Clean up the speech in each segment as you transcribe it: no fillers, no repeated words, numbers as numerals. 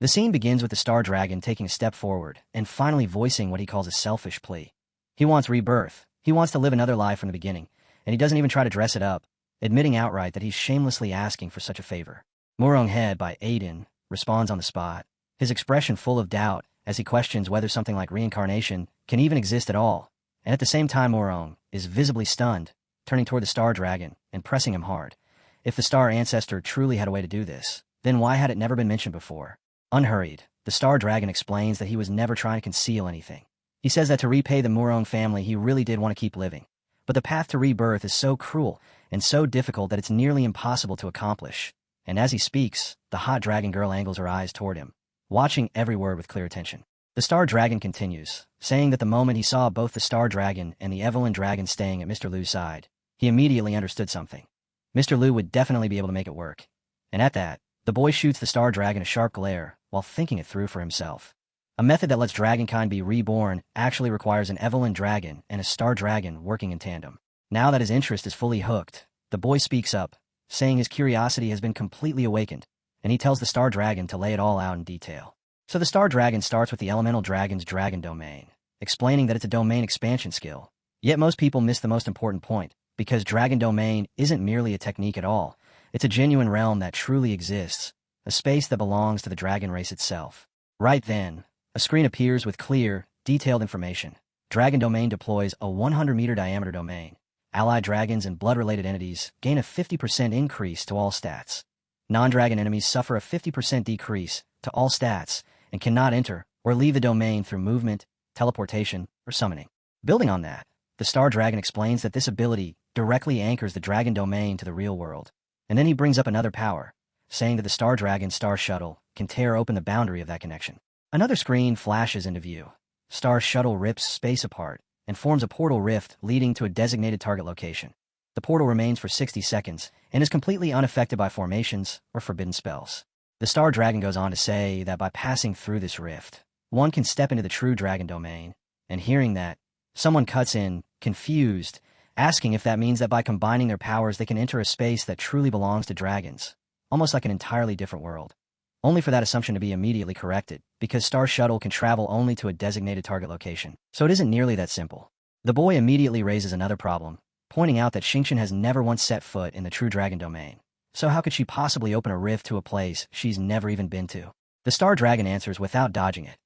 The scene begins with the Star Dragon taking a step forward and finally voicing what he calls a selfish plea. He wants rebirth. He wants to live another life from the beginning, and he doesn't even try to dress it up, admitting outright that he's shamelessly asking for such a favor. Murong Head by Aiden responds on the spot, his expression full of doubt as he questions whether something like reincarnation can even exist at all, and at the same time Murong is visibly stunned, turning toward the Star Dragon and pressing him hard. If the Star Ancestor truly had a way to do this, then why had it never been mentioned before? Unhurried, the Star Dragon explains that he was never trying to conceal anything. He says that to repay the Murong family he really did want to keep living, but the path to rebirth is so cruel and so difficult that it's nearly impossible to accomplish. And as he speaks, the hot dragon girl angles her eyes toward him, watching every word with clear attention. The Star Dragon continues, saying that the moment he saw both the Star Dragon and the Evelyn Dragon staying at Mr. Liu's side, he immediately understood something. Mr. Liu would definitely be able to make it work. And at that, the boy shoots the Star Dragon a sharp glare while thinking it through for himself. A method that lets dragonkind be reborn actually requires an Evelyn Dragon and a Star Dragon working in tandem. Now that his interest is fully hooked, the boy speaks up, saying his curiosity has been completely awakened, and he tells the Star Dragon to lay it all out in detail. So the Star Dragon starts with the Elemental Dragon's Dragon Domain, explaining that it's a domain expansion skill. Yet most people miss the most important point, because Dragon Domain isn't merely a technique at all. It's a genuine realm that truly exists, a space that belongs to the dragon race itself. Right then, a screen appears with clear, detailed information. Dragon Domain deploys a 100-meter diameter domain. Allied dragons and blood-related entities gain a 50% increase to all stats. Non-dragon enemies suffer a 50% decrease to all stats and cannot enter or leave the domain through movement, teleportation, or summoning. Building on that, the Star Dragon explains that this ability directly anchors the Dragon Domain to the real world. And then he brings up another power, saying that the Star Dragon's Star Shuttle can tear open the boundary of that connection. Another screen flashes into view. Star Shuttle rips space apart and forms a portal rift leading to a designated target location. The portal remains for 60 seconds and is completely unaffected by formations or forbidden spells. The Star Dragon goes on to say that by passing through this rift, one can step into the true Dragon Domain, and hearing that, someone cuts in, confused, asking if that means that by combining their powers they can enter a space that truly belongs to dragons, almost like an entirely different world. Only for that assumption to be immediately corrected, because Star Shuttle can travel only to a designated target location. So it isn't nearly that simple. The boy immediately raises another problem, pointing out that Xingqian has never once set foot in the true Dragon Domain. So how could she possibly open a rift to a place she's never even been to? The Star Dragon answers without dodging it.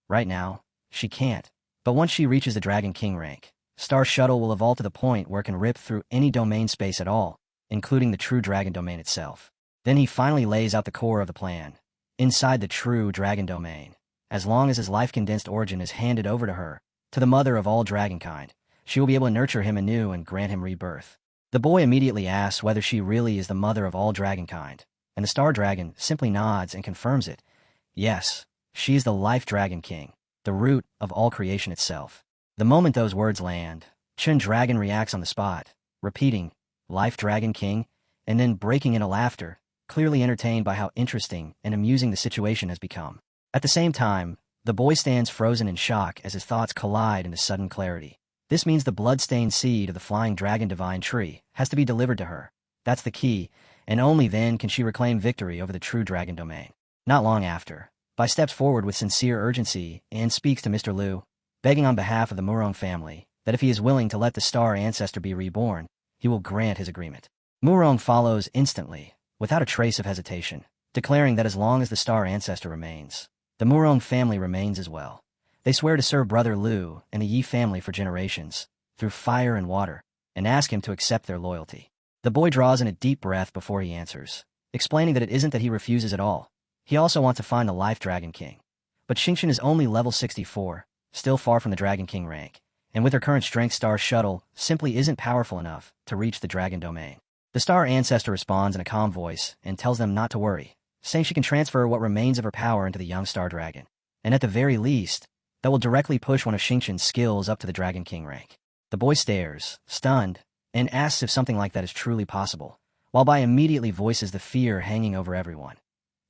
Right now, she can't. But once she reaches the Dragon King rank, Star Shuttle will evolve to the point where it can rip through any domain space at all, including the true Dragon Domain itself. Then he finally lays out the core of the plan. Inside the true Dragon Domain, as long as his life-condensed origin is handed over to her, to the mother of all dragonkind, she will be able to nurture him anew and grant him rebirth. The boy immediately asks whether she really is the mother of all dragonkind, and the Star Dragon simply nods and confirms it. Yes, she is the Life Dragon King, the root of all creation itself. The moment those words land, Chun Dragon reacts on the spot, repeating, Life Dragon King, and then breaking into laughter, clearly entertained by how interesting and amusing the situation has become. At the same time, the boy stands frozen in shock as his thoughts collide into sudden clarity. This means the blood-stained seed of the flying dragon divine tree has to be delivered to her. That's the key, and only then can she reclaim victory over the true Dragon Domain. Not long after, Bai steps forward with sincere urgency and speaks to Mr. Liu, begging on behalf of the Murong family that if he is willing to let the Star Ancestor be reborn, he will grant his agreement. Murong follows instantly, without a trace of hesitation, declaring that as long as the Star Ancestor remains, the Murong family remains as well. They swear to serve Brother Liu and the Yi family for generations, through fire and water, and ask him to accept their loyalty. The boy draws in a deep breath before he answers, explaining that it isn't that he refuses at all. He also wants to find the Life Dragon King. But Xingqian is only level 64, still far from the Dragon King rank, and with her current strength Star Shuttle simply isn't powerful enough to reach the Dragon Domain. The Star Ancestor responds in a calm voice and tells them not to worry, saying she can transfer what remains of her power into the young Star Dragon, and at the very least, that will directly push one of Xingqian's skills up to the Dragon King rank. The boy stares, stunned, and asks if something like that is truly possible, while Bai immediately voices the fear hanging over everyone.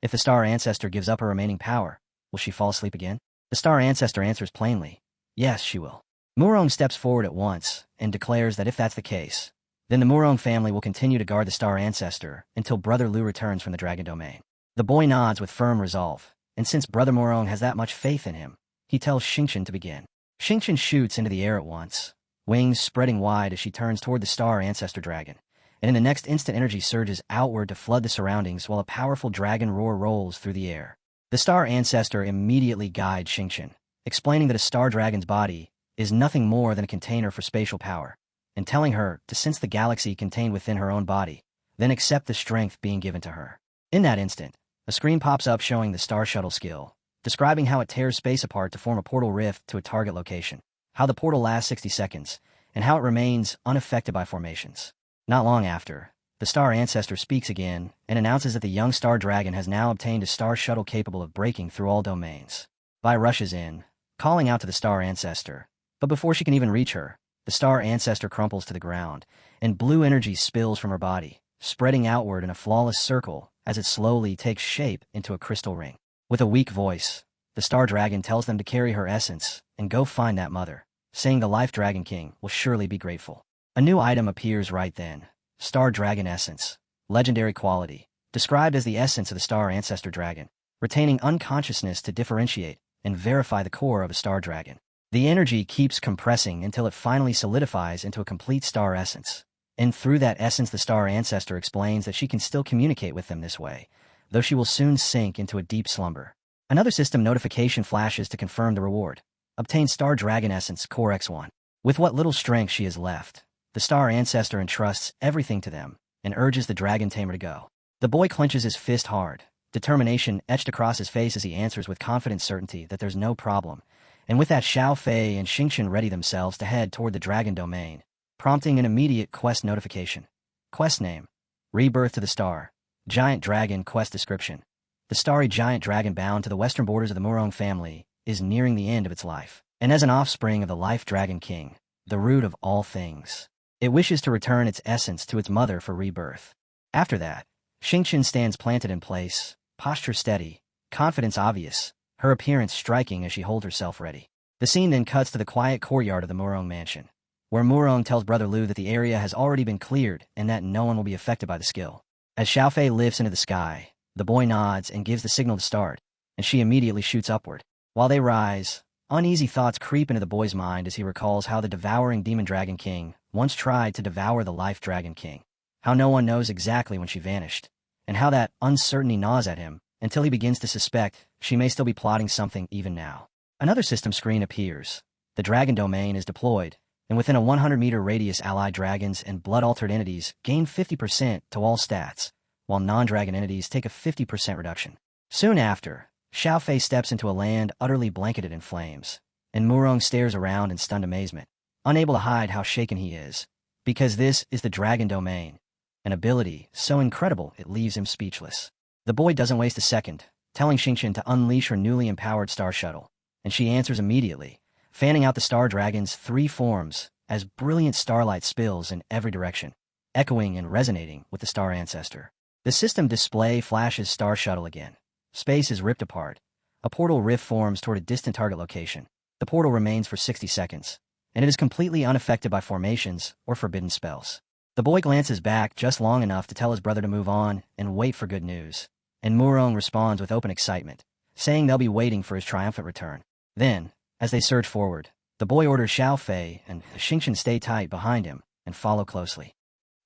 If the Star Ancestor gives up her remaining power, will she fall asleep again? The Star Ancestor answers plainly, yes, she will. Murong steps forward at once and declares that if that's the case, then the Murong family will continue to guard the Star Ancestor until Brother Liu returns from the Dragon Domain. The boy nods with firm resolve, and since Brother Morong has that much faith in him, he tells Xingqian to begin. Xingqian shoots into the air at once, wings spreading wide as she turns toward the star ancestor dragon, and in the next instant energy surges outward to flood the surroundings while a powerful dragon roar rolls through the air. The star ancestor immediately guides Xingqian, explaining that a star dragon's body is nothing more than a container for spatial power, and telling her to sense the galaxy contained within her own body, then accept the strength being given to her. In that instant, a screen pops up showing the star shuttle skill, describing how it tears space apart to form a portal rift to a target location, how the portal lasts 60 seconds, and how it remains unaffected by formations. Not long after, the star ancestor speaks again and announces that the young star dragon has now obtained a star shuttle capable of breaking through all domains. Vi rushes in, calling out to the star ancestor, but before she can even reach her, the star ancestor crumples to the ground, and blue energy spills from her body, spreading outward in a flawless circle as it slowly takes shape into a crystal ring. With a weak voice, the star dragon tells them to carry her essence and go find that mother, saying the Life Dragon King will surely be grateful. A new item appears right then. Star Dragon Essence. Legendary quality. Described as the essence of the star ancestor dragon, retaining unconsciousness to differentiate and verify the core of a star dragon. The energy keeps compressing until it finally solidifies into a complete star essence. And through that essence, the star ancestor explains that she can still communicate with them this way, though she will soon sink into a deep slumber. Another system notification flashes to confirm the reward. Obtain Star Dragon Essence Core X1. With what little strength she has left, the star ancestor entrusts everything to them and urges the dragon tamer to go. The boy clenches his fist hard, determination etched across his face as he answers with confident certainty that there's no problem, and with that Xiao Fei and Xingqian ready themselves to head toward the dragon domain, prompting an immediate quest notification. Quest name: Rebirth to the Star. Giant Dragon Quest description: the starry giant dragon bound to the western borders of the Murong family is nearing the end of its life, and as an offspring of the Life Dragon King, the root of all things, it wishes to return its essence to its mother for rebirth. After that, Xingqian stands planted in place, posture steady, confidence obvious, her appearance striking as she holds herself ready. The scene then cuts to the quiet courtyard of the Murong mansion, where Murong tells Brother Lu that the area has already been cleared and that no one will be affected by the skill. As Xiaofei lifts into the sky, the boy nods and gives the signal to start, and she immediately shoots upward. While they rise, uneasy thoughts creep into the boy's mind as he recalls how the devouring Demon Dragon King once tried to devour the Life Dragon King, how no one knows exactly when she vanished, and how that uncertainty gnaws at him until he begins to suspect she may still be plotting something even now. Another system screen appears. The dragon domain is deployed, and within a 100-meter radius allied dragons and blood-altered entities gain 50% to all stats, while non-dragon entities take a 50% reduction. Soon after, Xiaofei steps into a land utterly blanketed in flames, and Murong stares around in stunned amazement, unable to hide how shaken he is, because this is the dragon domain, an ability so incredible it leaves him speechless. The boy doesn't waste a second, telling Xingqian to unleash her newly empowered star shuttle, and she answers immediately, fanning out the star dragon's 3 forms as brilliant starlight spills in every direction, echoing and resonating with the star ancestor. The system display flashes star shuttle again. Space is ripped apart. A portal rift forms toward a distant target location. The portal remains for 60 seconds, and it is completely unaffected by formations or forbidden spells. The boy glances back just long enough to tell his brother to move on and wait for good news, and Murong responds with open excitement, saying they'll be waiting for his triumphant return. Then, as they surge forward, the boy orders Xiaofei and Xingqian stay tight behind him and follow closely.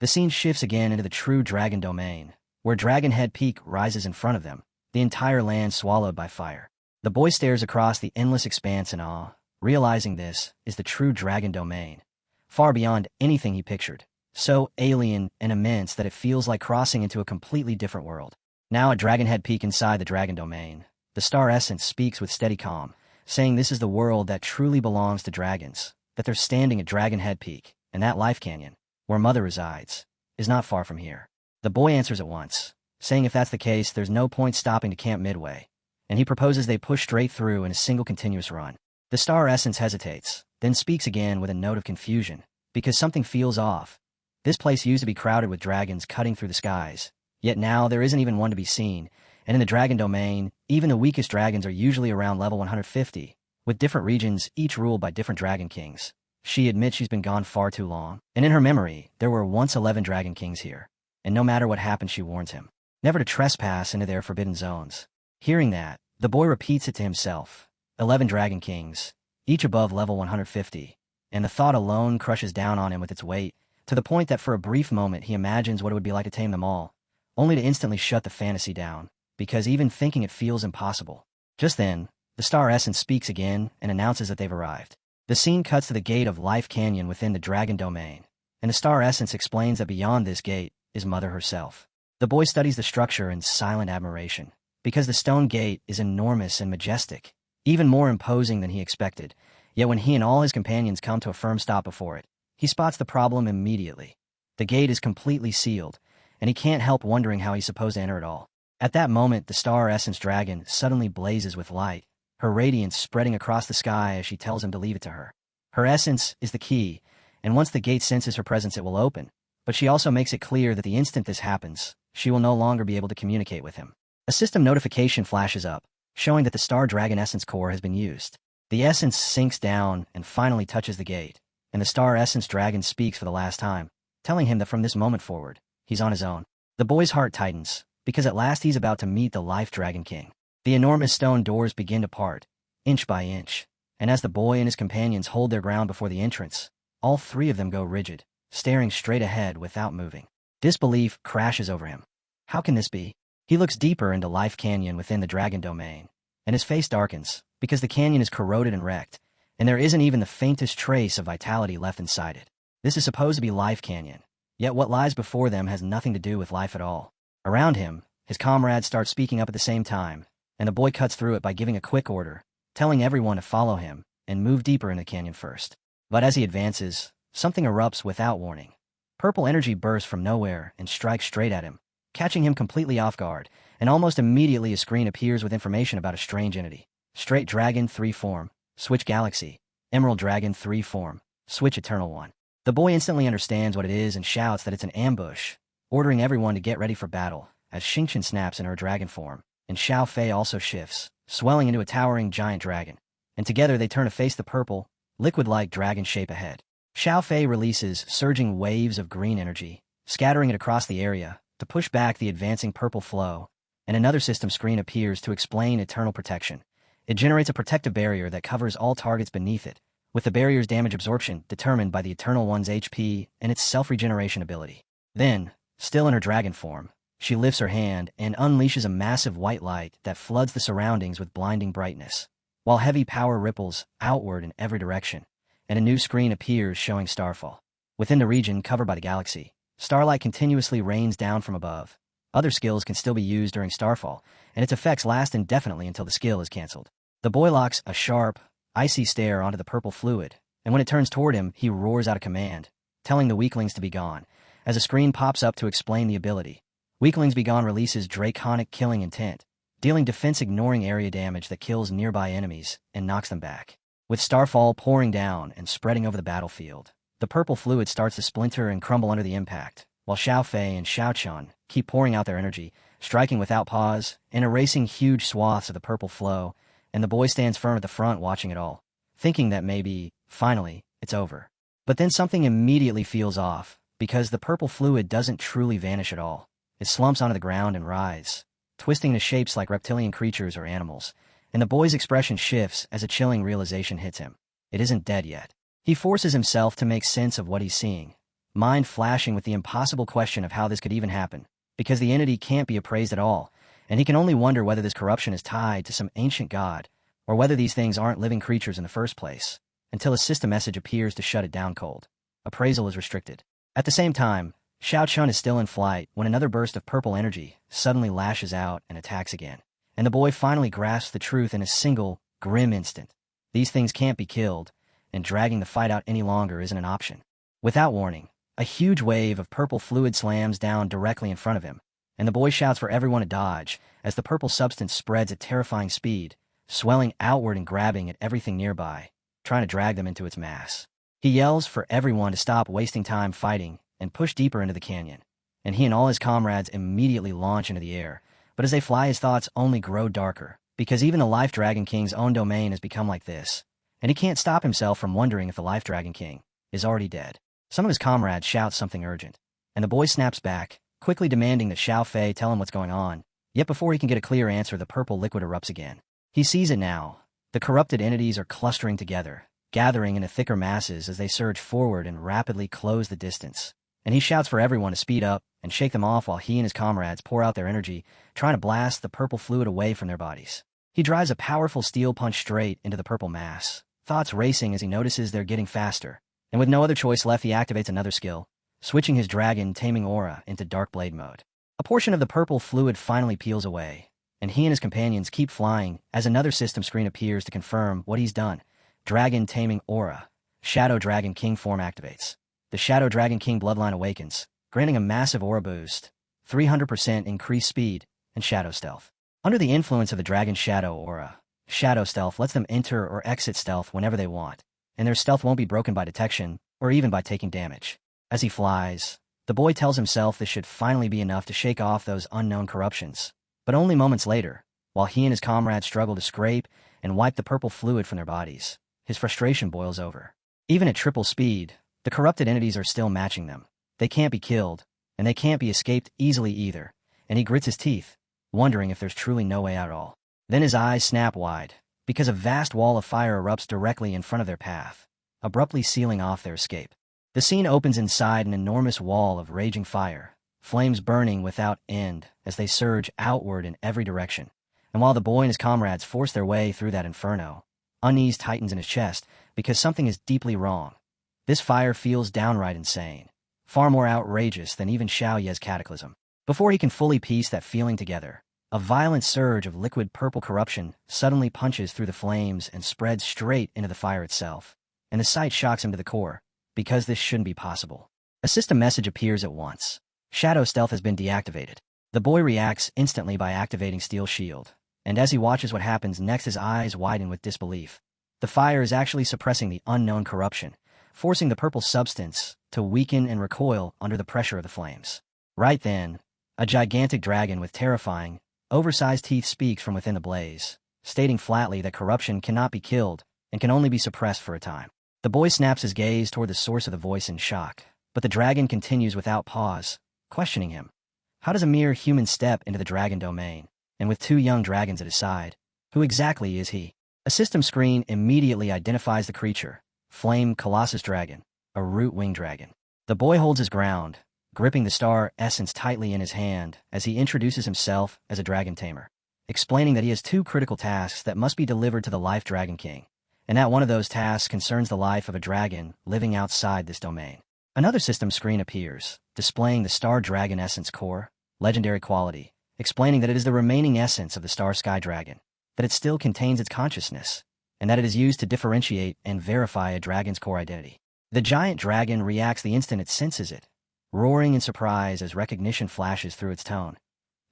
The scene shifts again into the true dragon domain, where Dragon Head Peak rises in front of them, the entire land swallowed by fire. The boy stares across the endless expanse in awe, realizing this is the true dragon domain, far beyond anything he pictured, so alien and immense that it feels like crossing into a completely different world. Now at Dragon Head Peak inside the dragon domain, the star essence speaks with steady calm, saying this is the world that truly belongs to dragons, that they're standing at Dragon Head Peak, and that Life Canyon, where Mother resides, is not far from here. The boy answers at once, saying if that's the case, there's no point stopping to camp midway, and he proposes they push straight through in a single continuous run. The star essence hesitates, then speaks again with a note of confusion, because something feels off. This place used to be crowded with dragons cutting through the skies, yet now there isn't even one to be seen, and in the dragon domain, even the weakest dragons are usually around level 150, with different regions each ruled by different dragon kings. She admits she's been gone far too long, and in her memory, there were once 11 dragon kings here, and no matter what happens she warns him, never to trespass into their forbidden zones. Hearing that, The boy repeats it to himself. 11 Dragon Kings, each above level 150, and the thought alone crushes down on him with its weight, to the point that for a brief moment he imagines what it would be like to tame them all, only to instantly shut the fantasy down, because even thinking it feels impossible. Just then, the Star Essence speaks again and announces that they've arrived. The scene cuts to the gate of Life Canyon within the Dragon Domain, and the Star Essence explains that beyond this gate is Mother herself. The boy studies the structure in silent admiration, because the stone gate is enormous and majestic, even more imposing than he expected. Yet when he and all his companions come to a firm stop before it, he spots the problem immediately. The gate is completely sealed, and he can't help wondering how he's supposed to enter it all. At that moment, the Star Essence Dragon suddenly blazes with light, her radiance spreading across the sky as she tells him to leave it to her. Her essence is the key, and once the gate senses her presence it will open, but she also makes it clear that the instant this happens, she will no longer be able to communicate with him. A system notification flashes up, showing that the Star Dragon Essence Core has been used. The essence sinks down and finally touches the gate, and the Star Essence Dragon speaks for the last time, telling him that from this moment forward, he's on his own. The boy's heart tightens, because at last he's about to meet the Life Dragon King. The enormous stone doors begin to part, inch by inch, and as the boy and his companions hold their ground before the entrance, all three of them go rigid, staring straight ahead without moving. Disbelief crashes over him. How can this be? He looks deeper into Life Canyon within the Dragon Domain, and his face darkens, because the canyon is corroded and wrecked, and there isn't even the faintest trace of vitality left inside it. This is supposed to be Life Canyon, yet what lies before them has nothing to do with life at all. Around him, his comrades start speaking up at the same time, and the boy cuts through it by giving a quick order, telling everyone to follow him and move deeper in the canyon first. But as he advances, something erupts without warning. Purple energy bursts from nowhere and strikes straight at him, catching him completely off guard, and almost immediately a screen appears with information about a strange entity. Straight Dragon 3 form, switch Galaxy. Emerald Dragon 3 form, switch Eternal One. The boy instantly understands what it is and shouts that it's an ambush, ordering everyone to get ready for battle, as Xingqian snaps in her dragon form, and Xiao Fei also shifts, swelling into a towering giant dragon. And together they turn to face the purple, liquid-like dragon shape ahead. Xiao Fei releases surging waves of green energy, scattering it across the area, to push back the advancing purple flow, and another system screen appears to explain eternal protection. It generates a protective barrier that covers all targets beneath it, with the barrier's damage absorption determined by the Eternal One's HP and its self-regeneration ability. Then, still in her dragon form, she lifts her hand and unleashes a massive white light that floods the surroundings with blinding brightness, while heavy power ripples outward in every direction, and a new screen appears showing Starfall. Within the region covered by the galaxy, starlight continuously rains down from above. Other skills can still be used during Starfall, and its effects last indefinitely until the skill is cancelled. The boy locks a sharp, icy stare onto the purple fluid, and when it turns toward him, he roars out a command, telling the weaklings to be gone, as a screen pops up to explain the ability. Weaklings Be Gone releases Draconic Killing Intent, dealing defense-ignoring area damage that kills nearby enemies and knocks them back. With Starfall pouring down and spreading over the battlefield, the purple fluid starts to splinter and crumble under the impact, while Xiao Fei and Xiao Chun keep pouring out their energy, striking without pause and erasing huge swaths of the purple flow, and the boy stands firm at the front watching it all, thinking that maybe, finally, it's over. But then something immediately feels off, because the purple fluid doesn't truly vanish at all. It slumps onto the ground and writhes, twisting to shapes like reptilian creatures or animals, and the boy's expression shifts as a chilling realization hits him. It isn't dead yet. He forces himself to make sense of what he's seeing, mind flashing with the impossible question of how this could even happen, because the entity can't be appraised at all, and he can only wonder whether this corruption is tied to some ancient god, or whether these things aren't living creatures in the first place, until a system message appears to shut it down cold. Appraisal is restricted. At the same time, Xiao Chun is still in flight when another burst of purple energy suddenly lashes out and attacks again, and the boy finally grasps the truth in a single, grim instant. These things can't be killed, and dragging the fight out any longer isn't an option. Without warning, a huge wave of purple fluid slams down directly in front of him, and the boy shouts for everyone to dodge as the purple substance spreads at terrifying speed, swelling outward and grabbing at everything nearby, trying to drag them into its mass. He yells for everyone to stop wasting time fighting and push deeper into the canyon, and he and all his comrades immediately launch into the air, but as they fly his thoughts only grow darker, because even the Life Dragon King's own domain has become like this, and he can't stop himself from wondering if the Life Dragon King is already dead. Some of his comrades shout something urgent, and the boy snaps back, quickly demanding that Xiao Fei tell him what's going on, yet before he can get a clear answer the purple liquid erupts again. He sees it now. The corrupted entities are clustering together, gathering into thicker masses as they surge forward and rapidly close the distance. And he shouts for everyone to speed up and shake them off while he and his comrades pour out their energy, trying to blast the purple fluid away from their bodies. He drives a powerful steel punch straight into the purple mass, thoughts racing as he notices they're getting faster. And with no other choice left, he activates another skill, switching his dragon taming aura into Dark Blade mode. A portion of the purple fluid finally peels away, and he and his companions keep flying as another system screen appears to confirm what he's done. Dragon Taming Aura. Shadow Dragon King form activates. The Shadow Dragon King bloodline awakens, granting a massive aura boost, 300% increased speed, and Shadow Stealth. Under the influence of the Dragon Shadow Aura, Shadow Stealth lets them enter or exit stealth whenever they want, and their stealth won't be broken by detection or even by taking damage. As he flies, the boy tells himself this should finally be enough to shake off those unknown corruptions. But only moments later, while he and his comrades struggle to scrape and wipe the purple fluid from their bodies, his frustration boils over. Even at triple speed, the corrupted entities are still matching them. They can't be killed, and they can't be escaped easily either, and he grits his teeth, wondering if there's truly no way out at all. Then his eyes snap wide, because a vast wall of fire erupts directly in front of their path, abruptly sealing off their escape. The scene opens inside an enormous wall of raging fire, flames burning without end as they surge outward in every direction. And while the boy and his comrades force their way through that inferno, unease tightens in his chest because something is deeply wrong. This fire feels downright insane, far more outrageous than even Xiao Ye's cataclysm. Before he can fully piece that feeling together, a violent surge of liquid purple corruption suddenly punches through the flames and spreads straight into the fire itself. And the sight shocks him to the core, because this shouldn't be possible. A system message appears at once. Shadow Stealth has been deactivated. The boy reacts instantly by activating Steel Shield, and as he watches what happens next, his eyes widen with disbelief. The fire is actually suppressing the unknown corruption, forcing the purple substance to weaken and recoil under the pressure of the flames. Right then, a gigantic dragon with terrifying, oversized teeth speaks from within the blaze, stating flatly that corruption cannot be killed and can only be suppressed for a time. The boy snaps his gaze toward the source of the voice in shock, but the dragon continues without pause, questioning him. How does a mere human step into the dragon domain? And with two young dragons at his side, who exactly is he? A system screen immediately identifies the creature, Flame Colossus Dragon, a root-winged dragon. The boy holds his ground, gripping the star essence tightly in his hand as he introduces himself as a dragon tamer, explaining that he has two critical tasks that must be delivered to the Life Dragon King, and that one of those tasks concerns the life of a dragon living outside this domain. Another system screen appears, displaying the Star Dragon Essence Core, legendary quality, explaining that it is the remaining essence of the Star Sky Dragon, that it still contains its consciousness, and that it is used to differentiate and verify a dragon's core identity. The giant dragon reacts the instant it senses it, roaring in surprise as recognition flashes through its tone.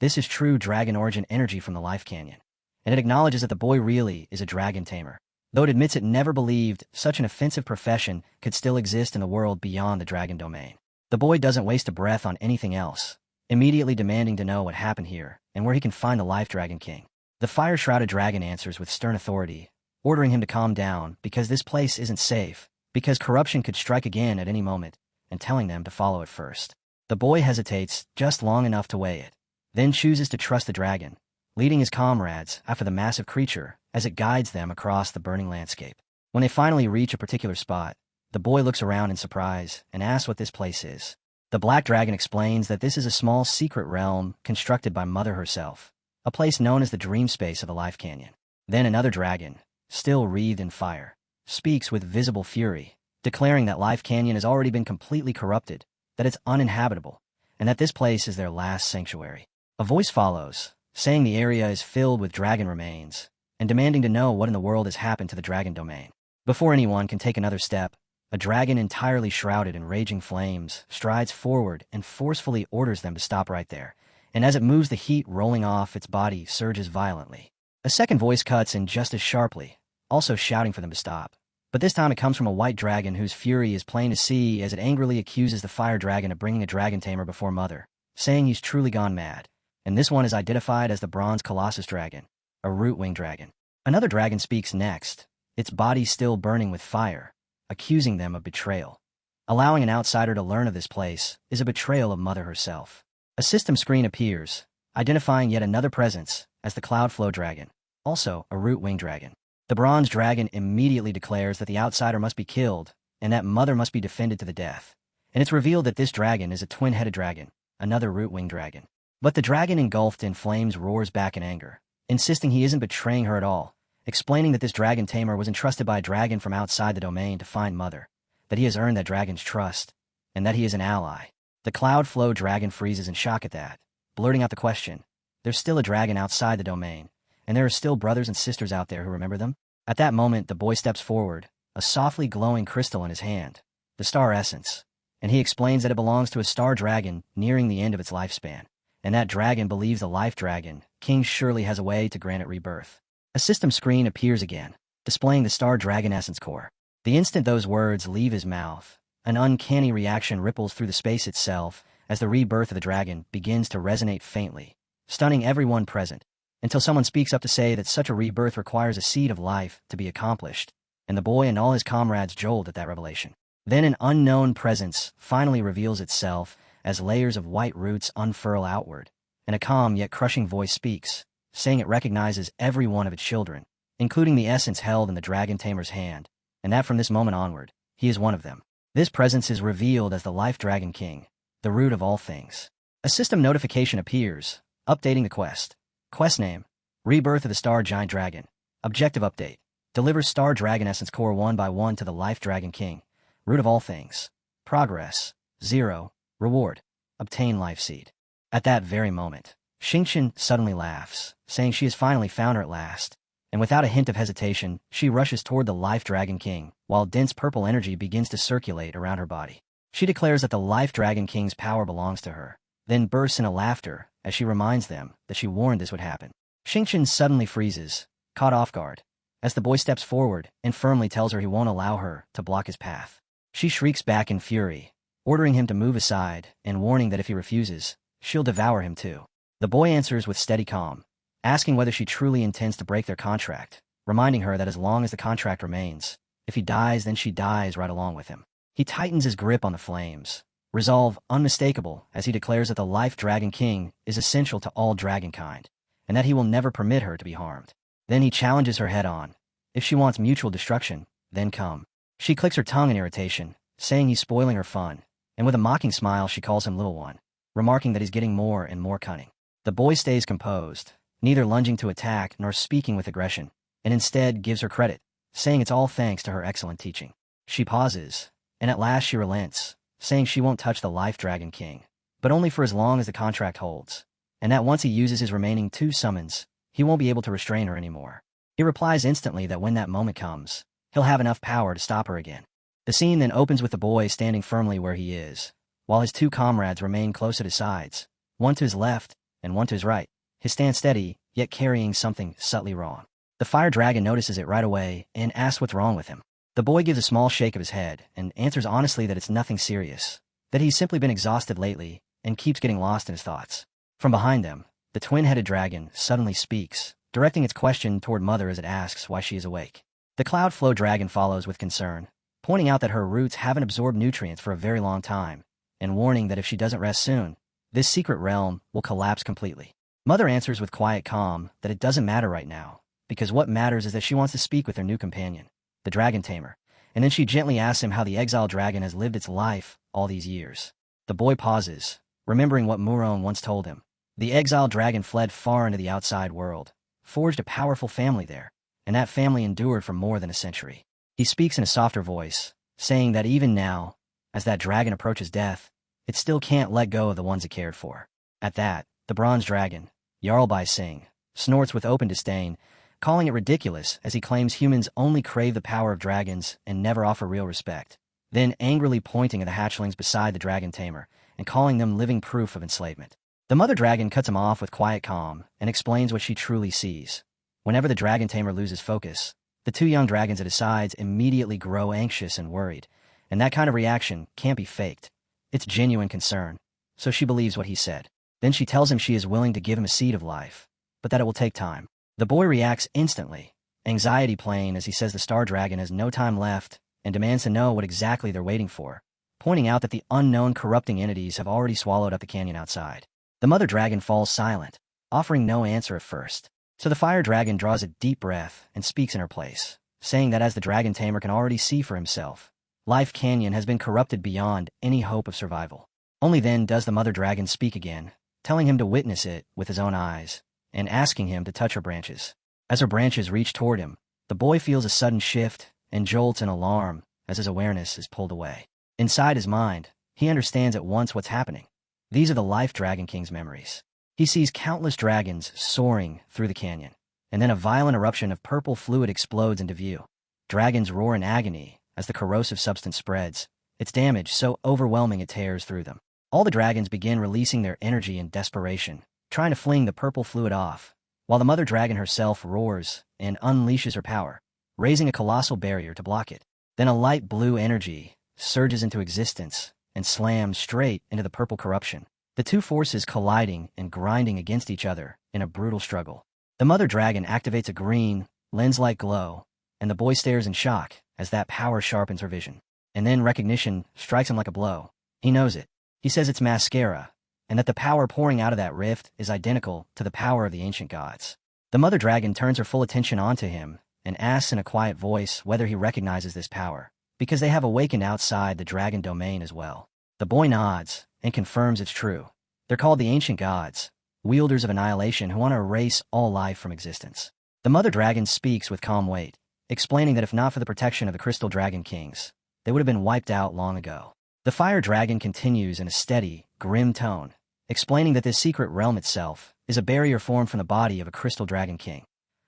This is true dragon origin energy from the Life Canyon, and it acknowledges that the boy really is a dragon tamer, though it admits it never believed such an offensive profession could still exist in the world beyond the dragon domain. The boy doesn't waste a breath on anything else, immediately demanding to know what happened here and where he can find the Life Dragon King. The fire-shrouded dragon answers with stern authority, ordering him to calm down because this place isn't safe, because corruption could strike again at any moment, and telling them to follow it first. The boy hesitates just long enough to weigh it, then chooses to trust the dragon, leading his comrades after the massive creature as it guides them across the burning landscape. When they finally reach a particular spot, the boy looks around in surprise and asks what this place is. The black dragon explains that this is a small secret realm constructed by Mother herself, a place known as the dream space of the Life Canyon. Then another dragon, still wreathed in fire, speaks with visible fury, declaring that Life Canyon has already been completely corrupted, that it's uninhabitable, and that this place is their last sanctuary. A voice follows, saying the area is filled with dragon remains, and demanding to know what in the world has happened to the dragon domain. Before anyone can take another step, a dragon entirely shrouded in raging flames strides forward and forcefully orders them to stop right there, and as it moves, the heat rolling off its body surges violently. A second voice cuts in just as sharply, also shouting for them to stop. But this time it comes from a white dragon whose fury is plain to see as it angrily accuses the fire dragon of bringing a dragon tamer before Mother, saying he's truly gone mad. And this one is identified as the Bronze Colossus Dragon, a root-winged dragon. Another dragon speaks next, its body still burning with fire, accusing them of betrayal. Allowing an outsider to learn of this place is a betrayal of Mother herself. A system screen appears, identifying yet another presence as the Cloudflow Dragon, Also, a root-winged dragon. The bronze dragon immediately declares that the outsider must be killed, and that Mother must be defended to the death. And it's revealed that this dragon is a twin-headed dragon, another root-winged dragon. But the dragon engulfed in flames roars back in anger, insisting he isn't betraying her at all, explaining that this dragon Tamer was entrusted by a dragon from outside the domain to find Mother, that he has earned that dragon's trust, and that he is an ally. The cloud flow dragon freezes in shock at that, blurting out the question, there's still a dragon outside the domain, and there are still brothers and sisters out there who remember them? At that moment, the boy steps forward, a softly glowing crystal in his hand, the star essence, and he explains that it belongs to a star dragon nearing the end of its lifespan, and that dragon believes the life dragon, King, surely has a way to grant it rebirth. A system screen appears again, displaying the star dragon essence core. The instant those words leave his mouth, an uncanny reaction ripples through the space itself as the rebirth of the dragon begins to resonate faintly, stunning everyone present, until someone speaks up to say that such a rebirth requires a seed of life to be accomplished, and the boy and all his comrades jolt at that revelation. Then an unknown presence finally reveals itself as layers of white roots unfurl outward, and a calm yet crushing voice speaks, saying it recognizes every one of its children, including the essence held in the dragon tamer's hand, and that from this moment onward, he is one of them. This presence is revealed as the Life Dragon King, the root of all things. A system notification appears, updating the quest. Quest name, Rebirth of the Star Giant Dragon. Objective update, delivers Star Dragon Essence Core 1 by 1 to the Life Dragon King, root of all things. Progress, 0. Reward, obtain Life Seed. At that very moment, Xingqian suddenly laughs, saying she has finally found her at last, and without a hint of hesitation, she rushes toward the Life Dragon King, while dense purple energy begins to circulate around her body. She declares that the Life Dragon King's power belongs to her, then bursts into laughter as she reminds them that she warned this would happen. Xingqian suddenly freezes, caught off guard, as the boy steps forward and firmly tells her he won't allow her to block his path. She shrieks back in fury, ordering him to move aside and warning that if he refuses, she'll devour him too. The boy answers with steady calm, asking whether she truly intends to break their contract, reminding her that as long as the contract remains, if he dies, then she dies right along with him. He tightens his grip on the flames, resolve unmistakable as he declares that the Life Dragon King is essential to all dragonkind, and that he will never permit her to be harmed. Then he challenges her head-on. If she wants mutual destruction, then come. She clicks her tongue in irritation, saying he's spoiling her fun, and with a mocking smile she calls him Little One, remarking that he's getting more and more cunning. The boy stays composed, neither lunging to attack nor speaking with aggression, and instead gives her credit, saying it's all thanks to her excellent teaching. She pauses, and at last she relents, saying she won't touch the Life Dragon King, but only for as long as the contract holds, and that once he uses his remaining 2 summons, he won't be able to restrain her anymore. He replies instantly that when that moment comes, he'll have enough power to stop her again. The scene then opens with the boy standing firmly where he is, while his 2 comrades remain close at his sides, one to his left and one to his right, his stance steady, yet carrying something subtly wrong. The fire dragon notices it right away and asks what's wrong with him. The boy gives a small shake of his head and answers honestly that it's nothing serious, that he's simply been exhausted lately and keeps getting lost in his thoughts. From behind them, the twin-headed dragon suddenly speaks, directing its question toward Mother as it asks why she is awake. The cloud flow dragon follows with concern, pointing out that her roots haven't absorbed nutrients for a very long time, and warning that if she doesn't rest soon, this secret realm will collapse completely. Mother answers with quiet calm that it doesn't matter right now, because what matters is that she wants to speak with her new companion, the dragon tamer, and then she gently asks him how the exiled dragon has lived its life all these years. The boy pauses, remembering what Muron once told him. The exiled dragon fled far into the outside world, forged a powerful family there, and that family endured for more than a century. He speaks in a softer voice, saying that even now, as that dragon approaches death, it still can't let go of the ones it cared for. At that, the bronze dragon, Jarl Bai Singh, snorts with open disdain, calling it ridiculous as he claims humans only crave the power of dragons and never offer real respect, then angrily pointing at the hatchlings beside the dragon tamer and calling them living proof of enslavement. The mother dragon cuts him off with quiet calm and explains what she truly sees. Whenever the dragon tamer loses focus, the 2 young dragons at his sides immediately grow anxious and worried, and that kind of reaction can't be faked. It's genuine concern, so she believes what he said. Then she tells him she is willing to give him a seed of life, but that it will take time. The boy reacts instantly, anxiety playing as he says the star dragon has no time left and demands to know what exactly they're waiting for, pointing out that the unknown corrupting entities have already swallowed up the canyon outside. The mother dragon falls silent, offering no answer at first. So the fire dragon draws a deep breath and speaks in her place, saying that as the dragon tamer can already see for himself, Life Canyon has been corrupted beyond any hope of survival. Only then does the mother dragon speak again, telling him to witness it with his own eyes, and asking him to touch her branches. As her branches reach toward him, the boy feels a sudden shift and jolts in alarm as his awareness is pulled away. Inside his mind, he understands at once what's happening. These are the Life Dragon King's memories. He sees countless dragons soaring through the canyon, and then a violent eruption of purple fluid explodes into view. Dragons roar in agony as the corrosive substance spreads, its damage so overwhelming it tears through them. All the dragons begin releasing their energy in desperation, trying to fling the purple fluid off, while the mother dragon herself roars and unleashes her power, raising a colossal barrier to block it. Then a light blue energy surges into existence and slams straight into the purple corruption, the two forces colliding and grinding against each other in a brutal struggle. The mother dragon activates a green, lens-like glow, and the boy stares in shock as that power sharpens her vision. And then recognition strikes him like a blow. He knows it. He says it's mascara, and that the power pouring out of that rift is identical to the power of the ancient gods. The mother dragon turns her full attention onto him and asks in a quiet voice whether he recognizes this power, because they have awakened outside the dragon domain as well. The boy nods and confirms it's true. They're called the ancient gods, wielders of annihilation who want to erase all life from existence. The mother dragon speaks with calm weight, explaining that if not for the protection of the crystal dragon kings, they would have been wiped out long ago. The fire dragon continues in a steady, grim tone, explaining that this secret realm itself is a barrier formed from the body of a crystal dragon king,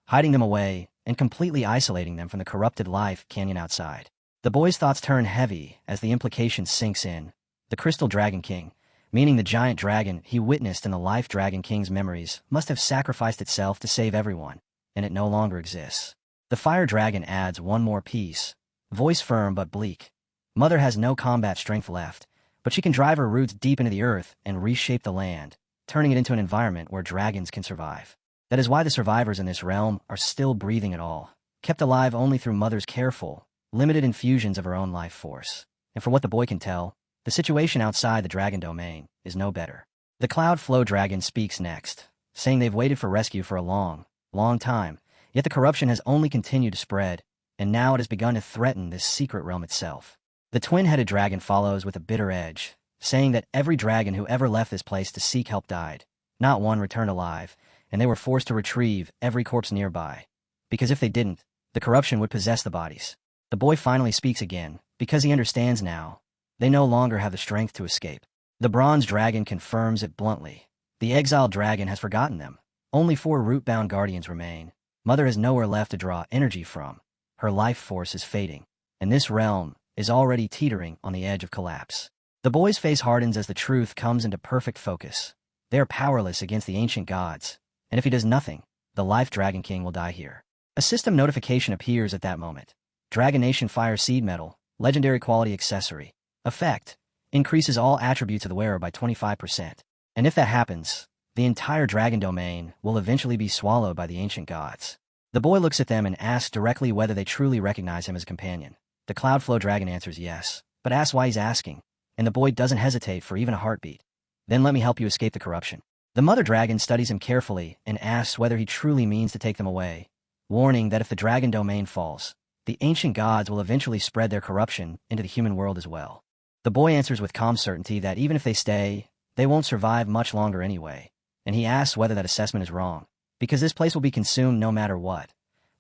hiding them away and completely isolating them from the corrupted life canyon outside. The boy's thoughts turn heavy as the implication sinks in. The crystal dragon king, meaning the giant dragon he witnessed in the Life Dragon King's memories, must have sacrificed itself to save everyone, and it no longer exists. The fire dragon adds one more piece, voice firm but bleak. Mother has no combat strength left, but she can drive her roots deep into the earth and reshape the land, turning it into an environment where dragons can survive. That is why the survivors in this realm are still breathing at all, kept alive only through Mother's careful, limited infusions of her own life force. And for what the boy can tell, the situation outside the dragon domain is no better. The Cloud Flow Dragon speaks next, saying they've waited for rescue for a long, long time, yet the corruption has only continued to spread, and now it has begun to threaten this secret realm itself. The twin-headed dragon follows with a bitter edge, saying that every dragon who ever left this place to seek help died. Not one returned alive, and they were forced to retrieve every corpse nearby, because if they didn't, the corruption would possess the bodies. The boy finally speaks again, because he understands now. They no longer have the strength to escape. The bronze dragon confirms it bluntly. The exiled dragon has forgotten them. Only 4 root-bound guardians remain. Mother has nowhere left to draw energy from. Her life force is fading, and this realm is already teetering on the edge of collapse. The boy's face hardens as the truth comes into perfect focus. They are powerless against the ancient gods, and if he does nothing, the Life Dragon King will die here. A system notification appears at that moment. Dragon Nation Fire Seed Metal, Legendary Quality Accessory. Effect: increases all attributes of the wearer by 25%. And if that happens, the entire dragon domain will eventually be swallowed by the ancient gods. The boy looks at them and asks directly whether they truly recognize him as a companion. The Cloudflow Dragon answers yes, but asks why he's asking, and the boy doesn't hesitate for even a heartbeat. Then let me help you escape the corruption. The mother dragon studies him carefully and asks whether he truly means to take them away, warning that if the dragon domain falls, the ancient gods will eventually spread their corruption into the human world as well. The boy answers with calm certainty that even if they stay, they won't survive much longer anyway, and he asks whether that assessment is wrong, because this place will be consumed no matter what.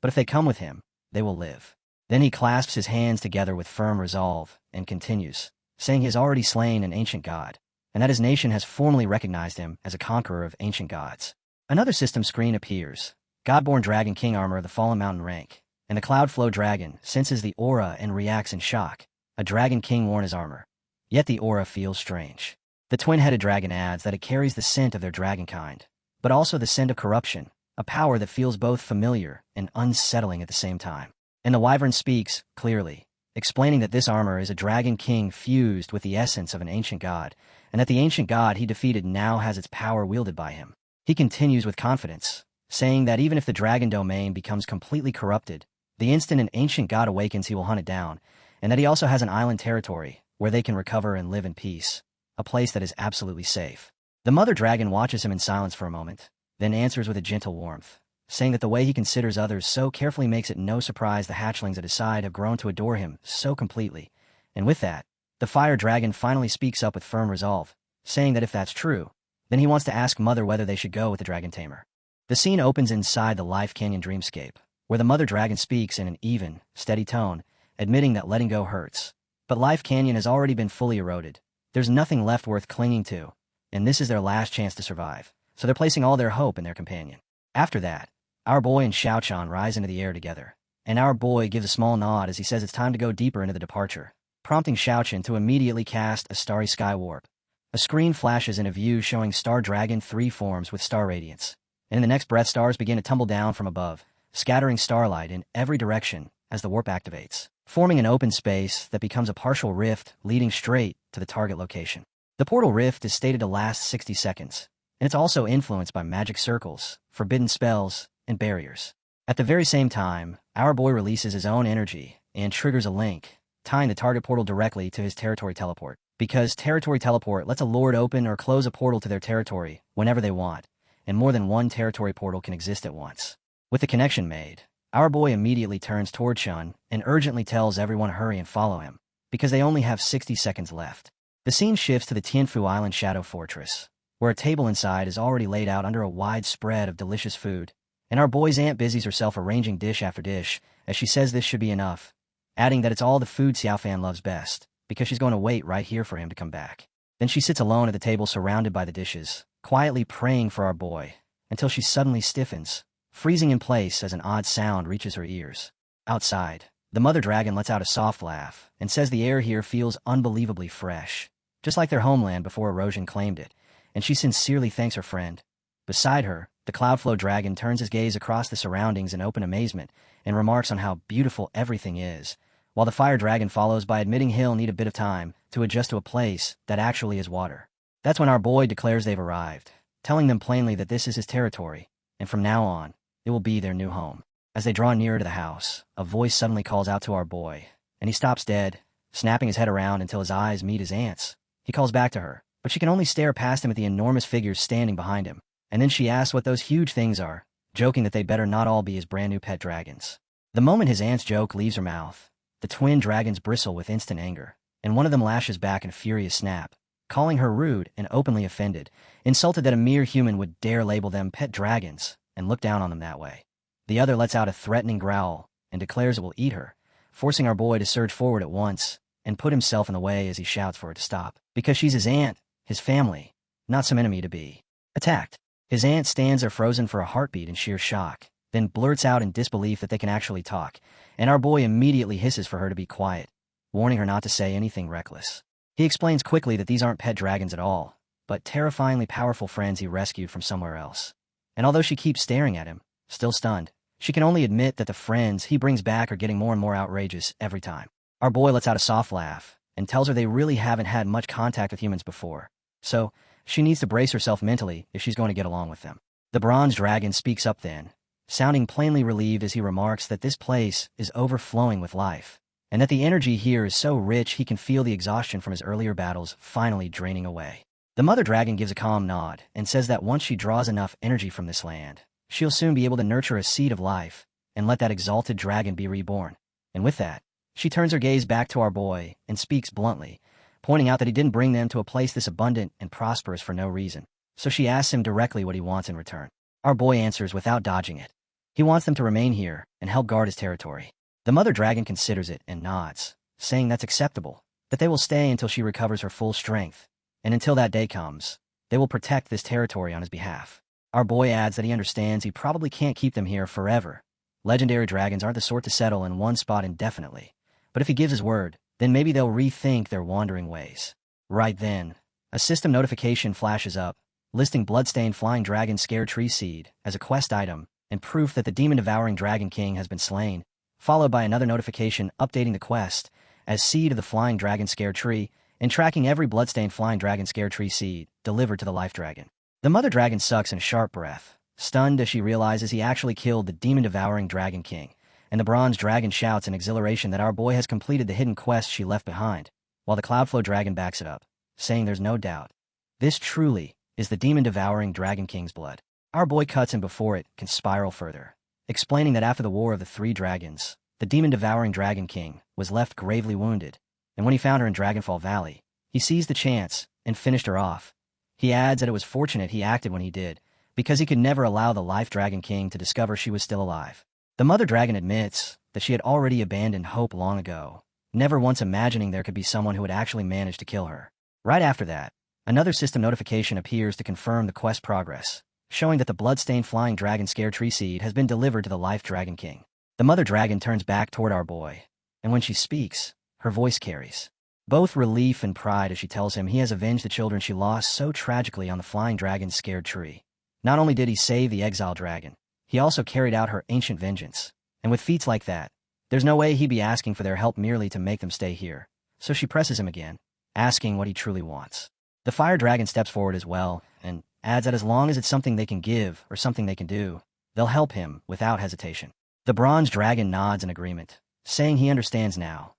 But if they come with him, they will live. Then he clasps his hands together with firm resolve and continues, saying he has already slain an ancient god, and that his nation has formally recognized him as a conqueror of ancient gods. Another system screen appears, Godborn Dragon King Armor of the Fallen Mountain rank, and the Cloudflow Dragon senses the aura and reacts in shock. A Dragon King worn his armor. Yet the aura feels strange. The twin-headed dragon adds that it carries the scent of their dragon kind, but also the scent of corruption, a power that feels both familiar and unsettling at the same time. And the wyvern speaks, clearly, explaining that this armor is a dragon king fused with the essence of an ancient god, and that the ancient god he defeated now has its power wielded by him. He continues with confidence, saying that even if the dragon domain becomes completely corrupted, the instant an ancient god awakens he will hunt it down, and that he also has an island territory where they can recover and live in peace, a place that is absolutely safe. The mother dragon watches him in silence for a moment, then answers with a gentle warmth, saying that the way he considers others so carefully makes it no surprise the hatchlings at his side have grown to adore him so completely. And with that, the fire dragon finally speaks up with firm resolve, saying that if that's true, then he wants to ask Mother whether they should go with the dragon tamer. The scene opens inside the Life Canyon dreamscape, where the mother dragon speaks in an even, steady tone, admitting that letting go hurts. But Life Canyon has already been fully eroded. There's nothing left worth clinging to, and this is their last chance to survive, so they're placing all their hope in their companion. After that, our boy and Xiaochan rise into the air together, and our boy gives a small nod as he says it's time to go deeper into the departure, prompting Xiaochan to immediately cast a starry sky warp. A screen flashes in a view showing Star Dragon 3 forms with star radiance, and in the next breath stars begin to tumble down from above, scattering starlight in every direction as the warp activates, forming an open space that becomes a partial rift leading straight to the target location. The portal rift is stated to last 60 seconds, and it's also influenced by magic circles, forbidden spells, and barriers. At the very same time, our boy releases his own energy and triggers a link, tying the target portal directly to his territory teleport. Because territory teleport lets a lord open or close a portal to their territory whenever they want, and more than one territory portal can exist at once. With the connection made, our boy immediately turns toward Shun and urgently tells everyone to hurry and follow him, because they only have 60 seconds left. The scene shifts to the Tianfu Island Shadow Fortress, where a table inside is already laid out under a wide spread of delicious food, and our boy's aunt busies herself arranging dish after dish, as she says this should be enough, adding that it's all the food Xiaofan loves best, because she's going to wait right here for him to come back. Then she sits alone at the table surrounded by the dishes, quietly praying for our boy, until she suddenly stiffens, freezing in place as an odd sound reaches her ears. Outside, the mother dragon lets out a soft laugh and says the air here feels unbelievably fresh, just like their homeland before erosion claimed it, and she sincerely thanks her friend. Beside her, the Cloudflow dragon turns his gaze across the surroundings in open amazement and remarks on how beautiful everything is, while the fire dragon follows by admitting he'll need a bit of time to adjust to a place that actually is water. That's when our boy declares they've arrived, telling them plainly that this is his territory, and from now on, it will be their new home. As they draw nearer to the house, a voice suddenly calls out to our boy, and he stops dead, snapping his head around until his eyes meet his aunt's. He calls back to her, but she can only stare past him at the enormous figures standing behind him, and then she asks what those huge things are, joking that they better not all be his brand new pet dragons. The moment his aunt's joke leaves her mouth, the twin dragons bristle with instant anger, and one of them lashes back in a furious snap, calling her rude and openly offended, insulted that a mere human would dare label them pet dragons and look down on them that way. The other lets out a threatening growl and declares it will eat her, forcing our boy to surge forward at once and put himself in the way as he shouts for her to stop, because she's his aunt, his family, not some enemy to be attacked. His aunt stands there frozen for a heartbeat in sheer shock, then blurts out in disbelief that they can actually talk, and our boy immediately hisses for her to be quiet, warning her not to say anything reckless. He explains quickly that these aren't pet dragons at all, but terrifyingly powerful friends he rescued from somewhere else. And although she keeps staring at him, still stunned, she can only admit that the friends he brings back are getting more and more outrageous every time. Our boy lets out a soft laugh and tells her they really haven't had much contact with humans before, so she needs to brace herself mentally if she's going to get along with them. The bronze dragon speaks up then, sounding plainly relieved as he remarks that this place is overflowing with life, and that the energy here is so rich he can feel the exhaustion from his earlier battles finally draining away. The mother dragon gives a calm nod and says that once she draws enough energy from this land, she'll soon be able to nurture a seed of life and let that exalted dragon be reborn. And with that, she turns her gaze back to our boy and speaks bluntly, pointing out that he didn't bring them to a place this abundant and prosperous for no reason. So she asks him directly what he wants in return. Our boy answers without dodging it. He wants them to remain here and help guard his territory. The mother dragon considers it and nods, saying that's acceptable, that they will stay until she recovers her full strength, and until that day comes, they will protect this territory on his behalf. Our boy adds that he understands he probably can't keep them here forever. Legendary dragons aren't the sort to settle in one spot indefinitely, but if he gives his word, then maybe they'll rethink their wandering ways. Right then, a system notification flashes up, listing Bloodstained Flying Dragon Scare Tree Seed as a quest item and proof that the demon-devouring Dragon King has been slain, followed by another notification updating the quest as Seed of the Flying Dragon Scare Tree and tracking every Bloodstained Flying Dragon Scare Tree seed delivered to the Life Dragon. The mother dragon sucks in a sharp breath, stunned as she realizes he actually killed the demon-devouring Dragon King, and the bronze dragon shouts in exhilaration that our boy has completed the hidden quest she left behind, while the Cloudflow dragon backs it up, saying there's no doubt. This truly is the demon-devouring Dragon King's blood. Our boy cuts in before it can spiral further, explaining that after the War of the Three Dragons, the demon-devouring Dragon King was left gravely wounded, and when he found her in Dragonfall Valley, he seized the chance and finished her off. He adds that it was fortunate he acted when he did, because he could never allow the Life Dragon King to discover she was still alive. The Mother Dragon admits that she had already abandoned hope long ago, never once imagining there could be someone who would actually manage to kill her. Right after that, another system notification appears to confirm the quest progress, showing that the blood-stained flying dragon scare tree seed has been delivered to the Life Dragon King. The Mother Dragon turns back toward our boy, and when she speaks, her voice carries both relief and pride as she tells him he has avenged the children she lost so tragically on the flying dragon's scared tree. Not only did he save the exiled dragon, he also carried out her ancient vengeance, and with feats like that, there's no way he'd be asking for their help merely to make them stay here. So she presses him again, asking what he truly wants. The fire dragon steps forward as well, and adds that as long as it's something they can give or something they can do, they'll help him without hesitation. The bronze dragon nods in agreement, saying he understands now.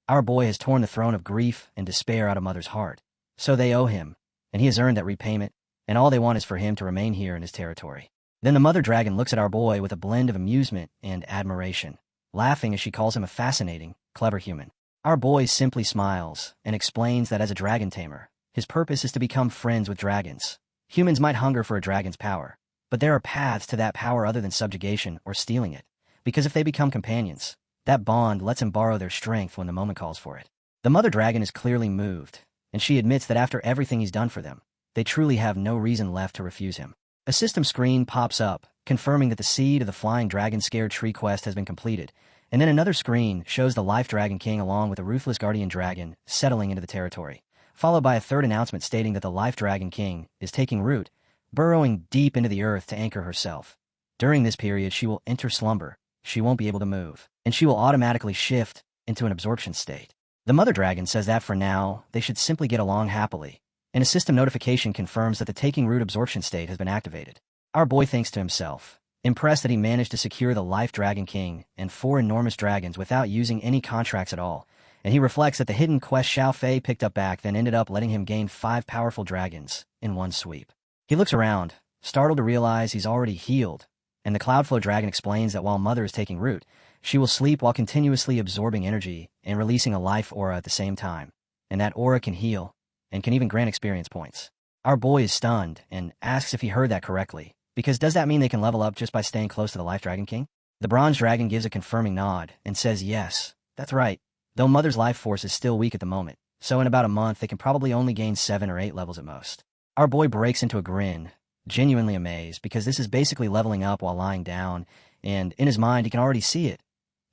Our boy has torn the throne of grief and despair out of Mother's heart, so they owe him, and he has earned that repayment, and all they want is for him to remain here in his territory. Then the Mother Dragon looks at our boy with a blend of amusement and admiration, laughing as she calls him a fascinating, clever human. Our boy simply smiles and explains that as a dragon tamer, his purpose is to become friends with dragons. Humans might hunger for a dragon's power, but there are paths to that power other than subjugation or stealing it, because if they become companions, that bond lets him borrow their strength when the moment calls for it. The Mother Dragon is clearly moved, and she admits that after everything he's done for them, they truly have no reason left to refuse him. A system screen pops up, confirming that the seed of the Flying Dragon Scare Tree quest has been completed, and then another screen shows the Life Dragon King along with a ruthless guardian dragon settling into the territory, followed by a third announcement stating that the Life Dragon King is taking root, burrowing deep into the earth to anchor herself. During this period, she will enter slumber, she won't be able to move, and she will automatically shift into an absorption state. The Mother Dragon says that for now, they should simply get along happily, and a system notification confirms that the taking root absorption state has been activated. Our boy thinks to himself, impressed that he managed to secure the Life Dragon King and 4 enormous dragons without using any contracts at all, and he reflects that the hidden quest Xiao Fei picked up back then ended up letting him gain 5 powerful dragons in one sweep. He looks around, startled to realize he's already healed, and the Cloudflow Dragon explains that while Mother is taking root, she will sleep while continuously absorbing energy and releasing a life aura at the same time, and that aura can heal, and can even grant experience points. Our boy is stunned and asks if he heard that correctly, because does that mean they can level up just by staying close to the Life Dragon King? The Bronze Dragon gives a confirming nod and says yes, that's right, though Mother's life force is still weak at the moment, so in about a month they can probably only gain 7 or 8 levels at most. Our boy breaks into a grin, genuinely amazed, because this is basically leveling up while lying down, and in his mind he can already see it.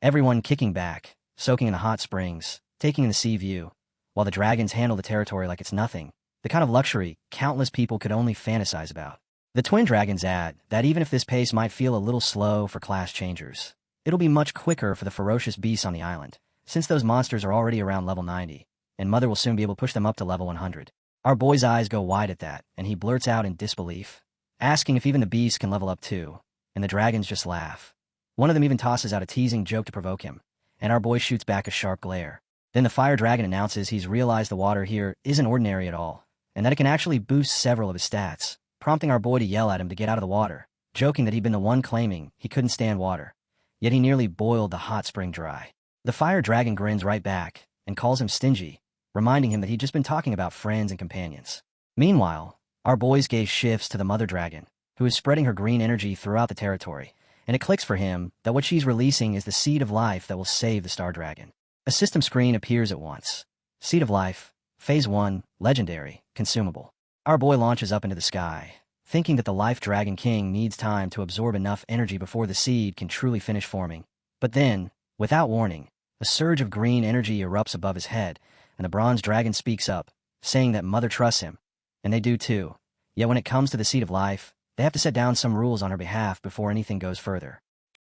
Everyone kicking back, soaking in the hot springs, taking in the sea view, while the dragons handle the territory like it's nothing, the kind of luxury countless people could only fantasize about. The twin dragons add that even if this pace might feel a little slow for class changers, it'll be much quicker for the ferocious beasts on the island, since those monsters are already around level 90, and Mother will soon be able to push them up to level 100. Our boy's eyes go wide at that, and he blurts out in disbelief, asking if even the beasts can level up too, and the dragons just laugh. One of them even tosses out a teasing joke to provoke him, and our boy shoots back a sharp glare. Then the fire dragon announces he's realized the water here isn't ordinary at all, and that it can actually boost several of his stats, prompting our boy to yell at him to get out of the water, joking that he'd been the one claiming he couldn't stand water, yet he nearly boiled the hot spring dry. The fire dragon grins right back and calls him stingy, reminding him that he'd just been talking about friends and companions. Meanwhile, our boy's gaze shifts to the Mother Dragon, who is spreading her green energy throughout the territory, and it clicks for him that what she's releasing is the Seed of Life that will save the Star Dragon. A system screen appears at once. Seed of Life, Phase 1, Legendary, Consumable. Our boy launches up into the sky, thinking that the Life Dragon King needs time to absorb enough energy before the seed can truly finish forming. But then, without warning, a surge of green energy erupts above his head, and the Bronze Dragon speaks up, saying that Mother trusts him, and they do too. Yet when it comes to the Seed of Life, they have to set down some rules on her behalf before anything goes further.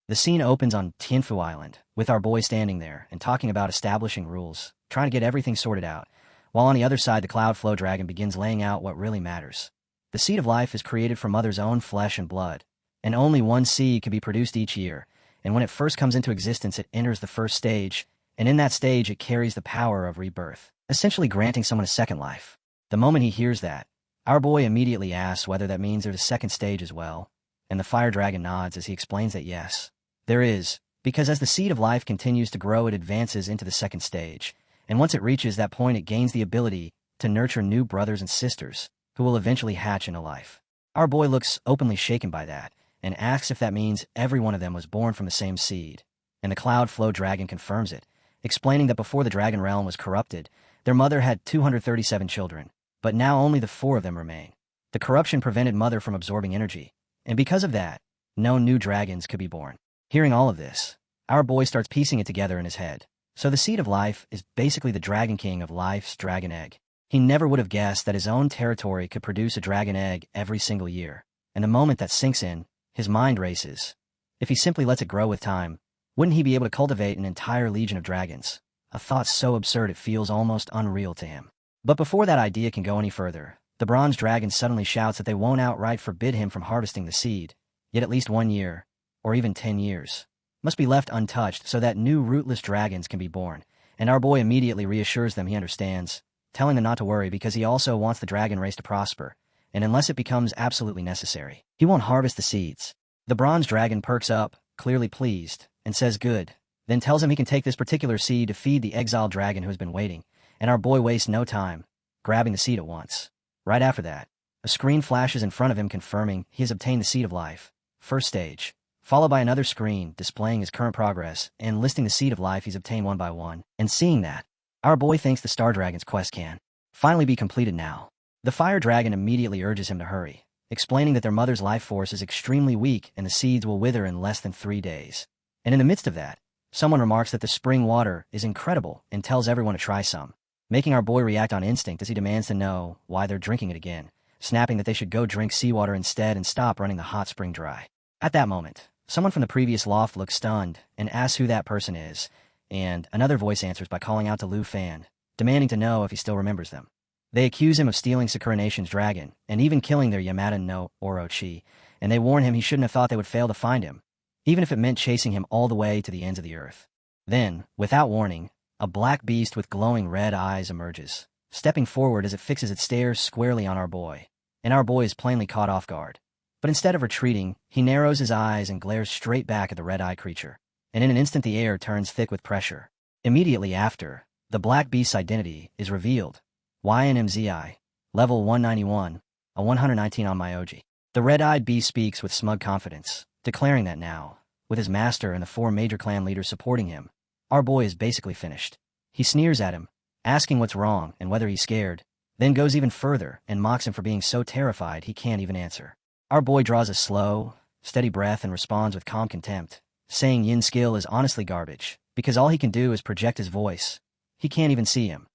The scene opens on Tianfu Island, with our boy standing there and talking about establishing rules, trying to get everything sorted out, while on the other side the Cloudflow Dragon begins laying out what really matters. The Seed of Life is created from Mother's own flesh and blood, and only one seed can be produced each year, and when it first comes into existence it enters the first stage, and in that stage it carries the power of rebirth, essentially granting someone a second life. The moment he hears that, our boy immediately asks whether that means there's a second stage as well, And the fire dragon nods as he explains that yes, there is, because as the seed of life continues to grow, it advances into the second stage, and once it reaches that point, it gains the ability to nurture new brothers and sisters who will eventually hatch into life. Our boy looks openly shaken by that, and asks if that means every one of them was born from the same seed. And the Cloud Flow Dragon confirms it, explaining that before the dragon realm was corrupted, their mother had 237 children, but now only the 4 of them remain. The corruption prevented Mother from absorbing energy, and because of that, no new dragons could be born. Hearing all of this, our boy starts piecing it together in his head. So the seed of life is basically the Dragon King of life's dragon egg. He never would have guessed that his own territory could produce a dragon egg every single year. And the moment that sinks in, his mind races. If he simply lets it grow with time, wouldn't he be able to cultivate an entire legion of dragons? A thought so absurd it feels almost unreal to him. But before that idea can go any further, the bronze dragon suddenly shouts that they won't outright forbid him from harvesting the seed, yet at least 1 year, or even 10 years, must be left untouched so that new rootless dragons can be born. And our boy immediately reassures them he understands, telling them not to worry because he also wants the dragon race to prosper, and unless it becomes absolutely necessary, he won't harvest the seeds. The bronze dragon perks up, clearly pleased, and says good, then tells him he can take this particular seed to feed the exiled dragon who has been waiting, and our boy wastes no time, grabbing the seed at once. Right after that, a screen flashes in front of him confirming he has obtained the seed of life, first stage, followed by another screen displaying his current progress and listing the seed of life he's obtained one by one. And seeing that, our boy thinks the Star Dragon's quest can finally be completed now. The Fire Dragon immediately urges him to hurry, explaining that their mother's life force is extremely weak and the seeds will wither in less than 3 days. And in the midst of that, someone remarks that the spring water is incredible and tells everyone to try some, making our boy react on instinct as he demands to know why they're drinking it again, snapping that they should go drink seawater instead and stop running the hot spring dry. At that moment, someone from the previous loft looks stunned and asks who that person is, and another voice answers by calling out to Lu Fan, demanding to know if he still remembers them. They accuse him of stealing Sakura Nation's dragon, and even killing their Yamada no Orochi, and they warn him he shouldn't have thought they would fail to find him, even if it meant chasing him all the way to the ends of the earth. Then, without warning, a black beast with glowing red eyes emerges, stepping forward as it fixes its stares squarely on our boy, and our boy is plainly caught off guard. But instead of retreating, he narrows his eyes and glares straight back at the red-eyed creature, and in an instant the air turns thick with pressure. Immediately after, the black beast's identity is revealed. YNMZI, level 191, a 119 on Myoji. The red-eyed beast speaks with smug confidence, declaring that now, with his master and the 4 major clan leaders supporting him, our boy is basically finished. He sneers at him, asking what's wrong and whether he's scared, then goes even further and mocks him for being so terrified he can't even answer. Our boy draws a slow, steady breath and responds with calm contempt, saying Yin's skill is honestly garbage, because all he can do is project his voice. He can't even see him.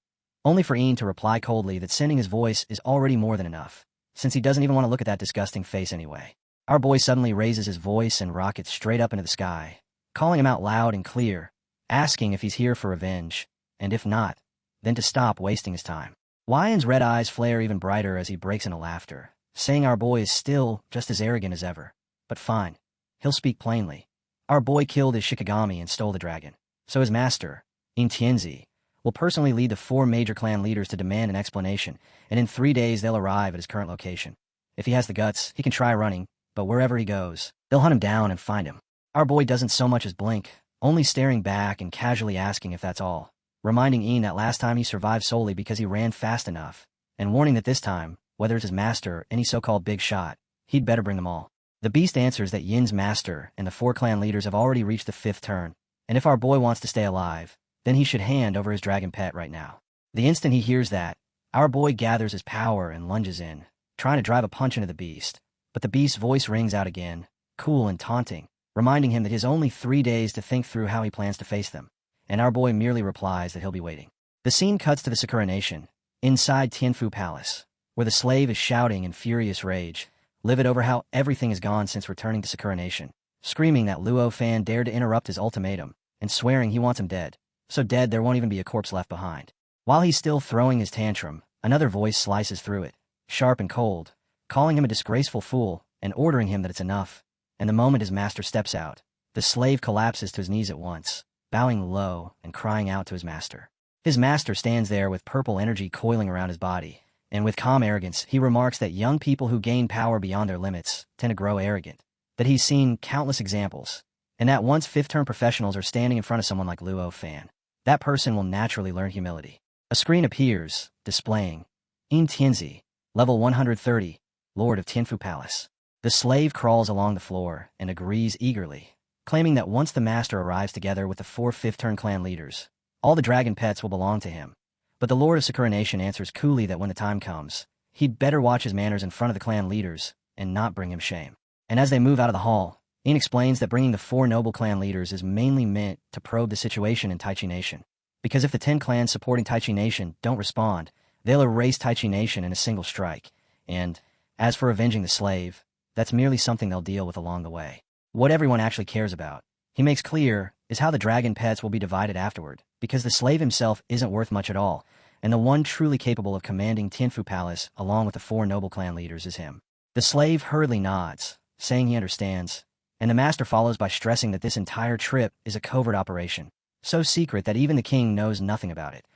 Only for Yin to reply coldly that sending his voice is already more than enough, since he doesn't even want to look at that disgusting face anyway. Our boy suddenly raises his voice and rockets straight up into the sky, calling him out loud and clear, asking if he's here for revenge, and if not, then to stop wasting his time. Yin's red eyes flare even brighter as he breaks into laughter, saying our boy is still just as arrogant as ever. But fine, he'll speak plainly. Our boy killed his Shikigami and stole the dragon, so his master, In Tianzi, will personally lead the 4 major clan leaders to demand an explanation, and in 3 days they'll arrive at his current location. If he has the guts, he can try running, but wherever he goes, they'll hunt him down and find him. Our boy doesn't so much as blink, only staring back and casually asking if that's all, reminding Ian that last time he survived solely because he ran fast enough, and warning that this time, whether it's his master or any so-called big shot, he'd better bring them all. The beast answers that Yin's master and the 4 clan leaders have already reached the 5th turn, and if our boy wants to stay alive, then he should hand over his dragon pet right now. The instant he hears that, our boy gathers his power and lunges in, trying to drive a punch into the beast, but the beast's voice rings out again, cool and taunting, reminding him that he has only 3 days to think through how he plans to face them, and our boy merely replies that he'll be waiting. The scene cuts to the Sakura Nation, inside Tianfu Palace, where the slave is shouting in furious rage, livid over how everything has gone since returning to Sakura Nation, screaming that Luo Fan dared to interrupt his ultimatum, and swearing he wants him dead, so dead there won't even be a corpse left behind. While he's still throwing his tantrum, another voice slices through it, sharp and cold, calling him a disgraceful fool and ordering him that it's enough. And the moment his master steps out, the slave collapses to his knees at once, bowing low and crying out to his master. His master stands there with purple energy coiling around his body, and with calm arrogance he remarks that young people who gain power beyond their limits tend to grow arrogant, that he's seen countless examples, and that once fifth-term professionals are standing in front of someone like Luo Fan, that person will naturally learn humility. A screen appears, displaying In Tianzi, level 130, Lord of Tianfu Palace. The slave crawls along the floor and agrees eagerly, claiming that once the master arrives together with the 4 fifth-turn clan leaders, all the dragon pets will belong to him. But the Lord of Sakura Nation answers coolly that when the time comes, he'd better watch his manners in front of the clan leaders and not bring him shame. And as they move out of the hall, Ian explains that bringing the 4 noble clan leaders is mainly meant to probe the situation in Taichi Nation, because if the 10 clans supporting Taichi Nation don't respond, they'll erase Taichi Nation in a single strike, and, as for avenging the slave, that's merely something they'll deal with along the way. What everyone actually cares about, he makes clear, is how the dragon pets will be divided afterward, because the slave himself isn't worth much at all, and the one truly capable of commanding Tianfu Palace along with the 4 noble clan leaders is him. The slave hurriedly nods, saying he understands, and the master follows by stressing that this entire trip is a covert operation, so secret that even the king knows nothing about it,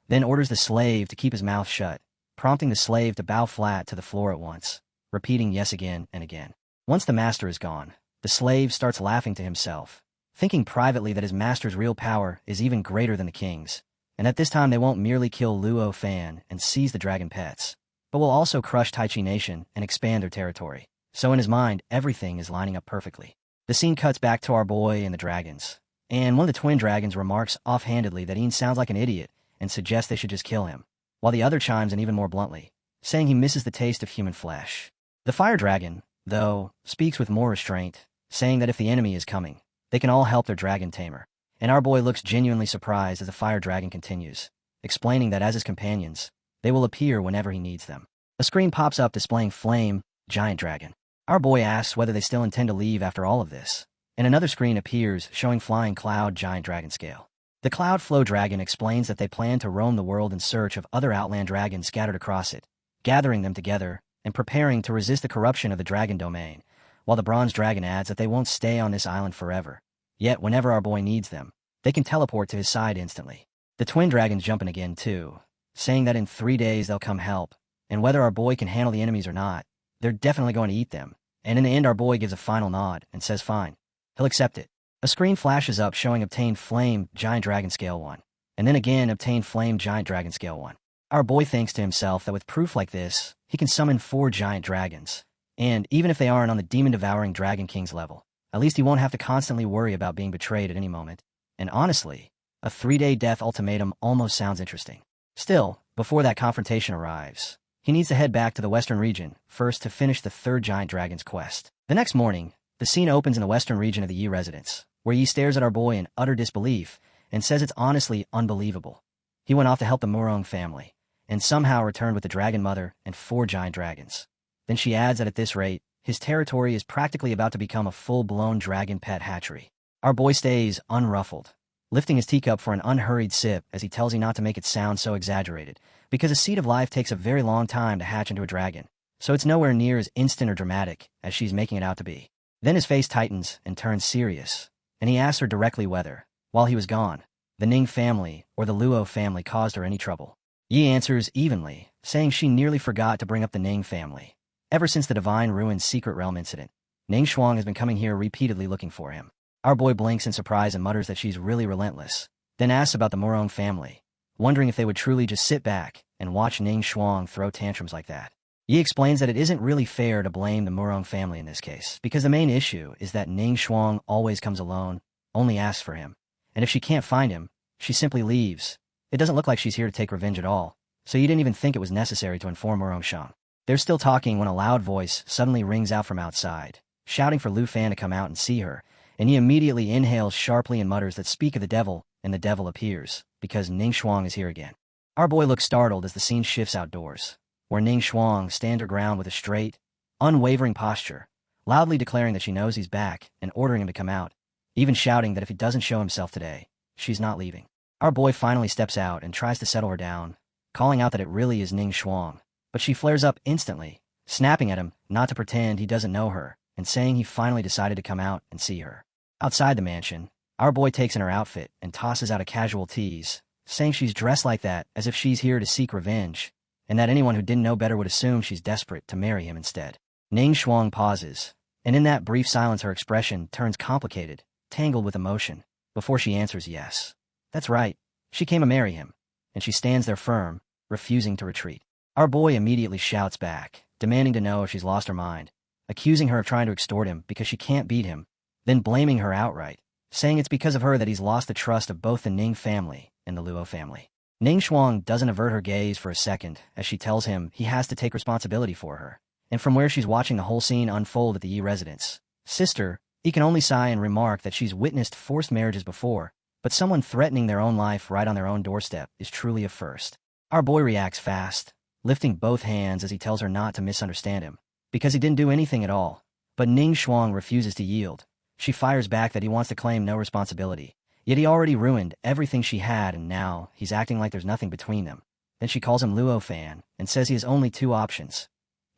then orders the slave to keep his mouth shut, prompting the slave to bow flat to the floor at once, repeating yes again and again. Once the master is gone, the slave starts laughing to himself, thinking privately that his master's real power is even greater than the king's, and at this time they won't merely kill Luo Fan and seize the dragon pets, but will also crush Taichi Nation and expand their territory. So in his mind, everything is lining up perfectly. The scene cuts back to our boy and the dragons, and one of the twin dragons remarks offhandedly that Ian sounds like an idiot and suggests they should just kill him, while the other chimes in even more bluntly, saying he misses the taste of human flesh. The fire dragon, though, speaks with more restraint, saying that if the enemy is coming, they can all help their dragon Tamer. And our boy looks genuinely surprised as the fire dragon continues, explaining that as his companions, they will appear whenever he needs them. A screen pops up displaying Flame, Giant Dragon. Our boy asks whether they still intend to leave after all of this, and another screen appears showing Flying Cloud, Giant Dragon Scale. The Cloud Flow Dragon explains that they plan to roam the world in search of other outland dragons scattered across it, gathering them together and preparing to resist the corruption of the dragon domain, while the Bronze Dragon adds that they won't stay on this island forever. Yet, whenever our boy needs them, they can teleport to his side instantly. The twin dragons jump in again too, saying that in 3 days they'll come help, and whether our boy can handle the enemies or not, they're definitely going to eat them. And in the end our boy gives a final nod and says fine. He'll accept it. A screen flashes up showing obtained Flame Giant Dragon Scale 1, and then again obtained Flame Giant Dragon Scale 1. Our boy thinks to himself that with proof like this, he can summon 4 giant dragons, and even if they aren't on the demon-devouring Dragon King's level, at least he won't have to constantly worry about being betrayed at any moment. And honestly, a 3-day death ultimatum almost sounds interesting. Still, before that confrontation arrives, he needs to head back to the western region first to finish the 3rd giant dragon's quest. The next morning, the scene opens in the western region of the Yi residence, where Yi stares at our boy in utter disbelief and says it's honestly unbelievable. He went off to help the Murong family, and somehow returned with the dragon mother and 4 giant dragons. Then she adds that at this rate, his territory is practically about to become a full-blown dragon pet hatchery. Our boy stays unruffled, lifting his teacup for an unhurried sip as he tells you not to make it sound so exaggerated, because a seed of life takes a very long time to hatch into a dragon, so it's nowhere near as instant or dramatic as she's making it out to be. Then his face tightens and turns serious, and he asks her directly whether, while he was gone, the Ning family or the Luo family caused her any trouble. Yi answers evenly, saying she nearly forgot to bring up the Ning family. Ever since the Divine Ruin's Secret Realm incident, Ning Shuang has been coming here repeatedly looking for him. Our boy blinks in surprise and mutters that she's really relentless, then asks about the Murong family, wondering if they would truly just sit back and watch Ning Shuang throw tantrums like that. Yi explains that it isn't really fair to blame the Murong family in this case, because the main issue is that Ning Shuang always comes alone, only asks for him, and if she can't find him, she simply leaves. It doesn't look like she's here to take revenge at all, so you didn't even think it was necessary to inform Murong Shang. They're still talking when a loud voice suddenly rings out from outside, shouting for Lu Fan to come out and see her, and he immediately inhales sharply and mutters that speak of the devil, and the devil appears, because Ning Shuang is here again. Our boy looks startled as the scene shifts outdoors, where Ning Shuang stands her ground with a straight, unwavering posture, loudly declaring that she knows he's back and ordering him to come out, even shouting that if he doesn't show himself today, she's not leaving. Our boy finally steps out and tries to settle her down, calling out that it really is Ning Shuang, but she flares up instantly, snapping at him not to pretend he doesn't know her, and saying he finally decided to come out and see her. Outside the mansion, our boy takes in her outfit and tosses out a casual tease, saying she's dressed like that as if she's here to seek revenge, and that anyone who didn't know better would assume she's desperate to marry him instead. Ning Shuang pauses, And in that brief silence her expression turns complicated, tangled with emotion, before she answers yes. That's right, she came to marry him. And she stands there firm, refusing to retreat. Our boy immediately shouts back, demanding to know if she's lost her mind, accusing her of trying to extort him because she can't beat him, then blaming her outright, saying it's because of her that he's lost the trust of both the Ning family and the Luo family. Ning Shuang doesn't avert her gaze for a second as she tells him he has to take responsibility for her. And from where she's watching the whole scene unfold at the Yi residence, sister, he can only sigh and remark that she's witnessed forced marriages before, but someone threatening their own life right on their own doorstep is truly a first. Our boy reacts fast, lifting both hands as he tells her not to misunderstand him, because he didn't do anything at all. But Ning Shuang refuses to yield. She fires back that he wants to claim no responsibility, yet he already ruined everything she had and now he's acting like there's nothing between them. Then she calls him Luo fan and says he has only two options.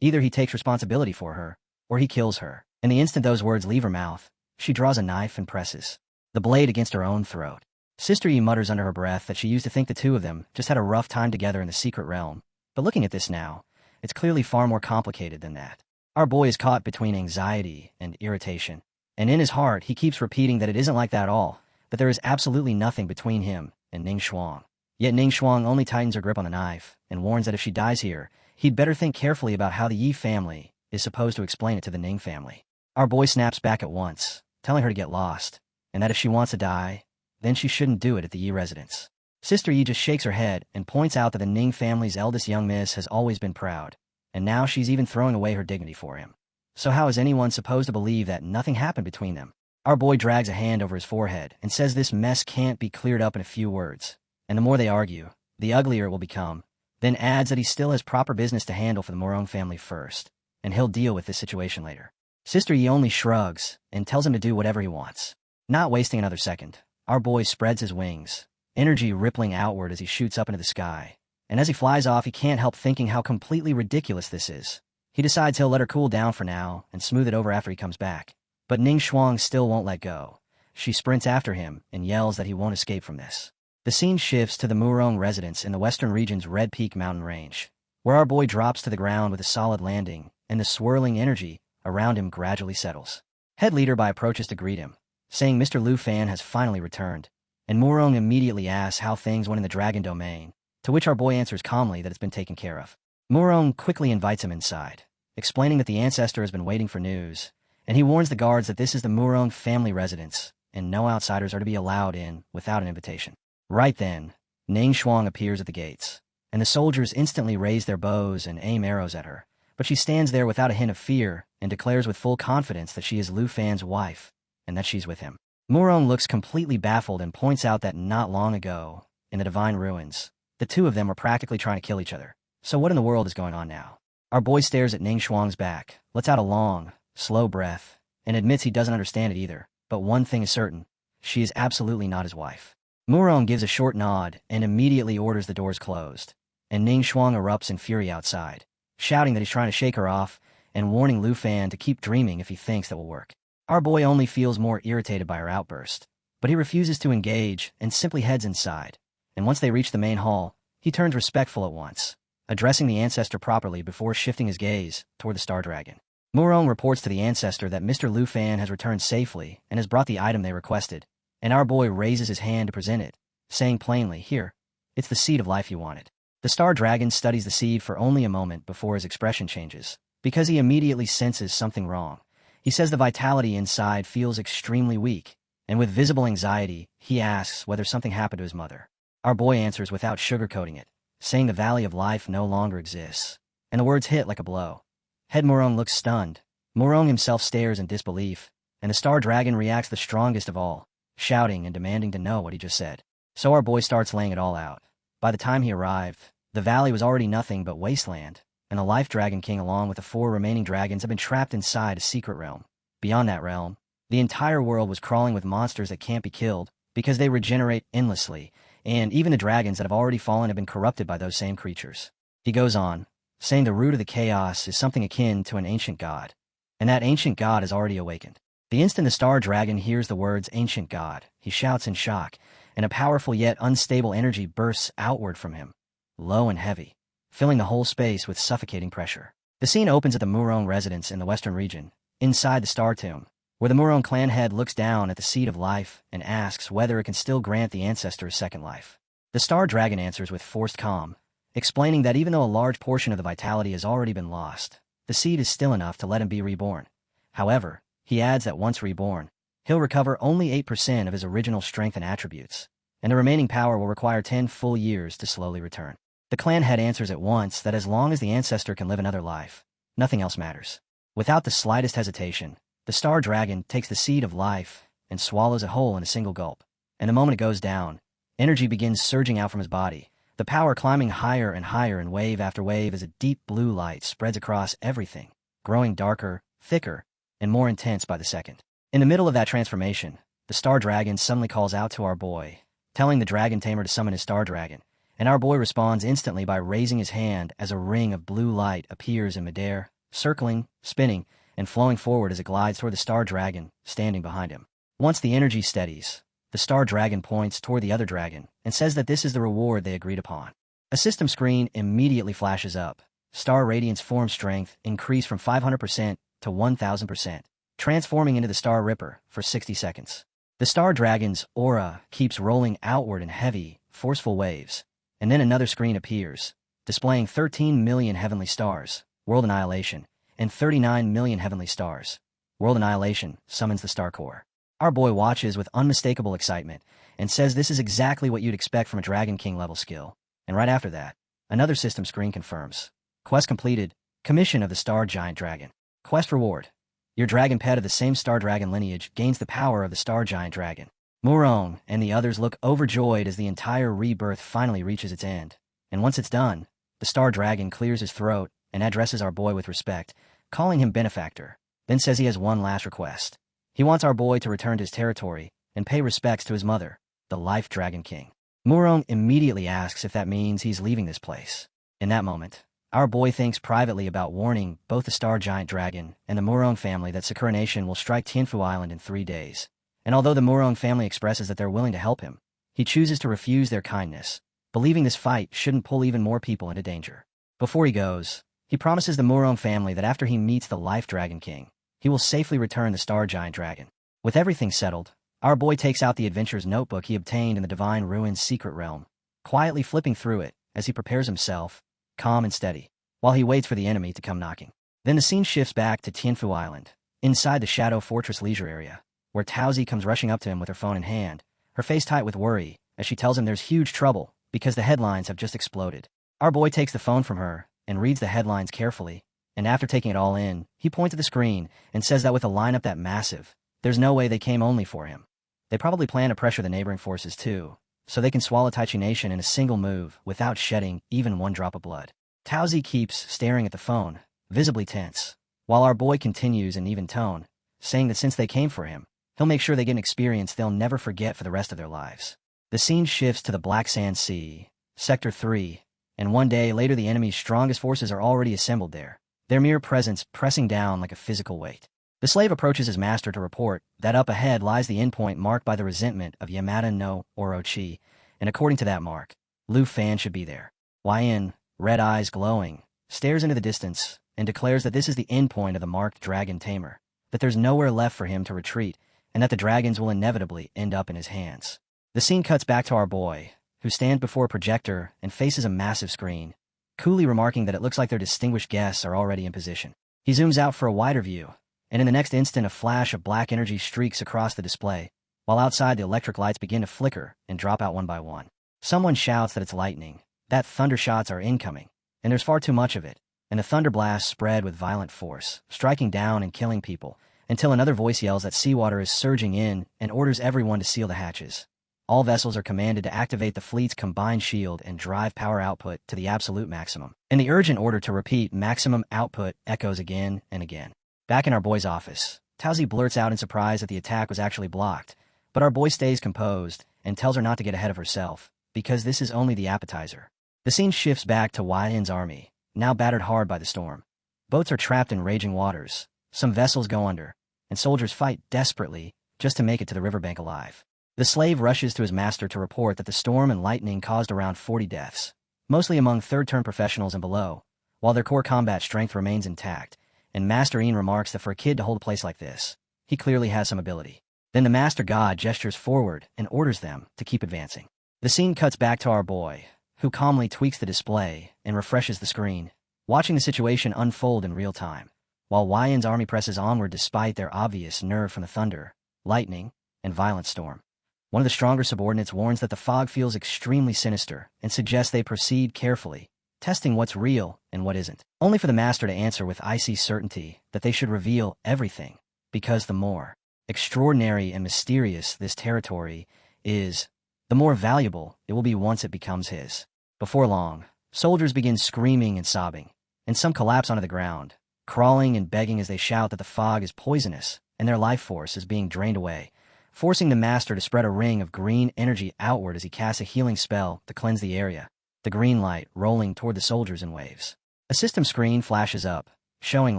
Either he takes responsibility for her, or he kills her. And the instant those words leave her mouth, she draws a knife and presses the blade against her own throat. Sister Yi mutters under her breath that she used to think the two of them just had a rough time together in the secret realm. But looking at this now, it's clearly far more complicated than that. Our boy is caught between anxiety and irritation, and in his heart he keeps repeating that it isn't like that at all, that there is absolutely nothing between him and Ning Shuang. Yet Ning Shuang only tightens her grip on the knife and warns that if she dies here, he'd better think carefully about how the Yi family is supposed to explain it to the Ning family. Our boy snaps back at once, telling her to get lost, and that if she wants to die, then she shouldn't do it at the Yi residence. Sister Yi just shakes her head and points out that the Ning family's eldest young miss has always been proud, and now she's even throwing away her dignity for him. So how is anyone supposed to believe that nothing happened between them? Our boy drags a hand over his forehead and says this mess can't be cleared up in a few words, and the more they argue, the uglier it will become, then adds that he still has proper business to handle for the Morong family first, and he'll deal with this situation later. Sister Yi only shrugs and tells him to do whatever he wants. Not wasting another second, our boy spreads his wings, energy rippling outward as he shoots up into the sky. And as he flies off, he can't help thinking how completely ridiculous this is. He decides he'll let her cool down for now and smooth it over after he comes back. But Ning Shuang still won't let go. She sprints after him and yells that he won't escape from this. The scene shifts to the Murong residence in the western region's Red Peak mountain range, where our boy drops to the ground with a solid landing, and the swirling energy around him gradually settles. Head leader Bai approaches to greet him, saying Mr. Lu Fan has finally returned, and Murong immediately asks how things went in the dragon domain, to which our boy answers calmly that it's been taken care of. Murong quickly invites him inside, explaining that the ancestor has been waiting for news, and he warns the guards that this is the Murong family residence, and no outsiders are to be allowed in without an invitation. Right then, Ning Shuang appears at the gates, and the soldiers instantly raise their bows and aim arrows at her, but she stands there without a hint of fear and declares with full confidence that she is Lu Fan's wife, and that she's with him. Murong looks completely baffled and points out that not long ago, in the Divine Ruins, the two of them were practically trying to kill each other. So what in the world is going on now? Our boy stares at Ning Shuang's back, lets out a long, slow breath, and admits he doesn't understand it either. But one thing is certain, she is absolutely not his wife. Murong gives a short nod and immediately orders the doors closed, and Ning Shuang erupts in fury outside, shouting that he's trying to shake her off and warning Lu Fan to keep dreaming if he thinks that will work. Our boy only feels more irritated by her outburst, but he refuses to engage and simply heads inside. And once they reach the main hall, he turns respectful at once, addressing the ancestor properly before shifting his gaze toward the Star Dragon. Murong reports to the ancestor that Mr. Lu Fan has returned safely and has brought the item they requested, and our boy raises his hand to present it, saying plainly, "Here, it's the seed of life you wanted." The Star Dragon studies the seed for only a moment before his expression changes, because he immediately senses something wrong. He says the vitality inside feels extremely weak, and with visible anxiety, he asks whether something happened to his mother. Our boy answers without sugarcoating it, saying the Valley of Life no longer exists, and the words hit like a blow. Head Murong looks stunned. Murong himself stares in disbelief, and the Star Dragon reacts the strongest of all, shouting and demanding to know what he just said. So our boy starts laying it all out. By the time he arrived, the valley was already nothing but wasteland, and the Life Dragon King along with the 4 remaining dragons had been trapped inside a secret realm. Beyond that realm, the entire world was crawling with monsters that can't be killed because they regenerate endlessly, and even the dragons that have already fallen have been corrupted by those same creatures. He goes on, saying the root of the chaos is something akin to an ancient god, and that ancient god has already awakened. The instant the Star Dragon hears the words ancient god, he shouts in shock, and a powerful yet unstable energy bursts outward from him, low and heavy, filling the whole space with suffocating pressure. The scene opens at the Murong residence in the western region, inside the Star Tomb, where the Murong clan head looks down at the Seed of Life and asks whether it can still grant the ancestor a second life. The Star Dragon answers with forced calm, explaining that even though a large portion of the vitality has already been lost, the seed is still enough to let him be reborn. However, he adds that once reborn, he'll recover only 8% of his original strength and attributes, and the remaining power will require 10 full years to slowly return. The clan head answers at once that as long as the ancestor can live another life, nothing else matters. Without the slightest hesitation, the Star Dragon takes the Seed of Life and swallows it whole in a single gulp. And the moment it goes down, energy begins surging out from his body, the power climbing higher and higher in wave after wave as a deep blue light spreads across everything, growing darker, thicker, and more intense by the second. In the middle of that transformation, the Star Dragon suddenly calls out to our boy, telling the Dragon Tamer to summon his Star Dragon, and our boy responds instantly by raising his hand as a ring of blue light appears in midair, circling, spinning, and flowing forward as it glides toward the Star Dragon, standing behind him. Once the energy steadies, the Star Dragon points toward the other dragon and says that this is the reward they agreed upon. A system screen immediately flashes up. Star Radiance form strength increased from 500% to 1000%, transforming into the Star Ripper for 60 seconds. The Star Dragon's aura keeps rolling outward in heavy, forceful waves, and then another screen appears, displaying 13 million heavenly stars, World Annihilation, and 39 million heavenly stars. World Annihilation summons the Star Core. Our boy watches with unmistakable excitement and says this is exactly what you'd expect from a Dragon King level skill. And right after that, another system screen confirms. Quest completed. Commission of the Star Giant Dragon. Quest reward. Your dragon pet of the same Star Dragon lineage gains the power of the Star Giant Dragon. Murong and the others look overjoyed as the entire rebirth finally reaches its end. And once it's done, the Star Dragon clears his throat and addresses our boy with respect, calling him benefactor, then says he has one last request. He wants our boy to return to his territory and pay respects to his mother, the Life Dragon King. Murong immediately asks if that means he's leaving this place. In that moment, our boy thinks privately about warning both the Star Giant Dragon and the Murong family that Sakura Nation will strike Tianfu Island in 3 days. And although the Murong family expresses that they're willing to help him, he chooses to refuse their kindness, believing this fight shouldn't pull even more people into danger. Before he goes, he promises the Murong family that after he meets the Life Dragon King, he will safely return the Star Giant Dragon. With everything settled, our boy takes out the adventurer's notebook he obtained in the Divine Ruins secret realm, quietly flipping through it as he prepares himself, calm and steady, while he waits for the enemy to come knocking. Then the scene shifts back to Tianfu Island, inside the Shadow Fortress leisure area, where Taozi comes rushing up to him with her phone in hand, her face tight with worry, as she tells him there's huge trouble because the headlines have just exploded. Our boy takes the phone from her and reads the headlines carefully, and after taking it all in, he points at the screen and says that with a lineup that massive, there's no way they came only for him. They probably plan to pressure the neighboring forces too, so they can swallow Taichi Nation in a single move without shedding even one drop of blood. Taozi keeps staring at the phone, visibly tense, while our boy continues in even tone, saying that since they came for him, he'll make sure they get an experience they'll never forget for the rest of their lives. The scene shifts to the Black Sand Sea, Sector 3, and one day later the enemy's strongest forces are already assembled there, their mere presence pressing down like a physical weight. The slave approaches his master to report that up ahead lies the endpoint marked by the resentment of Yamada no Orochi, and according to that mark, Lu Fan should be there. Yan, red eyes glowing, stares into the distance and declares that this is the endpoint of the marked dragon Tamer, that there's nowhere left for him to retreat, and that the dragons will inevitably end up in his hands. The scene cuts back to our boy, who stands before a projector and faces a massive screen, coolly remarking that it looks like their distinguished guests are already in position. He zooms out for a wider view, and in the next instant a flash of black energy streaks across the display, while outside the electric lights begin to flicker and drop out one by one. Someone shouts that it's lightning, that thunder shots are incoming, and there's far too much of it, and the thunder blasts spread with violent force, striking down and killing people, until another voice yells that seawater is surging in and orders everyone to seal the hatches. All vessels are commanded to activate the fleet's combined shield and drive power output to the absolute maximum. And the urgent order to repeat maximum output echoes again and again. Back in our boy's office, Taozi blurts out in surprise that the attack was actually blocked, but our boy stays composed and tells her not to get ahead of herself, because this is only the appetizer. The scene shifts back to Yan's army, now battered hard by the storm. Boats are trapped in raging waters, some vessels go under, and soldiers fight desperately just to make it to the riverbank alive. The slave rushes to his master to report that the storm and lightning caused around 40 deaths, mostly among third-turn professionals and below, while their core combat strength remains intact, and Master Ian remarks that for a kid to hold a place like this, he clearly has some ability. Then the Master God gestures forward and orders them to keep advancing. The scene cuts back to our boy, who calmly tweaks the display and refreshes the screen, watching the situation unfold in real time, while Wyan's army presses onward despite their obvious nerve from the thunder, lightning, and violent storm. One of the stronger subordinates warns that the fog feels extremely sinister and suggests they proceed carefully, testing what's real and what isn't, only for the Master to answer with icy certainty that they should reveal everything, because the more extraordinary and mysterious this territory is, the more valuable it will be once it becomes his. Before long, soldiers begin screaming and sobbing, and some collapse onto the ground, crawling and begging as they shout that the fog is poisonous and their life force is being drained away, forcing the Master to spread a ring of green energy outward as he casts a healing spell to cleanse the area, the green light rolling toward the soldiers in waves. A system screen flashes up, showing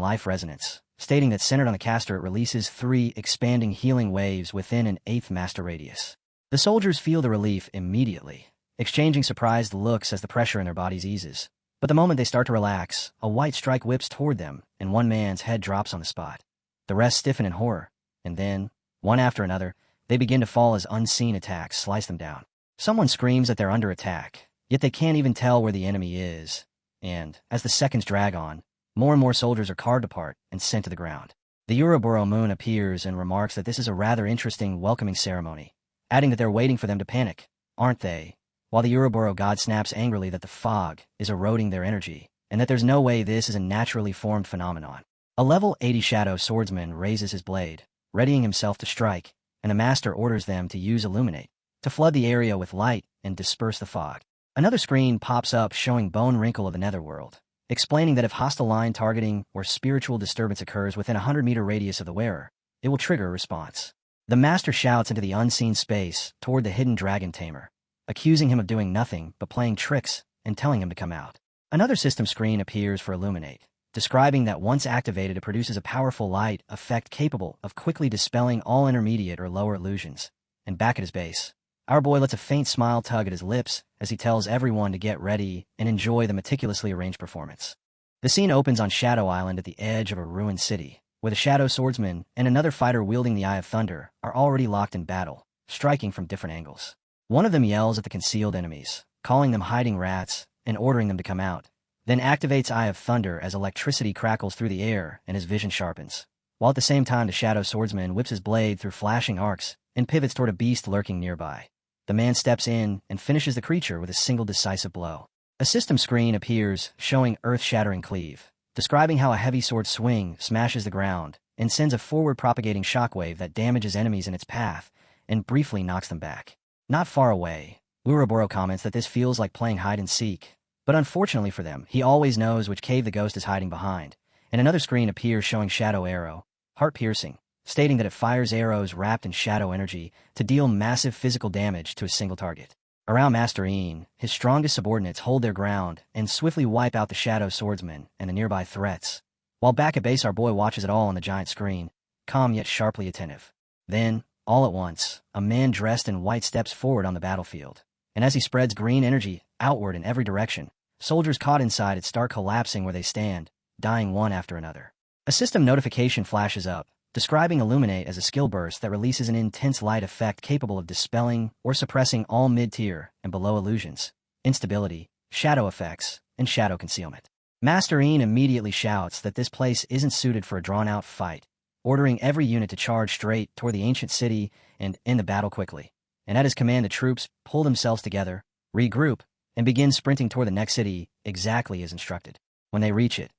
life resonance, stating that centered on the caster it releases 3 expanding healing waves within an 8th master radius. The soldiers feel the relief immediately, exchanging surprised looks as the pressure in their bodies eases. But the moment they start to relax, a white strike whips toward them, and one man's head drops on the spot. The rest stiffen in horror, and then, one after another, they begin to fall as unseen attacks slice them down. Someone screams that they're under attack, yet they can't even tell where the enemy is, and, as the seconds drag on, more and more soldiers are carved apart and sent to the ground. The Uroboro moon appears and remarks that this is a rather interesting welcoming ceremony, adding that they're waiting for them to panic, aren't they? While the Uroboro god snaps angrily that the fog is eroding their energy, and that there's no way this is a naturally formed phenomenon. A level 80 shadow swordsman raises his blade, readying himself to strike, and the Master orders them to use Illuminate, to flood the area with light and disperse the fog. Another screen pops up showing Bone Wrinkle of the Netherworld, explaining that if hostile line targeting or spiritual disturbance occurs within a 100-meter radius of the wearer, it will trigger a response. The Master shouts into the unseen space toward the hidden dragon Tamer, accusing him of doing nothing but playing tricks and telling him to come out. Another system screen appears for Illuminate, describing that once activated it produces a powerful light effect capable of quickly dispelling all intermediate or lower illusions. And back at his base, our boy lets a faint smile tug at his lips as he tells everyone to get ready and enjoy the meticulously arranged performance. The scene opens on Shadow Island at the edge of a ruined city, where the Shadow Swordsman and another fighter wielding the Eye of Thunder are already locked in battle, striking from different angles. One of them yells at the concealed enemies, calling them hiding rats and ordering them to come out, then activates Eye of Thunder as electricity crackles through the air and his vision sharpens, while at the same time the Shadow Swordsman whips his blade through flashing arcs and pivots toward a beast lurking nearby. The man steps in and finishes the creature with a single decisive blow. A system screen appears showing earth-shattering cleave, describing how a heavy sword swing smashes the ground and sends a forward propagating shockwave that damages enemies in its path and briefly knocks them back. Not far away, Uroboro comments that this feels like playing hide-and-seek, but unfortunately for them, he always knows which cave the ghost is hiding behind, and another screen appears showing Shadow Arrow, heart-piercing, stating that it fires arrows wrapped in shadow energy to deal massive physical damage to a single target. Around Master Ian, his strongest subordinates hold their ground and swiftly wipe out the Shadow Swordsman and the nearby threats, while back at base our boy watches it all on the giant screen, calm yet sharply attentive. Then, all at once, a man dressed in white steps forward on the battlefield, and as he spreads green energy outward in every direction, soldiers caught inside it start collapsing where they stand, dying one after another. A system notification flashes up, describing Illuminate as a skill burst that releases an intense light effect capable of dispelling or suppressing all mid-tier and below illusions, instability, shadow effects, and shadow concealment. Master Ian immediately shouts that this place isn't suited for a drawn-out fight, ordering every unit to charge straight toward the ancient city and end the battle quickly. And at his command the troops pull themselves together, regroup, and begin sprinting toward the next city exactly as instructed. When they reach it,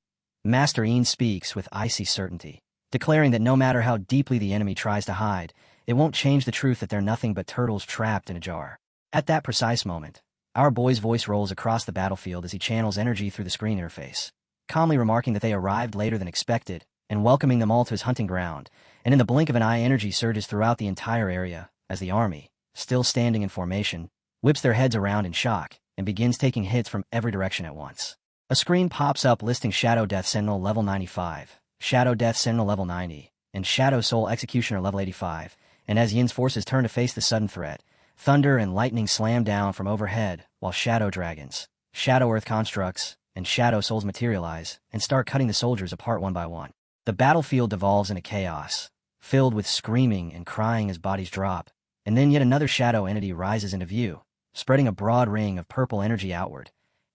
Master Ian speaks with icy certainty, declaring that no matter how deeply the enemy tries to hide, it won't change the truth that they're nothing but turtles trapped in a jar. At that precise moment, our boy's voice rolls across the battlefield as he channels energy through the screen interface, calmly remarking that they arrived later than expected and welcoming them all to his hunting ground, and in the blink of an eye energy surges throughout the entire area as the army, still standing in formation, whips their heads around in shock and begins taking hits from every direction at once. A screen pops up listing Shadow Death Sentinel level 95, Shadow Death Sentinel level 90, and Shadow Soul Executioner level 85, and as Yin's forces turn to face the sudden threat, thunder and lightning slam down from overhead while Shadow Dragons, Shadow Earth constructs, and Shadow Souls materialize and start cutting the soldiers apart one by one. The battlefield devolves into chaos, filled with screaming and crying as bodies drop, and then yet another shadow entity rises into view, spreading a broad ring of purple energy outward.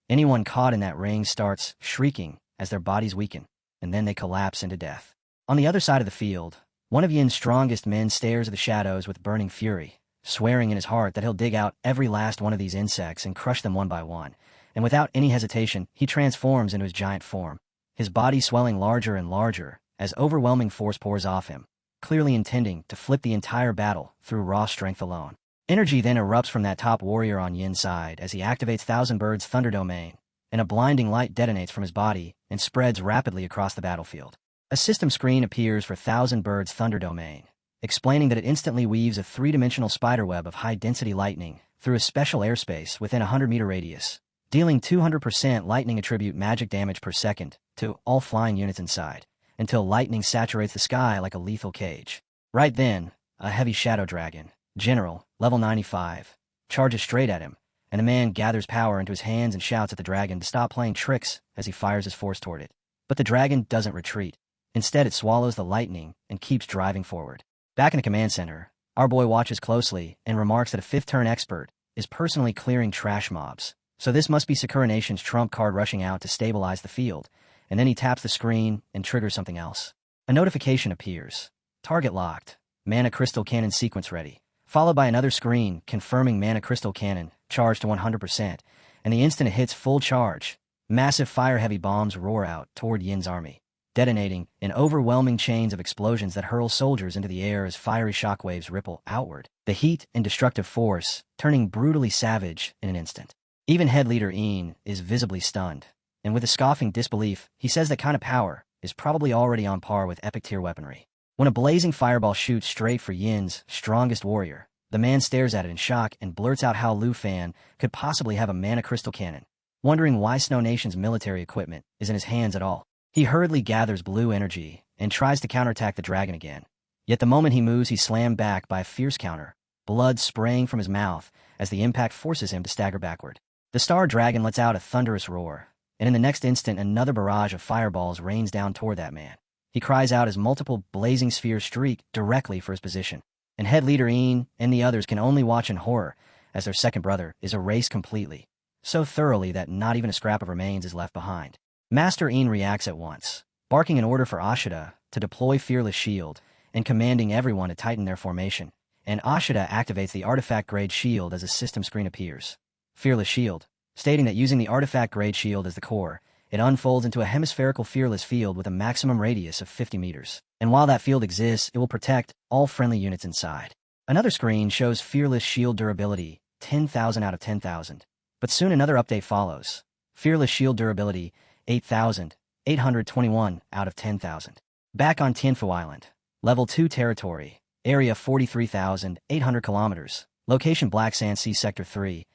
Anyone caught in that ring starts shrieking as their bodies weaken, and then they collapse into death. On the other side of the field, one of Yin's strongest men stares at the shadows with burning fury, swearing in his heart that he'll dig out every last one of these insects and crush them one by one, and without any hesitation, he transforms into his giant form, his body swelling larger and larger as overwhelming force pours off him, clearly intending to flip the entire battle through raw strength alone. Energy then erupts from that top warrior on Yin's side as he activates Thousand Birds' Thunder Domain, and a blinding light detonates from his body and spreads rapidly across the battlefield. A system screen appears for Thousand Birds' Thunder Domain, explaining that it instantly weaves a three-dimensional spiderweb of high-density lightning through a special airspace within a 100-meter radius, dealing 200% lightning attribute magic damage per second to all flying units inside, until lightning saturates the sky like a lethal cage. Right then, a heavy shadow dragon, General, level 95, charges straight at him, and the man gathers power into his hands and shouts at the dragon to stop playing tricks as he fires his force toward it. But the dragon doesn't retreat. Instead, it swallows the lightning and keeps driving forward. Back in the command center, our boy watches closely and remarks that a fifth-turn expert is personally clearing trash mobs. So this must be Sakura Nation's trump card rushing out to stabilize the field, and then he taps the screen and triggers something else. A notification appears. Target locked. Mana Crystal Cannon sequence ready. Followed by another screen confirming Mana Crystal Cannon charged to 100%, and the instant it hits full charge, massive fire-heavy bombs roar out toward Yin's army, detonating in overwhelming chains of explosions that hurl soldiers into the air as fiery shockwaves ripple outward, the heat and destructive force turning brutally savage in an instant. Even head leader Yin is visibly stunned, and with a scoffing disbelief, he says that kind of power is probably already on par with epic-tier weaponry. When a blazing fireball shoots straight for Yin's strongest warrior, the man stares at it in shock and blurts out how Lu Fan could possibly have a Mana Crystal Cannon, wondering why Snow Nation's military equipment is in his hands at all. He hurriedly gathers blue energy and tries to counterattack the dragon again. Yet the moment he moves, he's slammed back by a fierce counter, blood spraying from his mouth as the impact forces him to stagger backward. The star dragon lets out a thunderous roar, and in the next instant another barrage of fireballs rains down toward that man. He cries out as multiple blazing spheres streak directly for his position, and head leader Yin and the others can only watch in horror as their second brother is erased completely, so thoroughly that not even a scrap of remains is left behind. Master Yin reacts at once, barking an order for Ashita to deploy Fearless Shield and commanding everyone to tighten their formation, and Ashita activates the artifact-grade shield as a system screen appears. Fearless Shield, stating that using the artifact-grade shield as the core, it unfolds into a hemispherical fearless field with a maximum radius of 50 meters. And while that field exists, it will protect all friendly units inside. Another screen shows Fearless Shield durability, 10,000 out of 10,000. But soon another update follows. Fearless Shield durability, 8,821 out of 10,000. Back on Tianfu Island. Level 2 territory. Area 43,800 kilometers. Location Black Sand Sea Sector 3.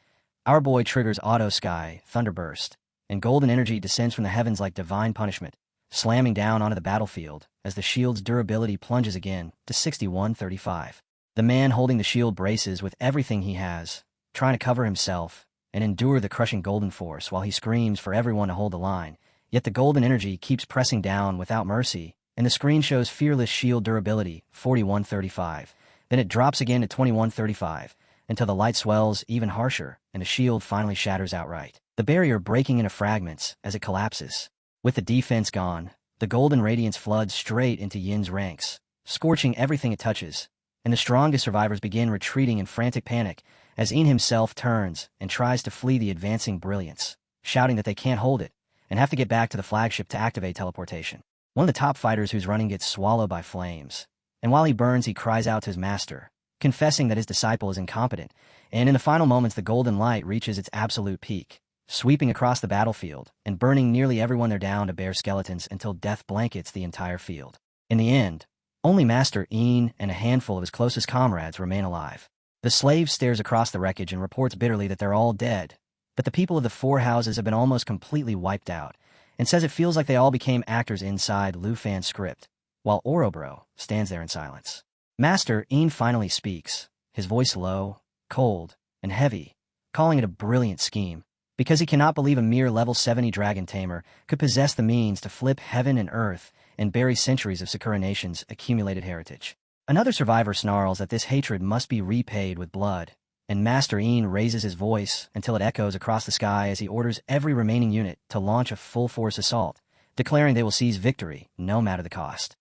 Our boy triggers Auto Sky, Thunderburst, and golden energy descends from the heavens like divine punishment, slamming down onto the battlefield as the shield's durability plunges again to 6135. The man holding the shield braces with everything he has, trying to cover himself and endure the crushing golden force while he screams for everyone to hold the line, yet the golden energy keeps pressing down without mercy, and the screen shows Fearless Shield durability, 4135. Then it drops again to 2135, until the light swells even harsher and the shield finally shatters outright, the barrier breaking into fragments as it collapses. With the defense gone, the golden radiance floods straight into Yin's ranks, scorching everything it touches, and the strongest survivors begin retreating in frantic panic as Yin himself turns and tries to flee the advancing brilliance, shouting that they can't hold it and have to get back to the flagship to activate teleportation. One of the top fighters who's running gets swallowed by flames, and while he burns he cries out to his master, confessing that his disciple is incompetent, and in the final moments the golden light reaches its absolute peak, sweeping across the battlefield and burning nearly everyone there down to bare skeletons until death blankets the entire field. In the end, only Master Yin and a handful of his closest comrades remain alive. The slave stares across the wreckage and reports bitterly that they're all dead, but the people of the four houses have been almost completely wiped out, and says it feels like they all became actors inside Lu Fan's script, while Orobro stands there in silence. Master Yin finally speaks, his voice low, cold, and heavy, calling it a brilliant scheme, because he cannot believe a mere level 70 dragon tamer could possess the means to flip heaven and earth and bury centuries of Sakura Nation's accumulated heritage. Another survivor snarls that this hatred must be repaid with blood, and Master Ian raises his voice until it echoes across the sky as he orders every remaining unit to launch a full-force assault, declaring they will seize victory, no matter the cost.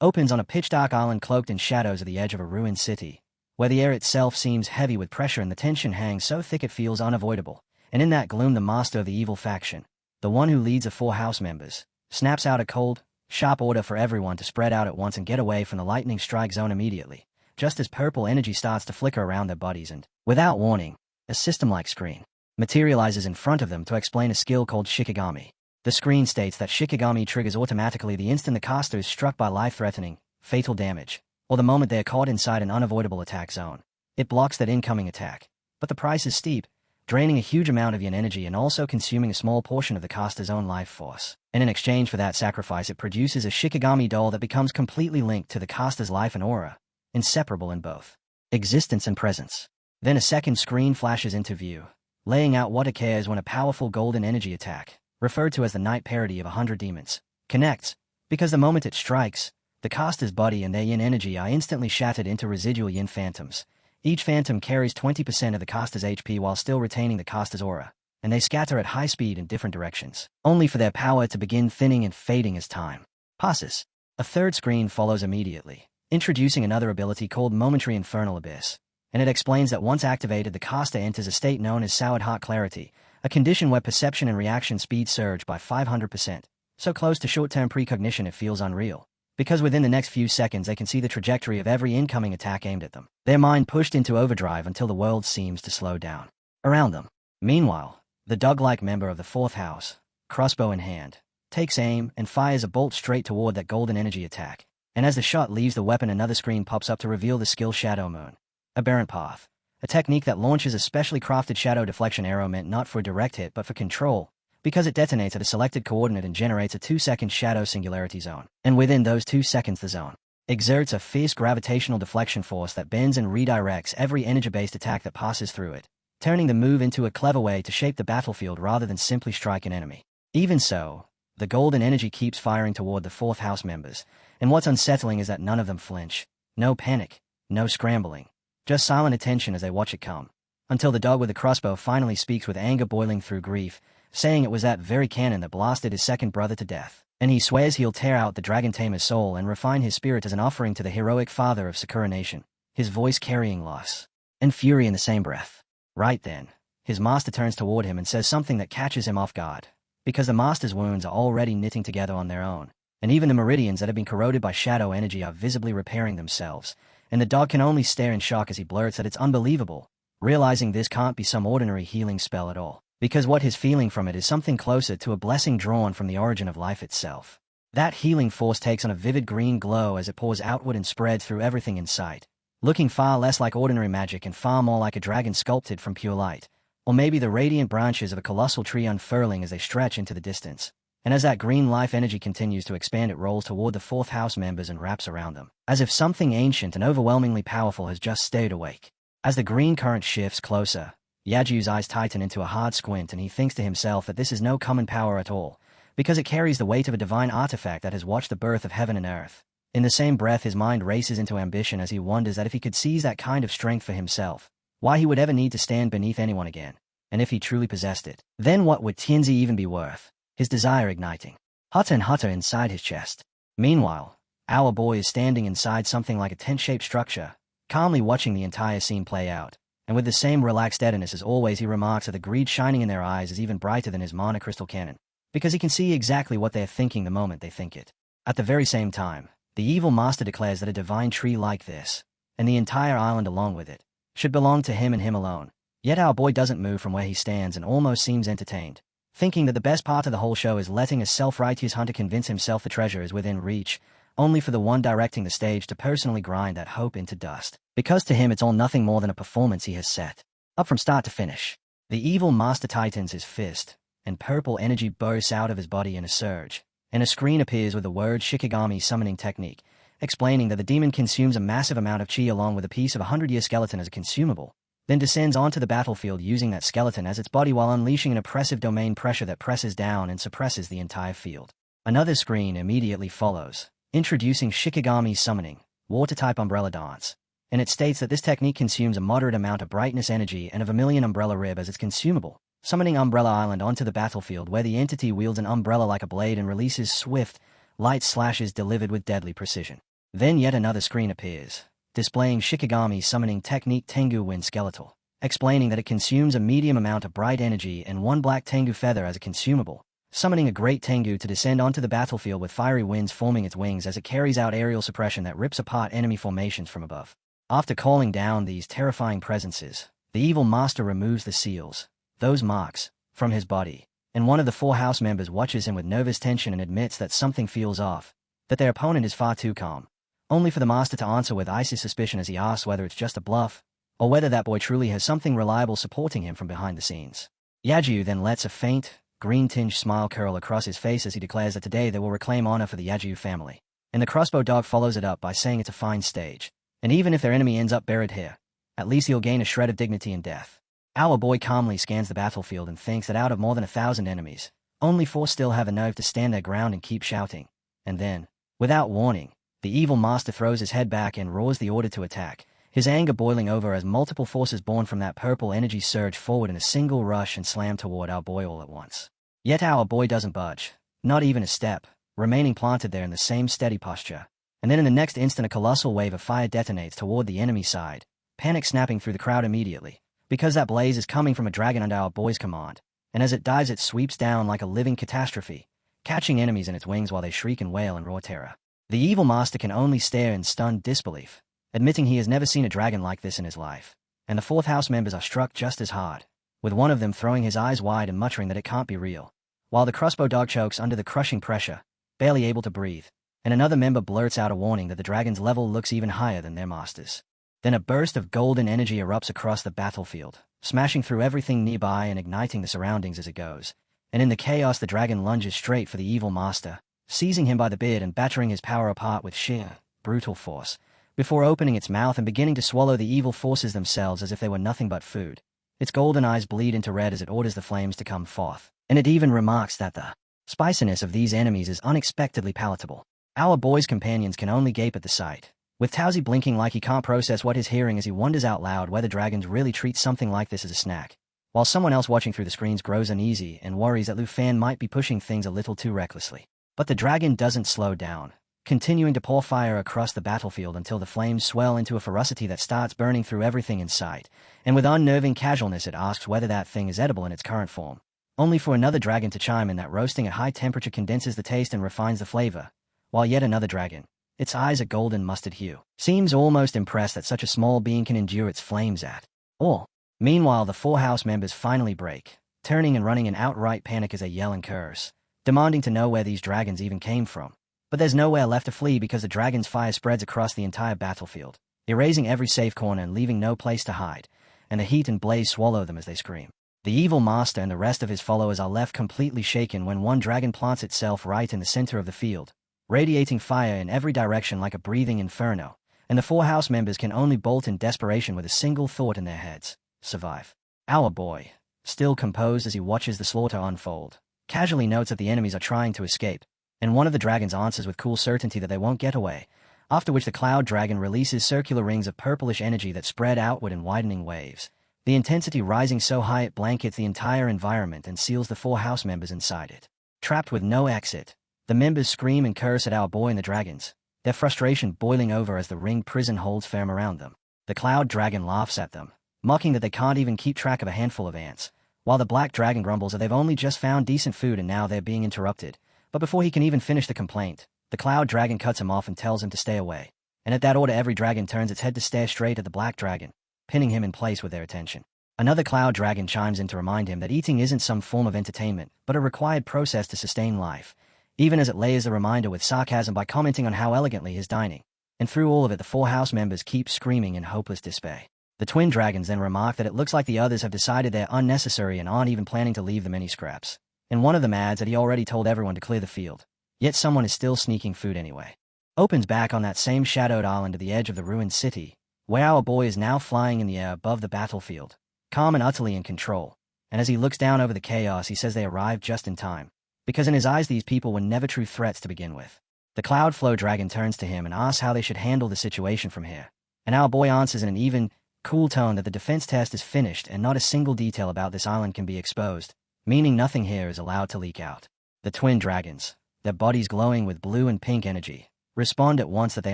Opens on a pitch-dark island cloaked in shadows at the edge of a ruined city, where the air itself seems heavy with pressure and the tension hangs so thick it feels unavoidable, and in that gloom the master of the evil faction, the one who leads the 4 house members, snaps out a cold, sharp order for everyone to spread out at once and get away from the lightning strike zone immediately, just as purple energy starts to flicker around their bodies and, without warning, a system-like screen materializes in front of them to explain a skill called Shikigami. The screen states that Shikigami triggers automatically the instant the caster is struck by life-threatening, fatal damage, or the moment they are caught inside an unavoidable attack zone. It blocks that incoming attack, but the price is steep, draining a huge amount of yin energy and also consuming a small portion of the caster's own life force. And in exchange for that sacrifice it produces a Shikigami doll that becomes completely linked to the caster's life and aura, inseparable in both existence and presence. Then a second screen flashes into view, laying out what occurs when a powerful golden energy attack, referred to as the night parody of 100 demons, connects, because the moment it strikes, the caster's body and their yin energy are instantly shattered into residual yin phantoms. Each phantom carries 20% of the caster's HP while still retaining the caster's aura, and they scatter at high speed in different directions, only for their power to begin thinning and fading as time passes. A third screen follows immediately, introducing another ability called Momentary Infernal Abyss, and it explains that once activated the caster enters a state known as Soured Heart Clarity, a condition where perception and reaction speed surge by 500%, so close to short-term precognition it feels unreal, because within the next few seconds they can see the trajectory of every incoming attack aimed at them, their mind pushed into overdrive until the world seems to slow down around them. Meanwhile, the dog-like member of the 4th house, crossbow in hand, takes aim and fires a bolt straight toward that golden energy attack, and as the shot leaves the weapon another screen pops up to reveal the skill Shadow Moon, Aberrant Path, a technique that launches a specially crafted shadow deflection arrow meant not for a direct hit but for control, because it detonates at a selected coordinate and generates a 2-second shadow singularity zone. And within those 2 seconds the zone exerts a fierce gravitational deflection force that bends and redirects every energy-based attack that passes through it, turning the move into a clever way to shape the battlefield rather than simply strike an enemy. Even so, the golden energy keeps firing toward the 4th house members, and what's unsettling is that none of them flinch. No panic, no scrambling, just silent attention as they watch it come, until the dog with the crossbow finally speaks with anger boiling through grief, saying it was that very cannon that blasted his second brother to death, and he swears he'll tear out the dragon tamer's soul and refine his spirit as an offering to the heroic father of Sakura Nation, his voice carrying loss and fury in the same breath. Right then, his master turns toward him and says something that catches him off guard, because the master's wounds are already knitting together on their own, and even the meridians that have been corroded by shadow energy are visibly repairing themselves, and the dog can only stare in shock as he blurts that it's unbelievable, realizing this can't be some ordinary healing spell at all, because what he's feeling from it is something closer to a blessing drawn from the origin of life itself. That healing force takes on a vivid green glow as it pours outward and spreads through everything in sight, looking far less like ordinary magic and far more like a dragon sculpted from pure light, or maybe the radiant branches of a colossal tree unfurling as they stretch into the distance. And as that green life energy continues to expand it rolls toward the 4th house members and wraps around them, as if something ancient and overwhelmingly powerful has just stayed awake. As the green current shifts closer, Yaju's eyes tighten into a hard squint and he thinks to himself that this is no common power at all, because it carries the weight of a divine artifact that has watched the birth of heaven and earth. In the same breath his mind races into ambition as he wonders that if he could seize that kind of strength for himself, why he would ever need to stand beneath anyone again, and if he truly possessed it, then what would Tianzi even be worth? His desire igniting hotter and hotter inside his chest. Meanwhile, our boy is standing inside something like a tent-shaped structure, calmly watching the entire scene play out, and with the same relaxed steadiness as always he remarks that the greed shining in their eyes is even brighter than his mana crystal cannon, because he can see exactly what they're thinking the moment they think it. At the very same time, the evil master declares that a divine tree like this, and the entire island along with it, should belong to him and him alone. Yet our boy doesn't move from where he stands and almost seems entertained, thinking that the best part of the whole show is letting a self-righteous hunter convince himself the treasure is within reach, only for the one directing the stage to personally grind that hope into dust, because to him it's all nothing more than a performance he has set up from start to finish. The evil master tightens his fist, and purple energy bursts out of his body in a surge, and a screen appears with the word Shikigami summoning technique, explaining that the demon consumes a massive amount of chi along with a piece of a 100-year skeleton as a consumable, then descends onto the battlefield using that skeleton as its body while unleashing an oppressive domain pressure that presses down and suppresses the entire field. Another screen immediately follows, introducing Shikigami summoning, water-type umbrella dance, and it states that this technique consumes a moderate amount of brightness energy and a vermilion umbrella rib as its consumable, summoning Umbrella Island onto the battlefield where the entity wields an umbrella like a blade and releases swift, light slashes delivered with deadly precision. Then yet another screen appears, displaying Shikigami summoning technique Tengu Wind Skeletal, explaining that it consumes a medium amount of bright energy and one black Tengu feather as a consumable, summoning a great Tengu to descend onto the battlefield with fiery winds forming its wings as it carries out aerial suppression that rips apart enemy formations from above. After calling down these terrifying presences, the evil master removes the seals, those marks, from his body, and one of the four house members watches him with nervous tension and admits that something feels off, that their opponent is far too calm, only for the master to answer with icy suspicion as he asks whether it's just a bluff, or whether that boy truly has something reliable supporting him from behind the scenes. Yaju then lets a faint, green-tinged smile curl across his face as he declares that today they will reclaim honor for the Yaju family, and the crossbow dog follows it up by saying it's a fine stage, and even if their enemy ends up buried here, at least he'll gain a shred of dignity in death. Our boy calmly scans the battlefield and thinks that out of more than 1,000 enemies, only 4 still have a nerve to stand their ground and keep shouting, and then, without warning, the evil master throws his head back and roars the order to attack, his anger boiling over as multiple forces born from that purple energy surge forward in a single rush and slam toward our boy all at once. Yet our boy doesn't budge, not even a step, remaining planted there in the same steady posture, and then in the next instant a colossal wave of fire detonates toward the enemy side, panic snapping through the crowd immediately, because that blaze is coming from a dragon under our boy's command, and as it dives it sweeps down like a living catastrophe, catching enemies in its wings while they shriek and wail in raw terror. The evil master can only stare in stunned disbelief, admitting he has never seen a dragon like this in his life, and the 4th house members are struck just as hard, with one of them throwing his eyes wide and muttering that it can't be real, while the crossbow dog chokes under the crushing pressure, barely able to breathe, and another member blurts out a warning that the dragon's level looks even higher than their master's. Then a burst of golden energy erupts across the battlefield, smashing through everything nearby and igniting the surroundings as it goes, and in the chaos the dragon lunges straight for the evil master, seizing him by the beard and battering his power apart with sheer, brutal force, before opening its mouth and beginning to swallow the evil forces themselves as if they were nothing but food. Its golden eyes bleed into red as it orders the flames to come forth, and it even remarks that the spiciness of these enemies is unexpectedly palatable. Our boy's companions can only gape at the sight, with Towsy blinking like he can't process what he's hearing as he wonders out loud whether dragons really treat something like this as a snack, while someone else watching through the screens grows uneasy and worries that Lu Fan might be pushing things a little too recklessly. But the dragon doesn't slow down, continuing to pour fire across the battlefield until the flames swell into a ferocity that starts burning through everything in sight, and with unnerving casualness it asks whether that thing is edible in its current form, only for another dragon to chime in that roasting at high temperature condenses the taste and refines the flavor, while yet another dragon, its eyes a golden mustard hue, seems almost impressed that such a small being can endure its flames at all. Meanwhile the 4 house members finally break, turning and running in outright panic as they yell and curse, demanding to know where these dragons even came from. But there's nowhere left to flee because the dragon's fire spreads across the entire battlefield, erasing every safe corner and leaving no place to hide, and the heat and blaze swallow them as they scream. The evil master and the rest of his followers are left completely shaken when one dragon plants itself right in the center of the field, radiating fire in every direction like a breathing inferno, and the 4 house members can only bolt in desperation with a single thought in their heads: survive. Our boy, still composed as he watches the slaughter unfold, casually notes that the enemies are trying to escape, and one of the dragons answers with cool certainty that they won't get away, after which the cloud dragon releases circular rings of purplish energy that spread outward in widening waves, the intensity rising so high it blankets the entire environment and seals the 4 house members inside it. Trapped with no exit, the members scream and curse at our boy and the dragons, their frustration boiling over as the ringed prison holds firm around them. The cloud dragon laughs at them, mocking that they can't even keep track of a handful of ants, while the black dragon grumbles that they've only just found decent food and now they're being interrupted. But before he can even finish the complaint, the cloud dragon cuts him off and tells him to stay away, and at that order every dragon turns its head to stare straight at the black dragon, pinning him in place with their attention. Another cloud dragon chimes in to remind him that eating isn't some form of entertainment, but a required process to sustain life, even as it layers the reminder with sarcasm by commenting on how elegantly he's dining. And through all of it the 4 house members keep screaming in hopeless despair. The twin dragons then remark that it looks like the others have decided they're unnecessary and aren't even planning to leave them any scraps, and one of them adds that he already told everyone to clear the field, yet someone is still sneaking food anyway. Opens back on that same shadowed island at the edge of the ruined city, where our boy is now flying in the air above the battlefield, calm and utterly in control, and as he looks down over the chaos he says they arrived just in time, because in his eyes these people were never true threats to begin with. The Cloud Flow Dragon turns to him and asks how they should handle the situation from here, and our boy answers in an even, cool tone that the defense test is finished and not a single detail about this island can be exposed, meaning nothing here is allowed to leak out. The twin dragons, their bodies glowing with blue and pink energy, respond at once that they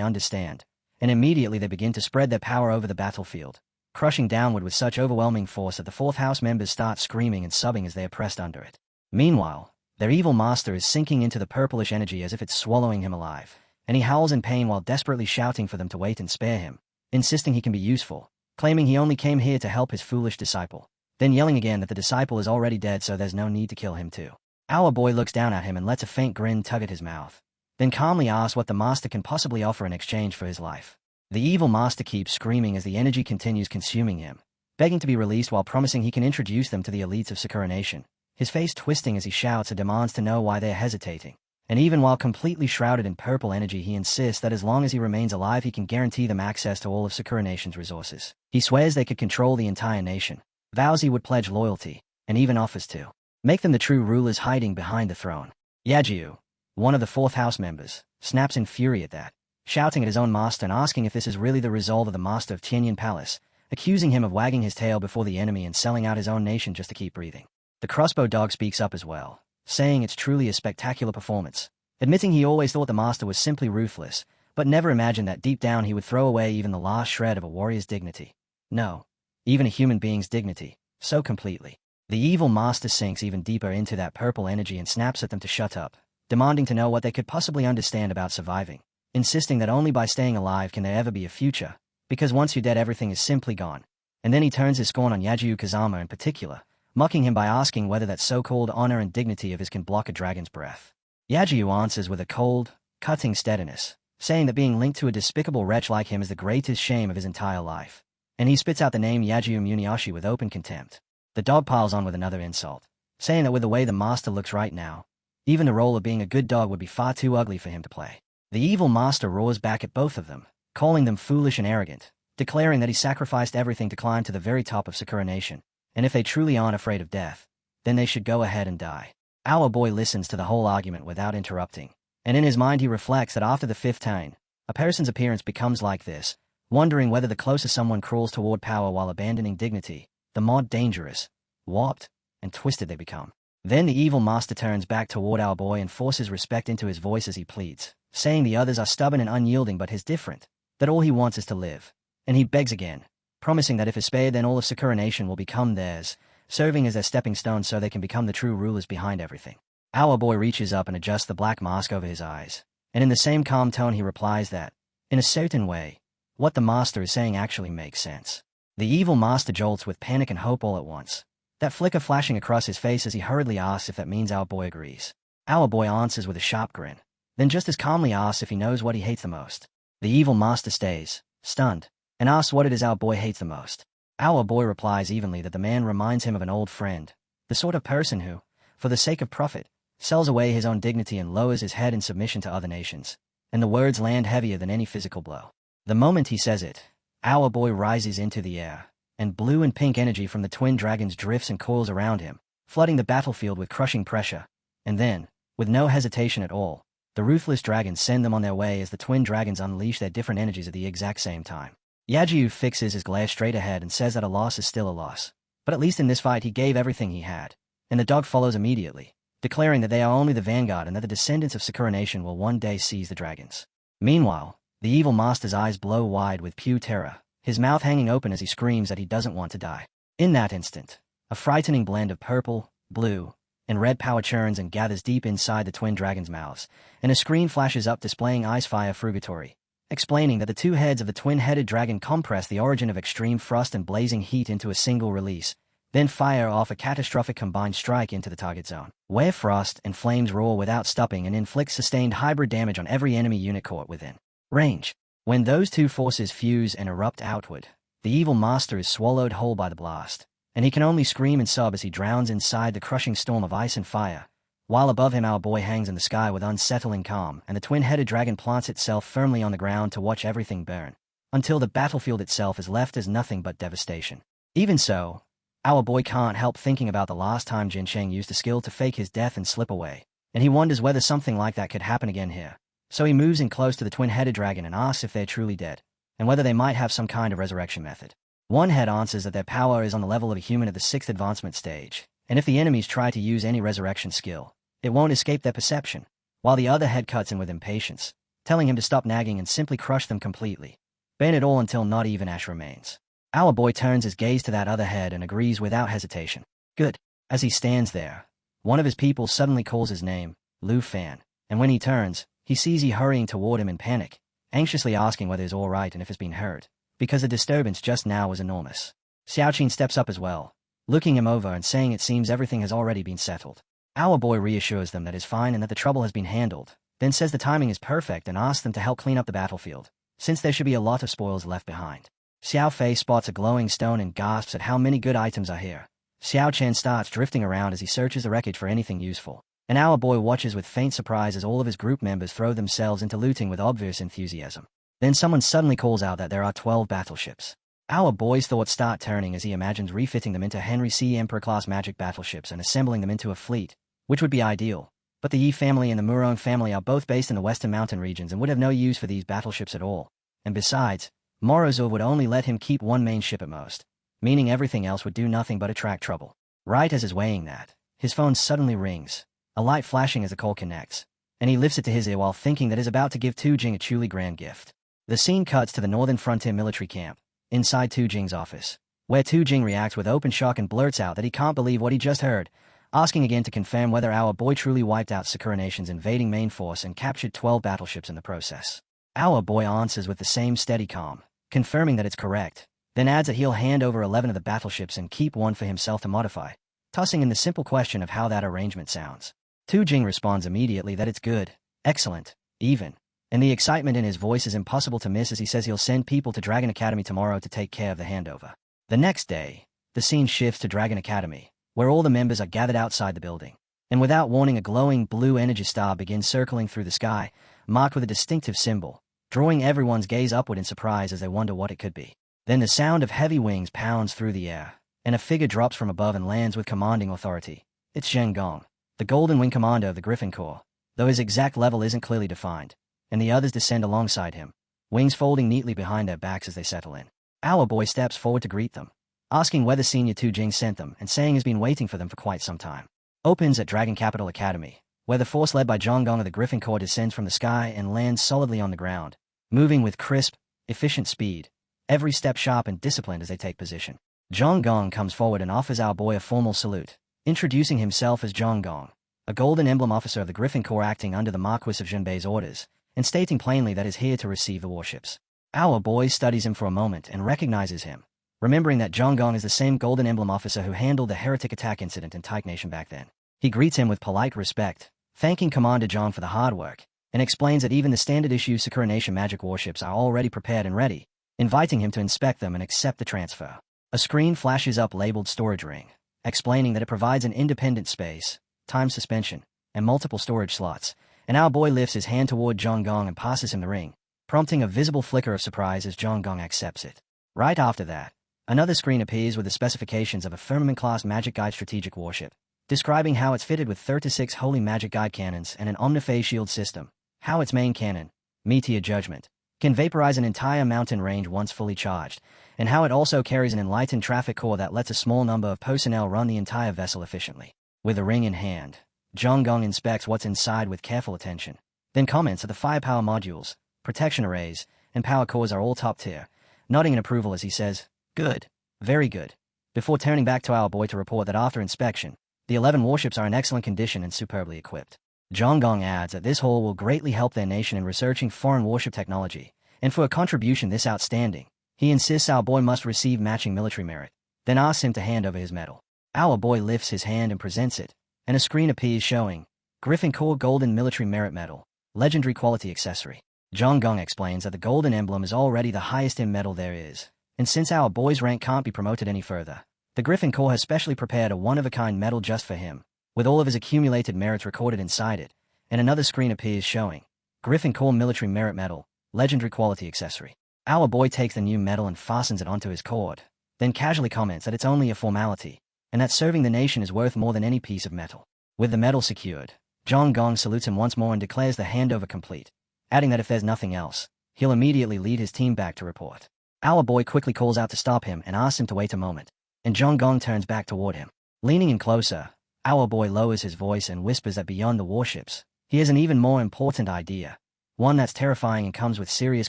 understand, and immediately they begin to spread their power over the battlefield, crushing downward with such overwhelming force that the fourth house members start screaming and sobbing as they are pressed under it. Meanwhile, their evil master is sinking into the purplish energy as if it's swallowing him alive, and he howls in pain while desperately shouting for them to wait and spare him, insisting he can be useful, claiming he only came here to help his foolish disciple, then yelling again that the disciple is already dead so there's no need to kill him too. Our boy looks down at him and lets a faint grin tug at his mouth, then calmly asks what the master can possibly offer in exchange for his life. The evil master keeps screaming as the energy continues consuming him, begging to be released while promising he can introduce them to the elites of Sakura Nation, his face twisting as he shouts and demands to know why they're hesitating. And even while completely shrouded in purple energy, he insists that as long as he remains alive he can guarantee them access to all of Sakura Nation's resources. He swears they could control the entire nation, vows he would pledge loyalty, and even offers to make them the true rulers hiding behind the throne. Yajiu, one of the fourth house members, snaps in fury at that, shouting at his own master and asking if this is really the resolve of the master of Tianyan Palace, accusing him of wagging his tail before the enemy and selling out his own nation just to keep breathing. The crossbow dog speaks up as well, saying it's truly a spectacular performance, admitting he always thought the master was simply ruthless, but never imagined that deep down he would throw away even the last shred of a warrior's dignity. No, even a human being's dignity, so completely. The evil master sinks even deeper into that purple energy and snaps at them to shut up, demanding to know what they could possibly understand about surviving, insisting that only by staying alive can there ever be a future, because once you're dead everything is simply gone. And then he turns his scorn on Yajiu Kazama in particular, mocking him by asking whether that so-called honor and dignity of his can block a dragon's breath. Yajiu answers with a cold, cutting steadiness, saying that being linked to a despicable wretch like him is the greatest shame of his entire life, and he spits out the name Yajiu Muniashi with open contempt. The dog piles on with another insult, saying that with the way the master looks right now, even the role of being a good dog would be far too ugly for him to play. The evil master roars back at both of them, calling them foolish and arrogant, declaring that he sacrificed everything to climb to the very top of Sakura Nation, and if they truly aren't afraid of death, then they should go ahead and die. Our boy listens to the whole argument without interrupting, and in his mind he reflects that after the fifth time, a person's appearance becomes like this, wondering whether the closer someone crawls toward power while abandoning dignity, the more dangerous, warped, and twisted they become. Then the evil master turns back toward our boy and forces respect into his voice as he pleads, saying the others are stubborn and unyielding but he's different, that all he wants is to live. And he begs again, promising that if is spared then all of Sakura Nation will become theirs, serving as their stepping stone so they can become the true rulers behind everything. Our boy reaches up and adjusts the black mask over his eyes, and in the same calm tone he replies that, in a certain way, what the master is saying actually makes sense. The evil master jolts with panic and hope all at once, that flicker flashing across his face as he hurriedly asks if that means our boy agrees. Our boy answers with a sharp grin, then just as calmly asks if he knows what he hates the most. The evil master stays, stunned, and asks what it is our boy hates the most. Our boy replies evenly that the man reminds him of an old friend, the sort of person who, for the sake of profit, sells away his own dignity and lowers his head in submission to other nations, and the words land heavier than any physical blow. The moment he says it, our boy rises into the air, and blue and pink energy from the twin dragons drifts and coils around him, flooding the battlefield with crushing pressure. And then, with no hesitation at all, the ruthless dragons send them on their way as the twin dragons unleash their different energies at the exact same time. Yajiu fixes his glare straight ahead and says that a loss is still a loss, but at least in this fight he gave everything he had, and the dog follows immediately, declaring that they are only the vanguard and that the descendants of Sakura Nation will one day seize the dragons. Meanwhile, the evil master's eyes blow wide with pure terror, his mouth hanging open as he screams that he doesn't want to die. In that instant, a frightening blend of purple, blue, and red power churns and gathers deep inside the twin dragons' mouths, and a screen flashes up displaying Ice Fire Frugatory, explaining that the two heads of the twin-headed dragon compress the origin of extreme frost and blazing heat into a single release, then fire off a catastrophic combined strike into the target zone, where frost and flames roar without stopping and inflict sustained hybrid damage on every enemy unit caught within range. When those two forces fuse and erupt outward, the evil master is swallowed whole by the blast, and he can only scream and sob as he drowns inside the crushing storm of ice and fire, while above him our boy hangs in the sky with unsettling calm and the twin-headed dragon plants itself firmly on the ground to watch everything burn, until the battlefield itself is left as nothing but devastation. Even so, our boy can't help thinking about the last time Jin Sheng used a skill to fake his death and slip away, and he wonders whether something like that could happen again here. So he moves in close to the twin-headed dragon and asks if they're truly dead, and whether they might have some kind of resurrection method. One head answers that their power is on the level of a human at the 6th advancement stage, and if the enemies try to use any resurrection skill, it won't escape their perception, while the other head cuts in with impatience, telling him to stop nagging and simply crush them completely. Burn it all until not even ash remains. Our boy turns his gaze to that other head and agrees without hesitation. Good. As he stands there, one of his people suddenly calls his name, Lu Fan, and when he turns, he sees he hurrying toward him in panic, anxiously asking whether he's all right and if he's been hurt, because the disturbance just now was enormous. Xiaoqin steps up as well, looking him over and saying it seems everything has already been settled. Our boy reassures them that it's fine and that the trouble has been handled, then says the timing is perfect and asks them to help clean up the battlefield, since there should be a lot of spoils left behind. Xiao Fei spots a glowing stone and gasps at how many good items are here. Xiao Chen starts drifting around as he searches the wreckage for anything useful, and our boy watches with faint surprise as all of his group members throw themselves into looting with obvious enthusiasm. Then someone suddenly calls out that there are 12 battleships. Our boy's thoughts start turning as he imagines refitting them into Henry C. Emperor-class magic battleships and assembling them into a fleet, which would be ideal. But the Yi family and the Murong family are both based in the western mountain regions and would have no use for these battleships at all. And besides, Morozov would only let him keep one main ship at most, meaning everything else would do nothing but attract trouble. Right as he's weighing that, his phone suddenly rings, a light flashing as the call connects, and he lifts it to his ear while thinking that he's about to give Tu Jing a truly grand gift. The scene cuts to the Northern Frontier military camp, inside Tu Jing's office, where Tu Jing reacts with open shock and blurts out that he can't believe what he just heard, asking again to confirm whether our boy truly wiped out Sakura Nation's invading main force and captured 12 battleships in the process. Our boy answers with the same steady calm, confirming that it's correct, then adds that he'll hand over 11 of the battleships and keep one for himself to modify, tossing in the simple question of how that arrangement sounds. Tu Jing responds immediately that it's good, excellent, even, and the excitement in his voice is impossible to miss as he says he'll send people to Dragon Academy tomorrow to take care of the handover. The next day, the scene shifts to Dragon Academy, where all the members are gathered outside the building, and without warning a glowing blue energy star begins circling through the sky, marked with a distinctive symbol, drawing everyone's gaze upward in surprise as they wonder what it could be. Then the sound of heavy wings pounds through the air, and a figure drops from above and lands with commanding authority. It's Zheng Gong, the Golden Wing Commander of the Griffin Corps, though his exact level isn't clearly defined, and the others descend alongside him, wings folding neatly behind their backs as they settle in. Our boy steps forward to greet them, asking whether Senior Tu Jing sent them and saying he's been waiting for them for quite some time. Opens at Dragon Capital Academy, where the force led by Zheng Gong of the Griffin Corps descends from the sky and lands solidly on the ground, moving with crisp, efficient speed, every step sharp and disciplined as they take position. Zheng Gong comes forward and offers our boy a formal salute, introducing himself as Zheng Gong, a golden emblem officer of the Griffin Corps acting under the Marquis of Zhenbei's orders, and stating plainly that he's here to receive the warships. Our boy studies him for a moment and recognizes him, remembering that Zheng Gong is the same golden emblem officer who handled the heretic attack incident in Taik Nation back then. He greets him with polite respect, thanking Commander Zhang for the hard work, and explains that even the standard-issue Sakura Nation magic warships are already prepared and ready, inviting him to inspect them and accept the transfer. A screen flashes up labeled Storage Ring, explaining that it provides an independent space, time suspension, and multiple storage slots, and our boy lifts his hand toward Zheng Gong and passes him the ring, prompting a visible flicker of surprise as Zheng Gong accepts it. Right after that, another screen appears with the specifications of a Firmament-class Magic Guide strategic warship, describing how it's fitted with 36 Holy Magic Guide cannons and an Omniphase shield system, how its main cannon, Meteor Judgment, can vaporize an entire mountain range once fully charged, and how it also carries an enlightened traffic core that lets a small number of personnel run the entire vessel efficiently. With the ring in hand, Zheng Gong inspects what's inside with careful attention, then comments that the firepower modules, protection arrays, and power cores are all top tier, nodding in approval as he says, "Good, very good," before turning back to our boy to report that after inspection, the 11 warships are in excellent condition and superbly equipped. Zheng Gong adds that this haul will greatly help their nation in researching foreign warship technology, and for a contribution this outstanding, he insists our boy must receive matching military merit, then asks him to hand over his medal. Our boy lifts his hand and presents it, and a screen appears showing Griffin Corps Golden Military Merit Medal, Legendary Quality Accessory. Zheng Gong explains that the golden emblem is already the highest in medal there is, and since our boy's rank can't be promoted any further, the Griffin Corps has specially prepared a one-of-a-kind medal just for him, with all of his accumulated merits recorded inside it, and another screen appears showing Griffin Corps Military Merit Medal, Legendary Quality Accessory. Our boy takes the new medal and fastens it onto his cord, then casually comments that it's only a formality, and that serving the nation is worth more than any piece of metal. With the medal secured, Zhang Gong salutes him once more and declares the handover complete, adding that if there's nothing else, he'll immediately lead his team back to report. Our boy quickly calls out to stop him and asks him to wait a moment, and Zhang Gong turns back toward him. Leaning in closer, our boy lowers his voice and whispers that beyond the warships, he has an even more important idea, one that's terrifying and comes with serious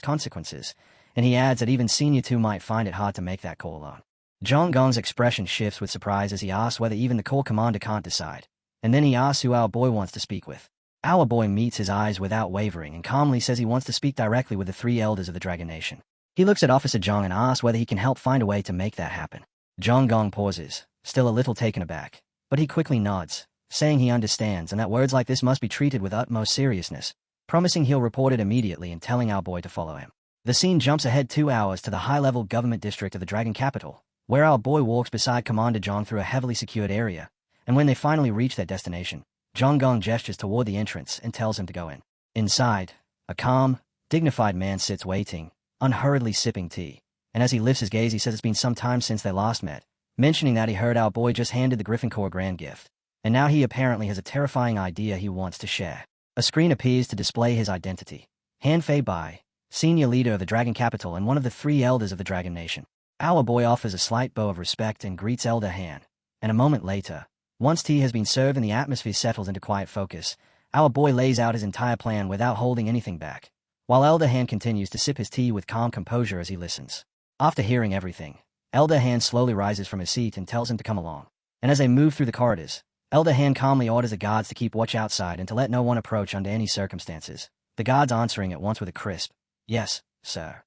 consequences, and he adds that even Senior 2 might find it hard to make that call alone. Zhang Gong's expression shifts with surprise as he asks whether even the Corps commander can't decide, and then he asks who our boy wants to speak with. Our boy meets his eyes without wavering and calmly says he wants to speak directly with the 3 elders of the Dragon Nation. He looks at Officer Zhang and asks whether he can help find a way to make that happen. Zhang Gong pauses, still a little taken aback, but he quickly nods, saying he understands and that words like this must be treated with utmost seriousness, promising he'll report it immediately and telling our boy to follow him. The scene jumps ahead 2 hours to the high-level government district of the Dragon Capital, where our boy walks beside Commander Zhang through a heavily secured area, and when they finally reach their destination, Zhang Gong gestures toward the entrance and tells him to go in. Inside, a calm, dignified man sits waiting, unhurriedly sipping tea, and as he lifts his gaze he says it's been some time since they last met, mentioning that he heard our boy just handed the Griffin Corps a grand gift, and now he apparently has a terrifying idea he wants to share. A screen appears to display his identity. Han Fei Bai, senior leader of the Dragon Capital and one of the 3 elders of the Dragon Nation. Our boy offers a slight bow of respect and greets Elder Han, and a moment later, once tea has been served and the atmosphere settles into quiet focus, our boy lays out his entire plan without holding anything back, while Elder Han continues to sip his tea with calm composure as he listens. After hearing everything, Elder Han slowly rises from his seat and tells him to come along, and as they move through the corridors, Elder Han calmly orders the guards to keep watch outside and to let no one approach under any circumstances, the guards answering at once with a crisp, "Yes, sir."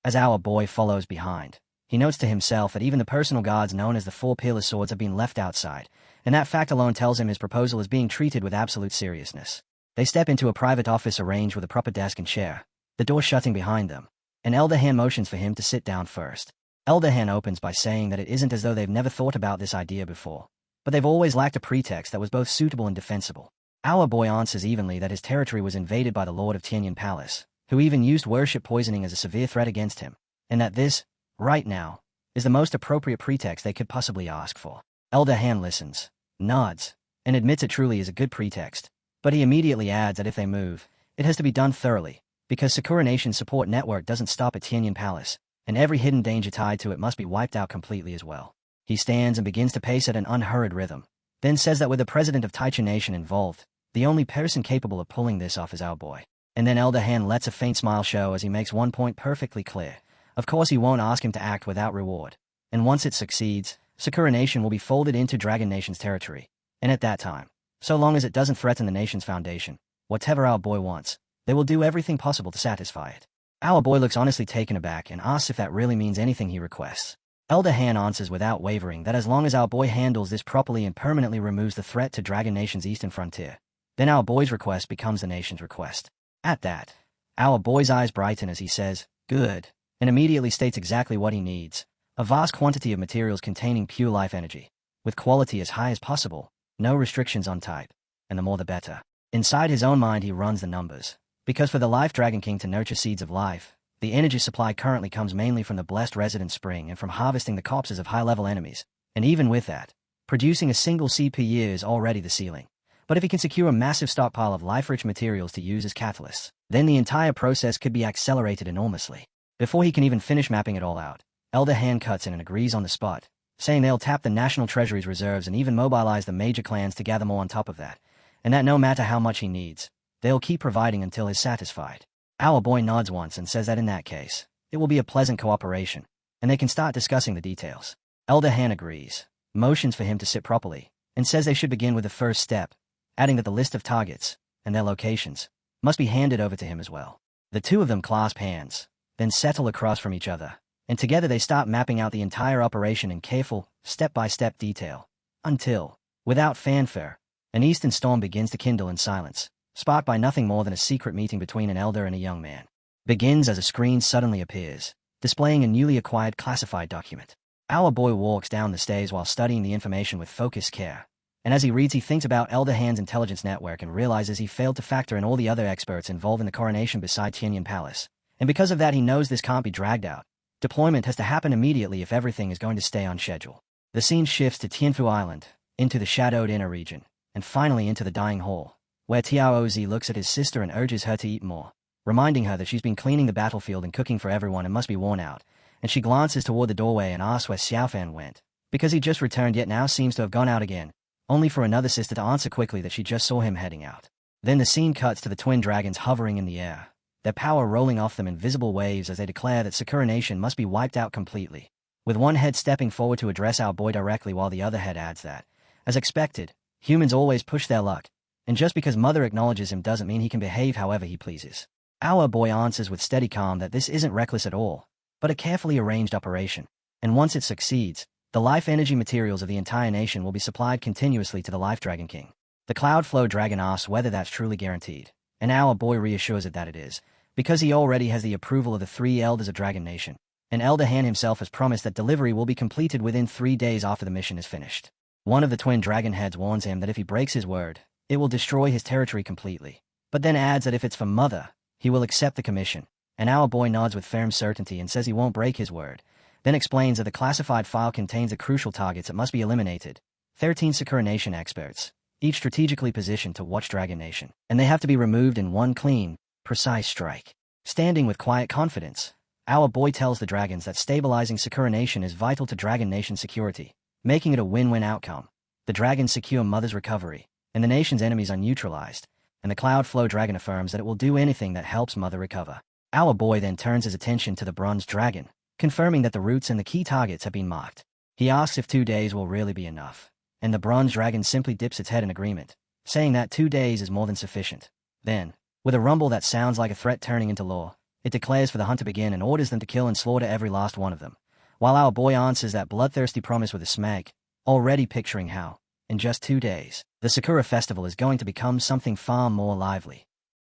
As our boy follows behind, he notes to himself that even the personal guards known as the 4 Peerless Swords have been left outside, and that fact alone tells him his proposal is being treated with absolute seriousness. They step into a private office arranged with a proper desk and chair, the door shutting behind them, and Elder Han motions for him to sit down first. Elder Han opens by saying that it isn't as though they've never thought about this idea before, but they've always lacked a pretext that was both suitable and defensible. Our boy answers evenly that his territory was invaded by the Lord of Tianyan Palace, who even used worship poisoning as a severe threat against him, and that this, right now, is the most appropriate pretext they could possibly ask for. Elder Han listens, nods, and admits it truly is a good pretext, but he immediately adds that if they move, it has to be done thoroughly, because Sakura Nation's support network doesn't stop at Tianyan Palace, and every hidden danger tied to it must be wiped out completely as well. He stands and begins to pace at an unhurried rhythm, then says that with the president of Taichung Nation involved, the only person capable of pulling this off is our boy. And then Elder Han lets a faint smile show as he makes one point perfectly clear. Of course he won't ask him to act without reward, and once it succeeds, Sakura Nation will be folded into Dragon Nation's territory, and at that time, so long as it doesn't threaten the nation's foundation, whatever our boy wants, they will do everything possible to satisfy it. Our boy looks honestly taken aback and asks if that really means anything he requests. Elder Han answers without wavering that as long as our boy handles this properly and permanently removes the threat to Dragon Nation's eastern frontier, then our boy's request becomes the nation's request. At that, our boy's eyes brighten as he says, "Good," and immediately states exactly what he needs, a vast quantity of materials containing pure life energy, with quality as high as possible, no restrictions on type, and the more the better. Inside his own mind he runs the numbers, because for the Life Dragon King to nurture seeds of life, the energy supply currently comes mainly from the blessed resident spring and from harvesting the corpses of high-level enemies, and even with that, producing a single seed per year is already the ceiling. But if he can secure a massive stockpile of life-rich materials to use as catalysts, then the entire process could be accelerated enormously. Before he can even finish mapping it all out, Elder Han cuts in and agrees on the spot, saying they'll tap the National Treasury's reserves and even mobilize the major clans to gather more on top of that, and that no matter how much he needs, they'll keep providing until he's satisfied. Our boy nods once and says that in that case, it will be a pleasant cooperation, and they can start discussing the details. Elder Han agrees, motions for him to sit properly, and says they should begin with the first step, adding that the list of targets, and their locations, must be handed over to him as well. The two of them clasp hands, then settle across from each other, and together they start mapping out the entire operation in careful, step-by-step detail, until, without fanfare, an eastern storm begins to kindle in silence, sparked by nothing more than a secret meeting between an elder and a young man. Begins as a screen suddenly appears, displaying a newly acquired classified document. Our boy walks down the stairs while studying the information with focused care, and as he reads he thinks about Elder Han's intelligence network and realizes he failed to factor in all the other experts involved in the coronation beside Tianyan Palace, and because of that he knows this can't be dragged out. Deployment has to happen immediately if everything is going to stay on schedule. The scene shifts to Tianfu Island, into the shadowed inner region, and finally into the dining hall, where Tiaozi looks at his sister and urges her to eat more, reminding her that she's been cleaning the battlefield and cooking for everyone and must be worn out, and she glances toward the doorway and asks where Xiaofan went, because he just returned yet now seems to have gone out again, only for another sister to answer quickly that she just saw him heading out. Then the scene cuts to the twin dragons hovering in the air, their power rolling off them in visible waves as they declare that Sakura Nation must be wiped out completely, with one head stepping forward to address our boy directly while the other head adds that, as expected, humans always push their luck, and just because Mother acknowledges him doesn't mean he can behave however he pleases. Our boy answers with steady calm that this isn't reckless at all, but a carefully arranged operation, and once it succeeds, the life energy materials of the entire nation will be supplied continuously to the Life Dragon King. The Cloud Flow Dragon asks whether that's truly guaranteed, and our boy reassures it that it is, because he already has the approval of the 3 elders of Dragon Nation, and Elder Han himself has promised that delivery will be completed within 3 days after the mission is finished. One of the twin dragon heads warns him that if he breaks his word, it will destroy his territory completely, but then adds that if it's for Mother, he will accept the commission, and our boy nods with firm certainty and says he won't break his word, then explains that the classified file contains the crucial targets that must be eliminated, 13 Sakura Nation experts, each strategically positioned to watch Dragon Nation, and they have to be removed in one clean, precise strike. Standing with quiet confidence, our boy tells the dragons that stabilizing Sakura Nation is vital to Dragon Nation's security, making it a win-win outcome. The dragons secure Mother's recovery, and the nation's enemies are neutralized, and the Cloud Flow Dragon affirms that it will do anything that helps Mother recover. Our boy then turns his attention to the Bronze Dragon, confirming that the routes and the key targets have been marked. He asks if 2 days will really be enough, and the Bronze Dragon simply dips its head in agreement, saying that 2 days is more than sufficient. Then, with a rumble that sounds like a threat turning into law, it declares for the hunt to begin and orders them to kill and slaughter every last one of them, while our boy answers that bloodthirsty promise with a smirk, already picturing how, in just 2 days, the Sakura Festival is going to become something far more lively.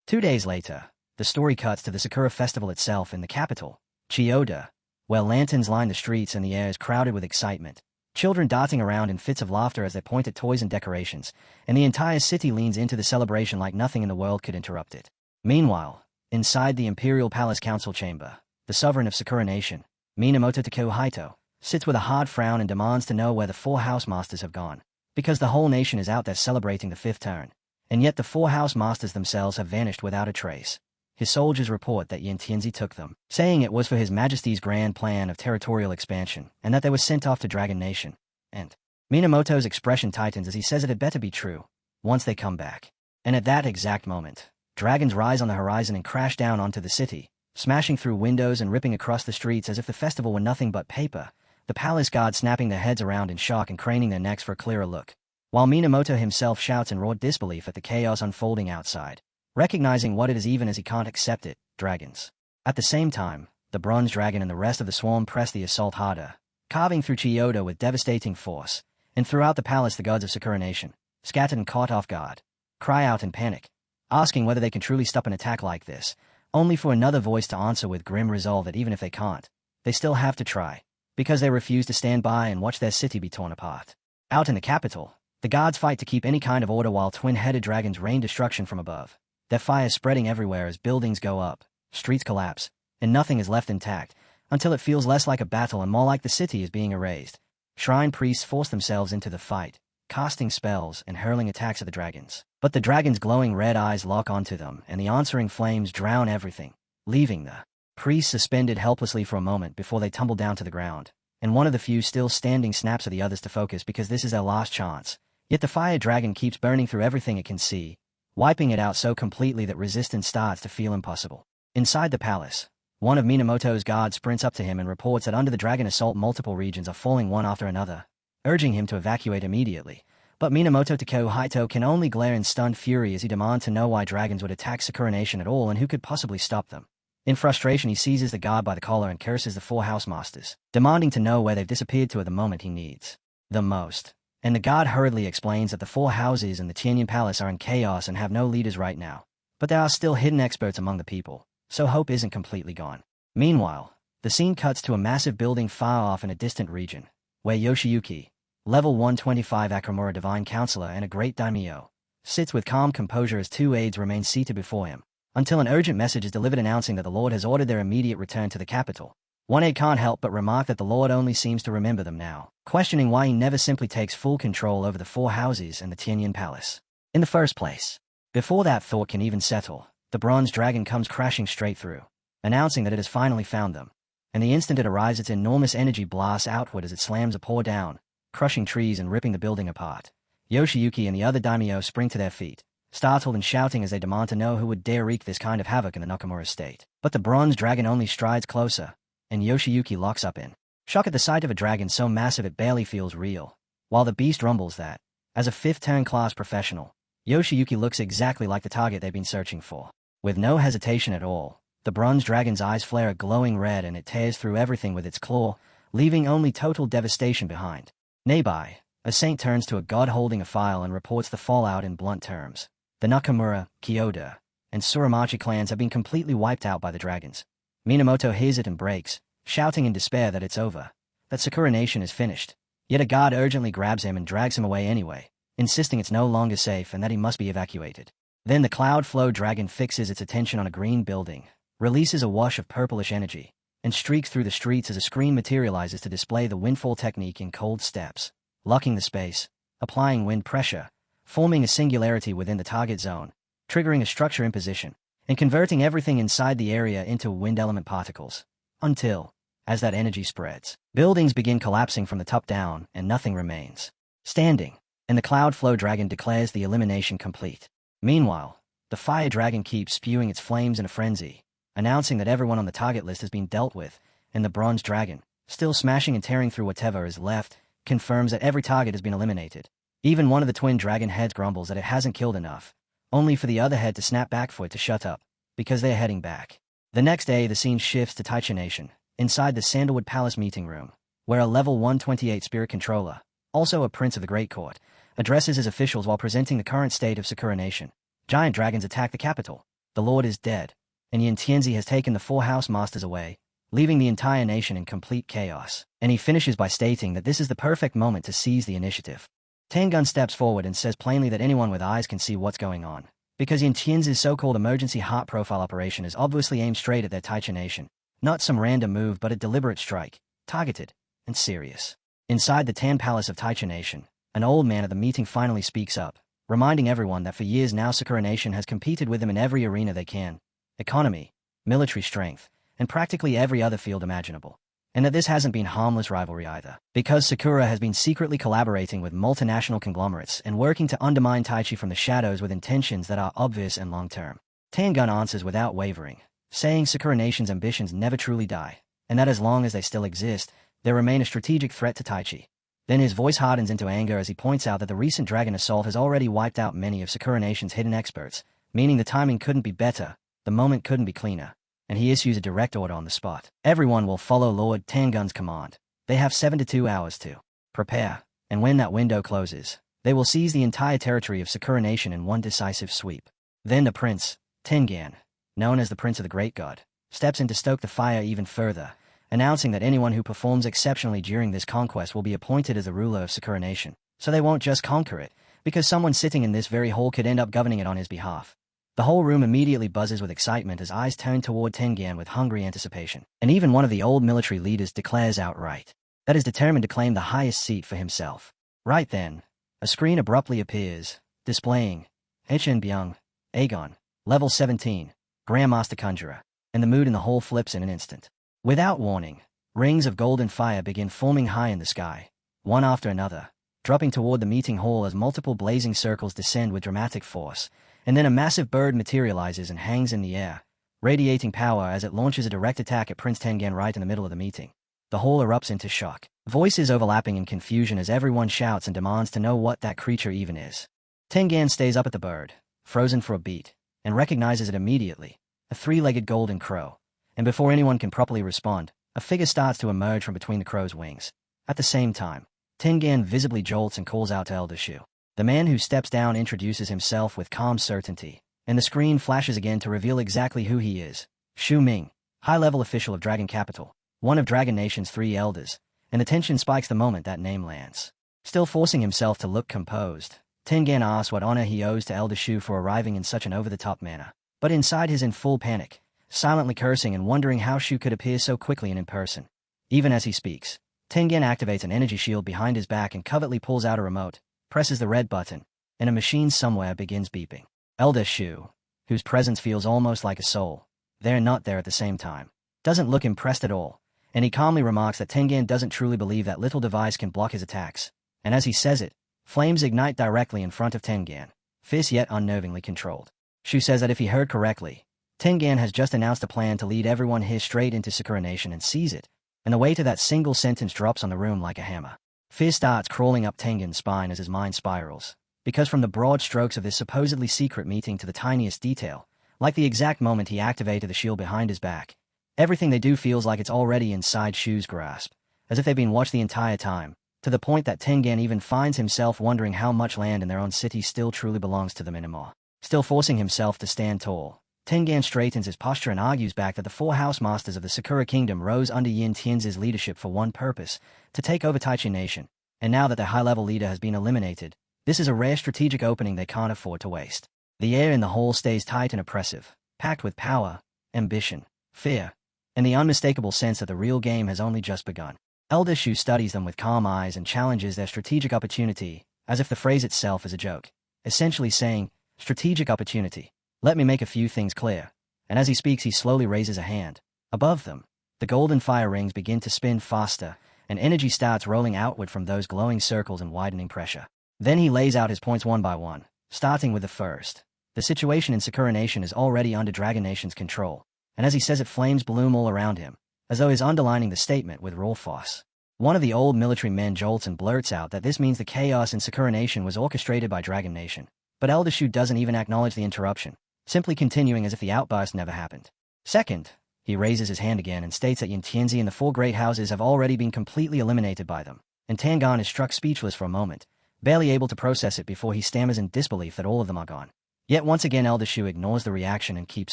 2 days later, the story cuts to the Sakura Festival itself in the capital, Chiyoda, where lanterns line the streets and the air is crowded with excitement, children darting around in fits of laughter as they point at toys and decorations, and the entire city leans into the celebration like nothing in the world could interrupt it. Meanwhile, inside the Imperial Palace Council Chamber, the sovereign of Sakura Nation, Minamoto Takehito, sits with a hard frown and demands to know where the 4 house masters have gone, because the whole nation is out there celebrating the 5th turn, and yet the 4 house masters themselves have vanished without a trace. His soldiers report that Yin Tianzi took them, saying it was for His Majesty's grand plan of territorial expansion, and that they were sent off to Dragon Nation. And Minamoto's expression tightens as he says it had better be true, once they come back. And at that exact moment, dragons rise on the horizon and crash down onto the city, smashing through windows and ripping across the streets as if the festival were nothing but paper, the palace guards snapping their heads around in shock and craning their necks for a clearer look, while Minamoto himself shouts in raw disbelief at the chaos unfolding outside, recognizing what it is even as he can't accept it, dragons. At the same time, the Bronze Dragon and the rest of the swarm press the assault harder, carving through Chiyoda with devastating force, and throughout the palace the gods of Sakura Nation, scattered and caught off guard, cry out in panic, asking whether they can truly stop an attack like this, only for another voice to answer with grim resolve that even if they can't, they still have to try, because they refuse to stand by and watch their city be torn apart. Out in the capital, the guards fight to keep any kind of order while twin-headed dragons rain destruction from above, their fire spreading everywhere as buildings go up, streets collapse, and nothing is left intact, until it feels less like a battle and more like the city is being erased. Shrine priests force themselves into the fight, casting spells and hurling attacks at the dragons. But the dragons' glowing red eyes lock onto them, and the answering flames drown everything, leaving the priests suspended helplessly for a moment before they tumble down to the ground, and one of the few still standing snaps at the others to focus because this is their last chance. Yet the fire dragon keeps burning through everything it can see, wiping it out so completely that resistance starts to feel impossible. Inside the palace, one of Minamoto's guards sprints up to him and reports that under the dragon assault multiple regions are falling one after another, urging him to evacuate immediately. But Minamoto Takehito can only glare in stunned fury as he demands to know why dragons would attack Sakura Nation at all and who could possibly stop them. In frustration, he seizes the guard by the collar and curses the 4 house masters, demanding to know where they've disappeared to at the moment he needs the most. And the guard hurriedly explains that the 4 houses and the Tianyin Palace are in chaos and have no leaders right now. But there are still hidden experts among the people, so hope isn't completely gone. Meanwhile, the scene cuts to a massive building far off in a distant region, where Yoshiyuki, level 125 Akamura Divine Counselor and a great daimyo, sits with calm composure as 2 aides remain seated before him, until an urgent message is delivered announcing that the Lord has ordered their immediate return to the capital. One aide can't help but remark that the Lord only seems to remember them now, questioning why he never simply takes full control over the 4 houses and the Tianyin Palace in the first place. Before that thought can even settle, the bronze dragon comes crashing straight through, announcing that it has finally found them. And the instant it arrives, its enormous energy blasts outward as it slams a paw down, crushing trees and ripping the building apart. Yoshiyuki and the other daimyo spring to their feet, startled and shouting as they demand to know who would dare wreak this kind of havoc in the Nakamura state. But the bronze dragon only strides closer, and Yoshiyuki locks up in shock at the sight of a dragon so massive it barely feels real, while the beast rumbles that, as a fifth-turn class professional, Yoshiyuki looks exactly like the target they've been searching for. With no hesitation at all, the bronze dragon's eyes flare a glowing red and it tears through everything with its claw, leaving only total devastation behind. Nearby, a saint turns to a god holding a file and reports the fallout in blunt terms. The Nakamura, Kyoto, and Suramachi clans have been completely wiped out by the dragons. Minamoto hears it and breaks, shouting in despair that it's over, that Sakura Nation is finished. Yet a guard urgently grabs him and drags him away anyway, insisting it's no longer safe and that he must be evacuated. Then the Cloud Flow dragon fixes its attention on a green building, releases a wash of purplish energy, and streaks through the streets as a screen materializes to display the windfall technique in cold steps, locking the space, applying wind pressure, forming a singularity within the target zone, triggering a structure imposition, and converting everything inside the area into wind element particles. Until, as that energy spreads, buildings begin collapsing from the top down and nothing remains standing, and the Cloud Flow dragon declares the elimination complete. Meanwhile, the fire dragon keeps spewing its flames in a frenzy, announcing that everyone on the target list has been dealt with, and the bronze dragon, still smashing and tearing through whatever is left, confirms that every target has been eliminated. Even one of the twin dragon heads grumbles that it hasn't killed enough, only for the other head to snap back for it to shut up, because they're heading back. The next day, the scene shifts to Taichi Nation, inside the Sandalwood Palace meeting room, where a level 128 spirit controller, also a prince of the Great Court, addresses his officials while presenting the current state of Sakura Nation. Giant dragons attack the capital, the lord is dead, and Yin Tianzi has taken the 4 house masters away, leaving the entire nation in complete chaos. And he finishes by stating that this is the perfect moment to seize the initiative. Tengun steps forward and says plainly that anyone with eyes can see what's going on, because Yin Tianzi's so-called emergency heart profile operation is obviously aimed straight at their Taichi Nation. Not some random move, but a deliberate strike, targeted, and serious. Inside the Tan Palace of Taichi Nation, an old man at the meeting finally speaks up, reminding everyone that for years now Sakura Nation has competed with them in every arena they can. Economy, military strength, and practically every other field imaginable. And that this hasn't been harmless rivalry either, because Sakura has been secretly collaborating with multinational conglomerates and working to undermine Taichi from the shadows with intentions that are obvious and long-term. Tengun answers without wavering, saying Sakura Nation's ambitions never truly die, and that as long as they still exist, they remain a strategic threat to Taichi. Then his voice hardens into anger as he points out that the recent dragon assault has already wiped out many of Sakura Nation's hidden experts, meaning the timing couldn't be better, the moment couldn't be cleaner, and he issues a direct order on the spot. Everyone will follow Lord Tengun's command. They have 72 hours to prepare, and when that window closes, they will seize the entire territory of Sakura Nation in one decisive sweep. Then the prince, Tengan, known as the Prince of the Great God, steps in to stoke the fire even further, announcing that anyone who performs exceptionally during this conquest will be appointed as the ruler of Sakura Nation. So they won't just conquer it, because someone sitting in this very hall could end up governing it on his behalf. The whole room immediately buzzes with excitement as eyes turn toward Tengan with hungry anticipation. And even one of the old military leaders declares outright that is determined to claim the highest seat for himself. Right then, a screen abruptly appears, displaying Hichin Byung, Aegon, level 17, Grandmaster Conjurer, and the mood in the hall flips in an instant. Without warning, rings of golden fire begin forming high in the sky, one after another, dropping toward the meeting hall as multiple blazing circles descend with dramatic force, and then a massive bird materializes and hangs in the air, radiating power as it launches a direct attack at Prince Tengan right in the middle of the meeting. The hall erupts into shock, voices overlapping in confusion as everyone shouts and demands to know what that creature even is. Tengan stays up at the bird, frozen for a beat, and recognizes it immediately, a 3-legged golden crow. And before anyone can properly respond, a figure starts to emerge from between the crow's wings. At the same time, Tengan visibly jolts and calls out to Elder Shu. The man who steps down introduces himself with calm certainty, and the screen flashes again to reveal exactly who he is. Shu Ming, high-level official of Dragon Capital, one of Dragon Nation's 3 elders, and the tension spikes the moment that name lands. Still forcing himself to look composed, Tengan asks what honor he owes to Elder Shu for arriving in such an over-the-top manner. But inside he's in full panic, silently cursing and wondering how Shu could appear so quickly and in person. Even as he speaks, Tengen activates an energy shield behind his back and covertly pulls out a remote, presses the red button, and a machine somewhere begins beeping. Elder Shu, whose presence feels almost like a soul, there and not there at the same time, doesn't look impressed at all, and he calmly remarks that Tengen doesn't truly believe that little device can block his attacks, and as he says it, flames ignite directly in front of Tengen, fierce yet unnervingly controlled. Shu says that if he heard correctly, Tengen has just announced a plan to lead everyone here straight into Sakura Nation and seize it, and the weight of that single sentence drops on the room like a hammer. Fear starts crawling up Tengen's spine as his mind spirals, because from the broad strokes of this supposedly secret meeting to the tiniest detail, like the exact moment he activated the shield behind his back, everything they do feels like it's already inside Shu's grasp, as if they've been watched the entire time, to the point that Tengen even finds himself wondering how much land in their own city still truly belongs to them anymore. Still forcing himself to stand tall, Tengen straightens his posture and argues back that the four house masters of the Sakura Kingdom rose under Yin Tianzi's leadership for one purpose, to take over Taichi Nation, and now that their high-level leader has been eliminated, this is a rare strategic opening they can't afford to waste. The air in the hall stays tight and oppressive, packed with power, ambition, fear, and the unmistakable sense that the real game has only just begun. Elder Shu studies them with calm eyes and challenges their strategic opportunity, as if the phrase itself is a joke, essentially saying, strategic opportunity. Let me make a few things clear. And as he speaks, he slowly raises a hand. Above them, the golden fire rings begin to spin faster, and energy starts rolling outward from those glowing circles and widening pressure. Then he lays out his points one by one, starting with the first. The situation in Sakura Nation is already under Dragon Nation's control, and as he says it, flames bloom all around him, as though he's underlining the statement with raw force. One of the old military men jolts and blurts out that this means the chaos in Sakura Nation was orchestrated by Dragon Nation, but Elder Shu doesn't even acknowledge the interruption, simply continuing as if the outburst never happened. Second, he raises his hand again and states that Yin Tianzi and the four great houses have already been completely eliminated by them, and Tengen is struck speechless for a moment, barely able to process it before he stammers in disbelief that all of them are gone. Yet once again Elder Shu ignores the reaction and keeps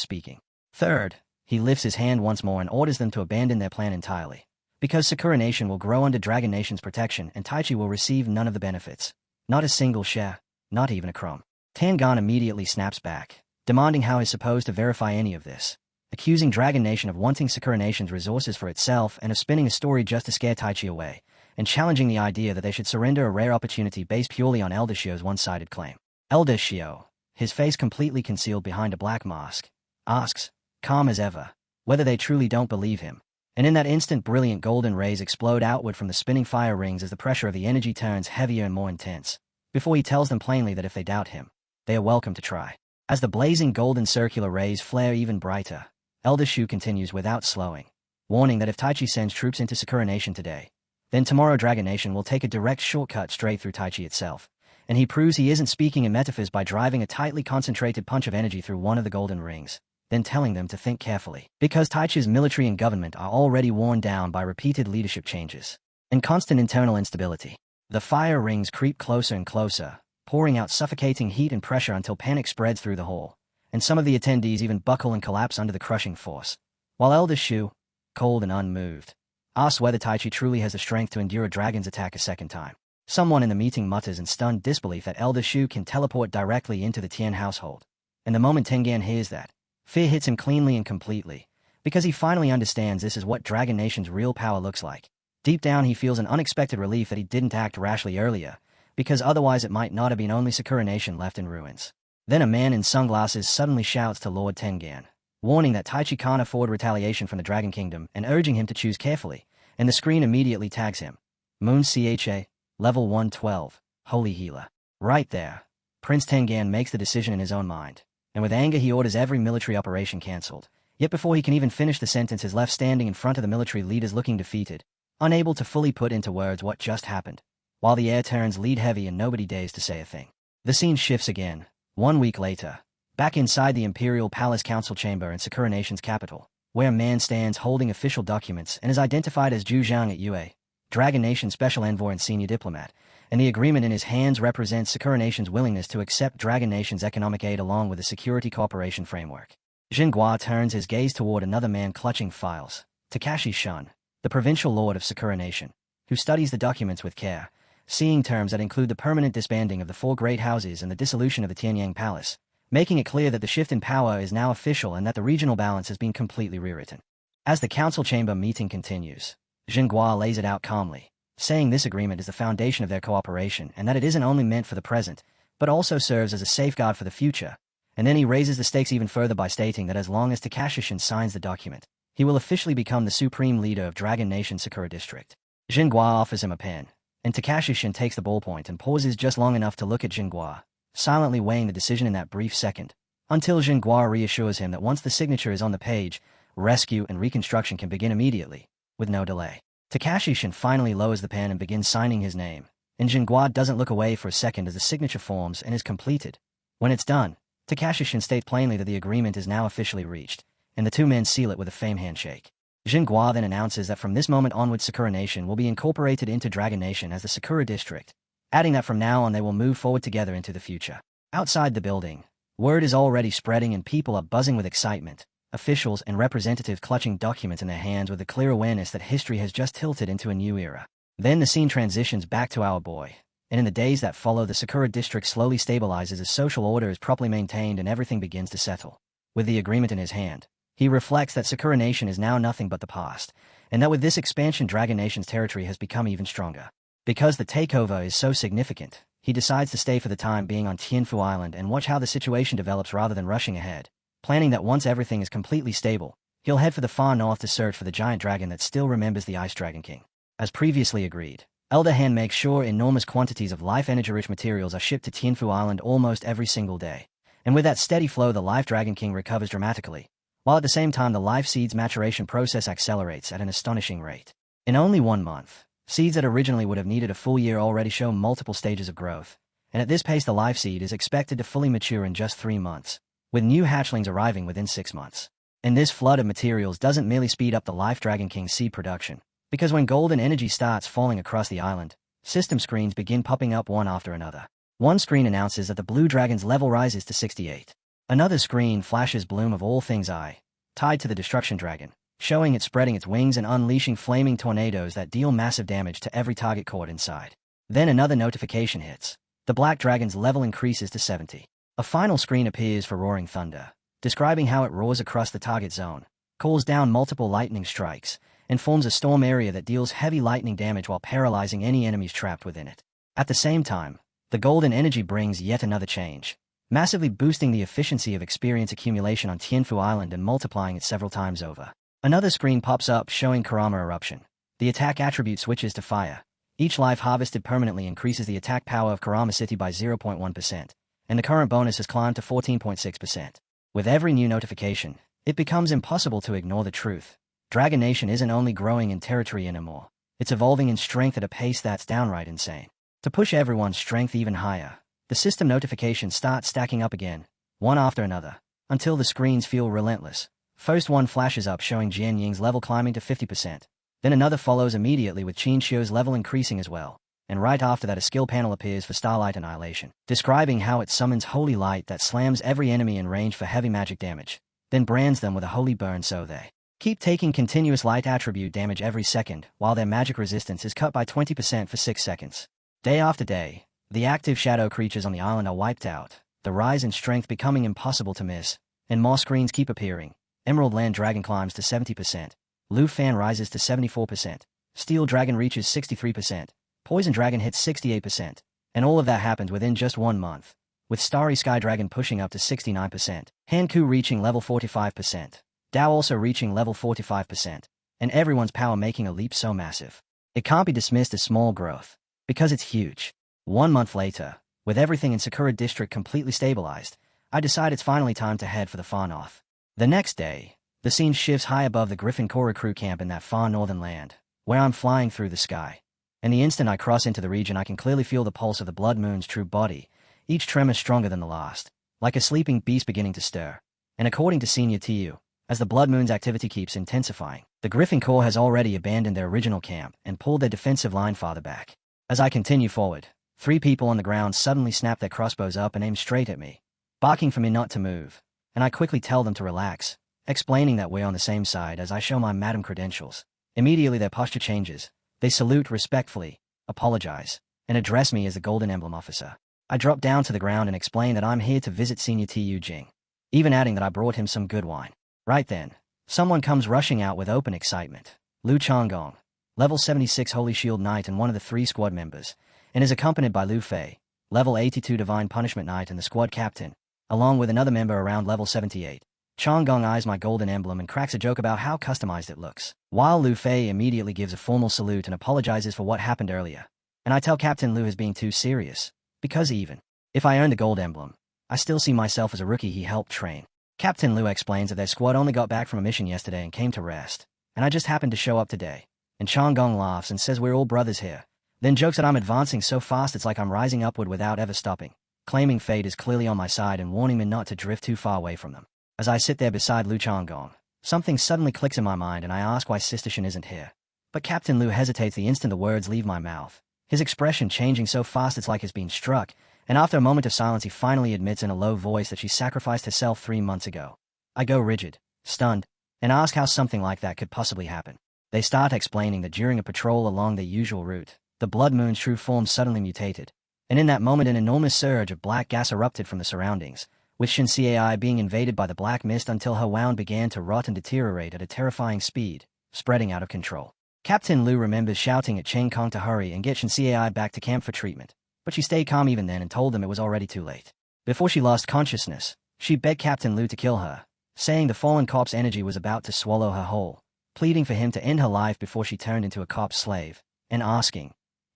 speaking. Third, he lifts his hand once more and orders them to abandon their plan entirely, because Sakura Nation will grow under Dragon Nation's protection and Taichi will receive none of the benefits. Not a single share, not even a crumb. Tengen immediately snaps back, demanding how he's supposed to verify any of this, accusing Dragon Nation of wanting Sakura Nation's resources for itself and of spinning a story just to scare Taichi away, and challenging the idea that they should surrender a rare opportunity based purely on Elder Shu's one-sided claim. Elder Shu, his face completely concealed behind a black mask, asks, calm as ever, whether they truly don't believe him, and in that instant brilliant golden rays explode outward from the spinning fire rings as the pressure of the energy turns heavier and more intense, before he tells them plainly that if they doubt him, they are welcome to try. As the blazing golden circular rays flare even brighter, Elder Shu continues without slowing, warning that if Taichi sends troops into Sakura Nation today, then tomorrow Dragon Nation will take a direct shortcut straight through Taichi itself, and he proves he isn't speaking in metaphors by driving a tightly concentrated punch of energy through one of the golden rings, then telling them to think carefully, because Taichi's military and government are already worn down by repeated leadership changes and constant internal instability. The fire rings creep closer and closer, pouring out suffocating heat and pressure until panic spreads through the hall, and some of the attendees even buckle and collapse under the crushing force, while Elder Shu, cold and unmoved, asks whether Taichi truly has the strength to endure a dragon's attack a second time. Someone in the meeting mutters in stunned disbelief that Elder Shu can teleport directly into the Tian household, and the moment Tengen hears that, fear hits him cleanly and completely, because he finally understands this is what Dragon Nation's real power looks like. Deep down he feels an unexpected relief that he didn't act rashly earlier, because otherwise it might not have been only Sakura Nation left in ruins. Then a man in sunglasses suddenly shouts to Lord Tengen, warning that Taichi can't afford retaliation from the Dragon Kingdom and urging him to choose carefully, and the screen immediately tags him. Moon Cha, Level 112, Holy Healer. Right there, Prince Tengen makes the decision in his own mind, and with anger he orders every military operation cancelled. Yet before he can even finish the sentence, is left standing in front of the military leaders looking defeated, unable to fully put into words what just happened, while the air turns lead heavy and nobody dares to say a thing. The scene shifts again, 1 week later, back inside the Imperial Palace Council Chamber in Sakura Nation's capital, where a man stands holding official documents and is identified as Zhu Zhang at Yue, Dragon Nation Special Envoy and Senior Diplomat, and the agreement in his hands represents Sakura Nation's willingness to accept Dragon Nation's economic aid along with the Security Cooperation Framework. Jinghua turns his gaze toward another man clutching files, Takashi Shun, the provincial lord of Sakura Nation, who studies the documents with care, seeing terms that include the permanent disbanding of the four great houses and the dissolution of the Tianyang Palace, making it clear that the shift in power is now official and that the regional balance has been completely rewritten. As the council chamber meeting continues, Jinghua lays it out calmly, saying this agreement is the foundation of their cooperation and that it isn't only meant for the present, but also serves as a safeguard for the future, And then he raises the stakes even further by stating that as long as Takashi signs the document, he will officially become the supreme leader of Dragon Nation Sakura District. Jinhua offers him a pen, and Takashi takes the ballpoint and pauses just long enough to look at Jinhua, silently weighing the decision in that brief second, until Jinhua reassures him that once the signature is on the page, rescue and reconstruction can begin immediately, with no delay. Takashi finally lowers the pen and begins signing his name, and Jinhua doesn't look away for a second as the signature forms and is completed. When it's done, Takashi states plainly that the agreement is now officially reached, and the two men seal it with a fame handshake. Jinhua then announces that from this moment onward Sakura Nation will be incorporated into Dragon Nation as the Sakura District, adding that from now on they will move forward together into the future. Outside the building, word is already spreading and people are buzzing with excitement, officials and representatives clutching documents in their hands with a clear awareness that history has just tilted into a new era. Then the scene transitions back to our boy, and in the days that follow the Sakura District slowly stabilizes as social order is properly maintained and everything begins to settle. With the agreement in his hand, he reflects that Sakura Nation is now nothing but the past, and that with this expansion Dragon Nation's territory has become even stronger. Because the takeover is so significant, he decides to stay for the time being on Tianfu Island and watch how the situation develops rather than rushing ahead, planning that once everything is completely stable, he'll head for the far north to search for the giant dragon that still remembers the Ice Dragon King. As previously agreed, Elder Han makes sure enormous quantities of life energy-rich materials are shipped to Tianfu Island almost every single day, and with that steady flow the Life Dragon King recovers dramatically, while at the same time the life seeds maturation process accelerates at an astonishing rate. In only 1 month, seeds that originally would have needed a full year already show multiple stages of growth, and at this pace the life seed is expected to fully mature in just 3 months, with new hatchlings arriving within 6 months. And this flood of materials doesn't merely speed up the Life Dragon King seed production, because when golden energy starts falling across the island, system screens begin popping up one after another. One screen announces that the blue dragon's level rises to 68. Another screen flashes Bloom of all things eye, tied to the destruction dragon, showing it spreading its wings and unleashing flaming tornadoes that deal massive damage to every target caught inside. Then another notification hits. The black dragon's level increases to 70. A final screen appears for Roaring Thunder, describing how it roars across the target zone, calls down multiple lightning strikes, and forms a storm area that deals heavy lightning damage while paralyzing any enemies trapped within it. At the same time, the golden energy brings yet another change, massively boosting the efficiency of experience accumulation on Tianfu Island and multiplying it several times over. Another screen pops up showing Kurama Eruption. The attack attribute switches to fire. Each life harvested permanently increases the attack power of Kurama City by 0.1%, and the current bonus has climbed to 14.6%. With every new notification, it becomes impossible to ignore the truth. Dragon Nation isn't only growing in territory anymore, it's evolving in strength at a pace that's downright insane. To push everyone's strength even higher, the system notifications start stacking up again, one after another, until the screens feel relentless. First one flashes up showing Jian Ying's level climbing to 50%. Then another follows immediately with Qin Xiu's level increasing as well, and right after that a skill panel appears for Starlight Annihilation, describing how it summons Holy Light that slams every enemy in range for heavy magic damage, then brands them with a Holy Burn so they keep taking continuous light attribute damage every second, while their magic resistance is cut by 20% for 6 seconds. Day after day, the active shadow creatures on the island are wiped out, the rise in strength becoming impossible to miss, and more screens keep appearing. Emerald Land Dragon climbs to 70%, Lu Fan rises to 74%, Steel Dragon reaches 63%, Poison Dragon hits 68%, and all of that happened within just 1 month, with Starry Sky Dragon pushing up to 69%, Hanku reaching level 45%, Dao also reaching level 45%, and everyone's power making a leap so massive. It can't be dismissed as small growth, because it's huge. 1 month later, with everything in Sakura District completely stabilized, I decide it's finally time to head for the far north. The next day, the scene shifts high above the Griffin Korra crew camp in that far northern land, where I'm flying through the sky. And the instant I cross into the region I can clearly feel the pulse of the Blood Moon's true body, each tremor stronger than the last, like a sleeping beast beginning to stir. And according to Senior TU, as the Blood Moon's activity keeps intensifying, the Griffin Corps has already abandoned their original camp and pulled their defensive line farther back. As I continue forward, 3 people on the ground suddenly snap their crossbows up and aim straight at me, barking for me not to move, and I quickly tell them to relax, explaining that we're on the same side as I show my madam credentials. Immediately their posture changes. They salute respectfully, apologize, and address me as the Golden Emblem Officer. I drop down to the ground and explain that I'm here to visit Senior Tu Jing, even adding that I brought him some good wine. Right then, someone comes rushing out with open excitement. Lu Changgong, level 76 Holy Shield Knight and one of the 3 squad members, and is accompanied by Lu Fei, level 82 Divine Punishment Knight and the squad captain, along with another member around level 78. Changong eyes my golden emblem and cracks a joke about how customized it looks, while Lu Fei immediately gives a formal salute and apologizes for what happened earlier. And I tell Captain Lu is being too serious, because even if I earned the gold emblem, I still see myself as a rookie he helped train. Captain Lu explains that their squad only got back from a mission yesterday and came to rest, and I just happened to show up today. And Changong laughs and says we're all brothers here, then jokes that I'm advancing so fast it's like I'm rising upward without ever stopping, claiming fate is clearly on my side and warning me not to drift too far away from them. As I sit there beside Lu Changong, something suddenly clicks in my mind and I ask why Sister Shin isn't here. But Captain Lu hesitates the instant the words leave my mouth, his expression changing so fast it's like he's been struck, and after a moment of silence he finally admits in a low voice that she sacrificed herself 3 months ago. I go rigid, stunned, and ask how something like that could possibly happen. They start explaining that during a patrol along their usual route, the Blood Moon's true form suddenly mutated, and in that moment an enormous surge of black gas erupted from the surroundings, with Shinsei being invaded by the black mist until her wound began to rot and deteriorate at a terrifying speed, spreading out of control. Captain Lu remembers shouting at Chen Kong to hurry and get Shinsei back to camp for treatment, but she stayed calm even then and told them it was already too late. Before she lost consciousness, she begged Captain Lu to kill her, saying the fallen cop's energy was about to swallow her whole, pleading for him to end her life before she turned into a cop's slave, and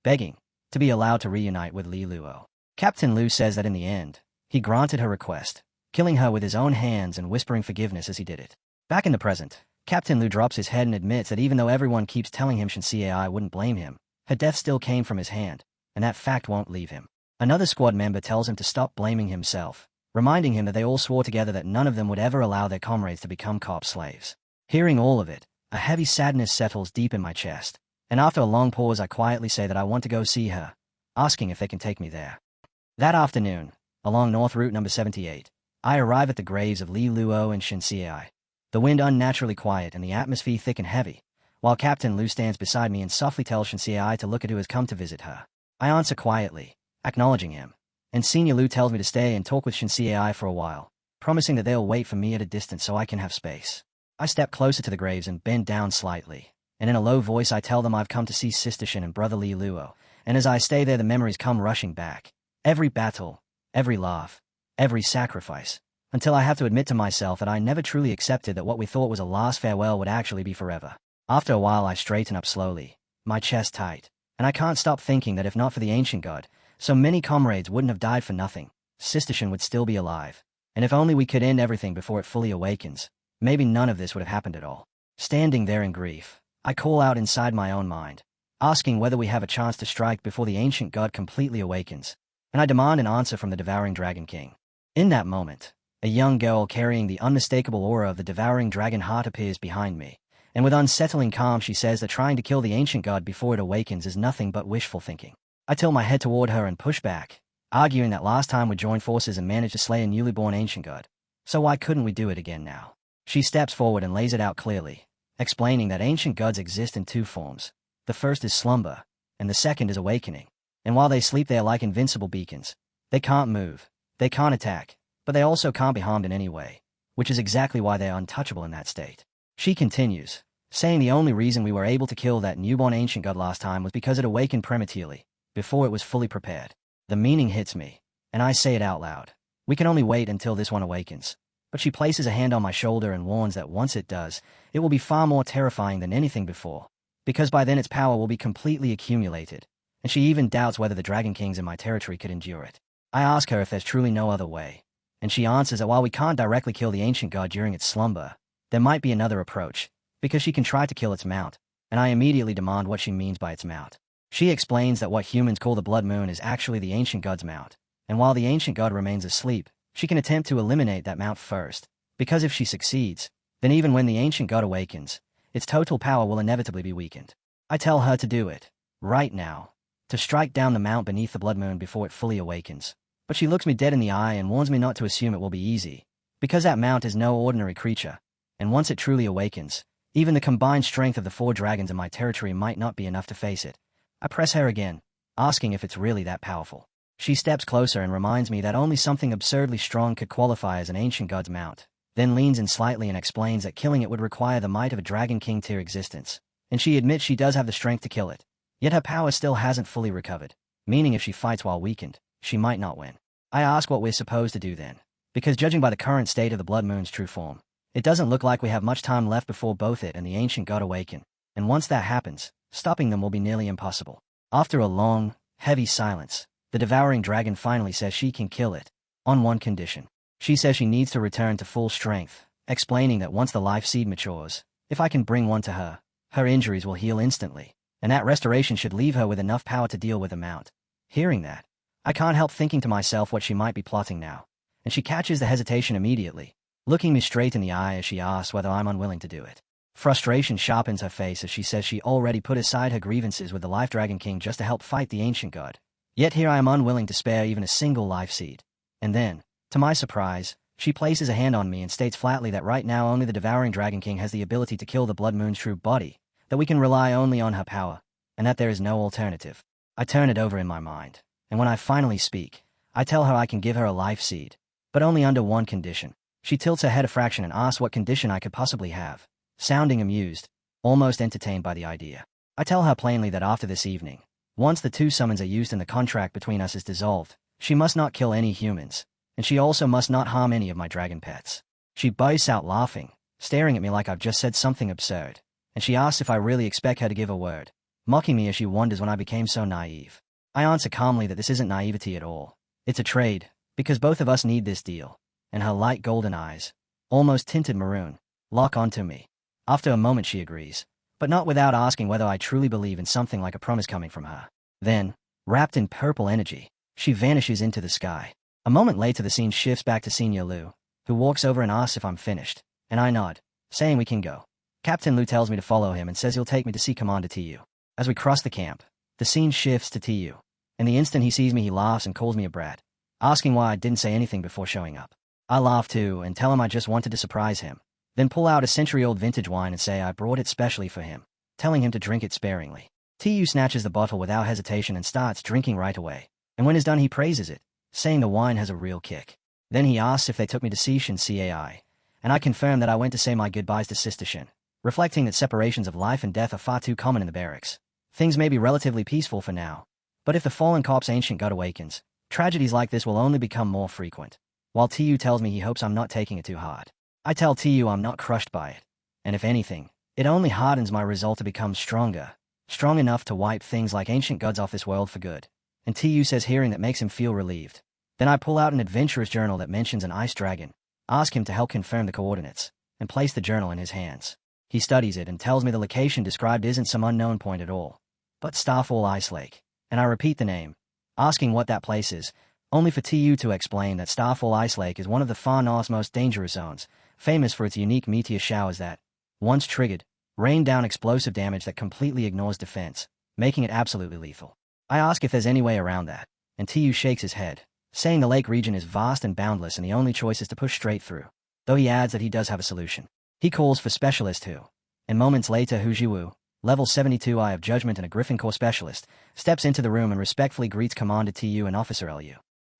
begging, to be allowed to reunite with Li Luo. Captain Lu says that in the end, he granted her request, killing her with his own hands and whispering forgiveness as he did it. Back in the present, Captain Lu drops his head and admits that even though everyone keeps telling him Shinsei wouldn't blame him, her death still came from his hand, and that fact won't leave him. Another squad member tells him to stop blaming himself, reminding him that they all swore together that none of them would ever allow their comrades to become cop slaves. Hearing all of it, a heavy sadness settles deep in my chest, and after a long pause I quietly say that I want to go see her, asking if they can take me there. That afternoon, along North Route number 78, I arrive at the graves of Li Luo and Shinsei. The wind unnaturally quiet and the atmosphere thick and heavy, while Captain Lu stands beside me and softly tells Shinsei to look at who has come to visit her. I answer quietly, acknowledging him, and Senior Lu tells me to stay and talk with Shinsei for a while, promising that they'll wait for me at a distance so I can have space. I step closer to the graves and bend down slightly, and in a low voice I tell them I've come to see Sister Shin and Brother Li Luo, and as I stay there the memories come rushing back. Every battle, every laugh, every sacrifice, until I have to admit to myself that I never truly accepted that what we thought was a last farewell would actually be forever. After a while I straighten up slowly, my chest tight, and I can't stop thinking that if not for the ancient god, so many comrades wouldn't have died for nothing. Sister Shin would still be alive, and if only we could end everything before it fully awakens, maybe none of this would have happened at all. Standing there in grief, I call out inside my own mind, asking whether we have a chance to strike before the ancient god completely awakens, and I demand an answer from the Devouring Dragon King. In that moment, a young girl carrying the unmistakable aura of the Devouring Dragon heart appears behind me, and with unsettling calm she says that trying to kill the ancient god before it awakens is nothing but wishful thinking. I tilt my head toward her and push back, arguing that last time we joined forces and managed to slay a newly born ancient god, so why couldn't we do it again now? She steps forward and lays it out clearly, explaining that ancient gods exist in 2 forms. The first is slumber, and the second is awakening. And while they sleep they are like invincible beacons. They can't move, they can't attack, but they also can't be harmed in any way, which is exactly why they are untouchable in that state. She continues, saying the only reason we were able to kill that newborn ancient god last time was because it awakened prematurely, before it was fully prepared. The meaning hits me, and I say it out loud. We can only wait until this one awakens. But she places a hand on my shoulder and warns that once it does, it will be far more terrifying than anything before, because by then its power will be completely accumulated, and she even doubts whether the Dragon Kings in my territory could endure it. I ask her if there's truly no other way, and she answers that while we can't directly kill the ancient god during its slumber, there might be another approach, because she can try to kill its mount, and I immediately demand what she means by its mount. She explains that what humans call the Blood Moon is actually the ancient god's mount, and while the ancient god remains asleep, she can attempt to eliminate that mount first, because if she succeeds, then even when the ancient god awakens, its total power will inevitably be weakened. I tell her to do it, right now, to strike down the mount beneath the Blood Moon before it fully awakens. But she looks me dead in the eye and warns me not to assume it will be easy, because that mount is no ordinary creature, and once it truly awakens, even the combined strength of the 4 dragons in my territory might not be enough to face it. I press her again, asking if it's really that powerful. She steps closer and reminds me that only something absurdly strong could qualify as an ancient god's mount, then leans in slightly and explains that killing it would require the might of a Dragon King tier existence, and she admits she does have the strength to kill it, yet her power still hasn't fully recovered, meaning if she fights while weakened, she might not win. I ask what we're supposed to do then, because judging by the current state of the Blood Moon's true form, it doesn't look like we have much time left before both it and the ancient god awaken, and once that happens, stopping them will be nearly impossible. After a long, heavy silence, the devouring dragon finally says she can kill it, on one condition. She says she needs to return to full strength, explaining that once the life seed matures, if I can bring one to her, her injuries will heal instantly, and that restoration should leave her with enough power to deal with the mount. Hearing that, I can't help thinking to myself what she might be plotting now, and she catches the hesitation immediately, looking me straight in the eye as she asks whether I'm unwilling to do it. Frustration sharpens her face as she says she already put aside her grievances with the Life Dragon King just to help fight the ancient god. Yet here I am unwilling to spare even a single life seed. And then, to my surprise, she places a hand on me and states flatly that right now only the Devouring Dragon King has the ability to kill the Blood Moon's true body, that we can rely only on her power, and that there is no alternative. I turn it over in my mind, and when I finally speak, I tell her I can give her a life seed, but only under one condition. She tilts her head a fraction and asks what condition I could possibly have, sounding amused, almost entertained by the idea. I tell her plainly that after this evening, once the 2 summons are used and the contract between us is dissolved, she must not kill any humans, and she also must not harm any of my dragon pets. She bursts out laughing, staring at me like I've just said something absurd, and she asks if I really expect her to give a word, mocking me as she wonders when I became so naive. I answer calmly that this isn't naivety at all. It's a trade, because both of us need this deal, and her light golden eyes, almost tinted maroon, lock onto me. After a moment she agrees, but not without asking whether I truly believe in something like a promise coming from her. Then, wrapped in purple energy, she vanishes into the sky. A moment later the scene shifts back to Senior Liu, who walks over and asks if I'm finished, and I nod, saying we can go. Captain Liu tells me to follow him and says he'll take me to see Commander Tu. As we cross the camp, the scene shifts to Tu. And the instant he sees me he laughs and calls me a brat, asking why I didn't say anything before showing up. I laugh too and tell him I just wanted to surprise him, then pull out a century-old vintage wine and say I brought it specially for him, telling him to drink it sparingly. Tu snatches the bottle without hesitation and starts drinking right away, and when he's done he praises it, saying the wine has a real kick. Then he asks if they took me to see Shin Cai, and I confirm that I went to say my goodbyes to Sister Shin, reflecting that separations of life and death are far too common in the barracks. Things may be relatively peaceful for now, but if the fallen corpse ancient god awakens, tragedies like this will only become more frequent. While Tu tells me he hopes I'm not taking it too hard, I tell Tu I'm not crushed by it, and if anything, it only hardens my resolve to become stronger, strong enough to wipe things like ancient gods off this world for good. And Tu says hearing that makes him feel relieved. Then I pull out an adventurous journal that mentions an ice dragon, ask him to help confirm the coordinates, and place the journal in his hands. He studies it and tells me the location described isn't some unknown point at all, but Starfall Ice Lake, and I repeat the name, asking what that place is, only for Tu to explain that Starfall Ice Lake is one of the far north's most dangerous zones, famous for its unique meteor showers that, once triggered, rain down explosive damage that completely ignores defense, making it absolutely lethal. I ask if there's any way around that, and Tu shakes his head, saying the lake region is vast and boundless and the only choice is to push straight through, though he adds that he does have a solution. He calls for Specialist Hu, and moments later Hu Jiwu, level 72 Eye of Judgment and a Griffin Corps specialist, steps into the room and respectfully greets Commander Tu and Officer Lu.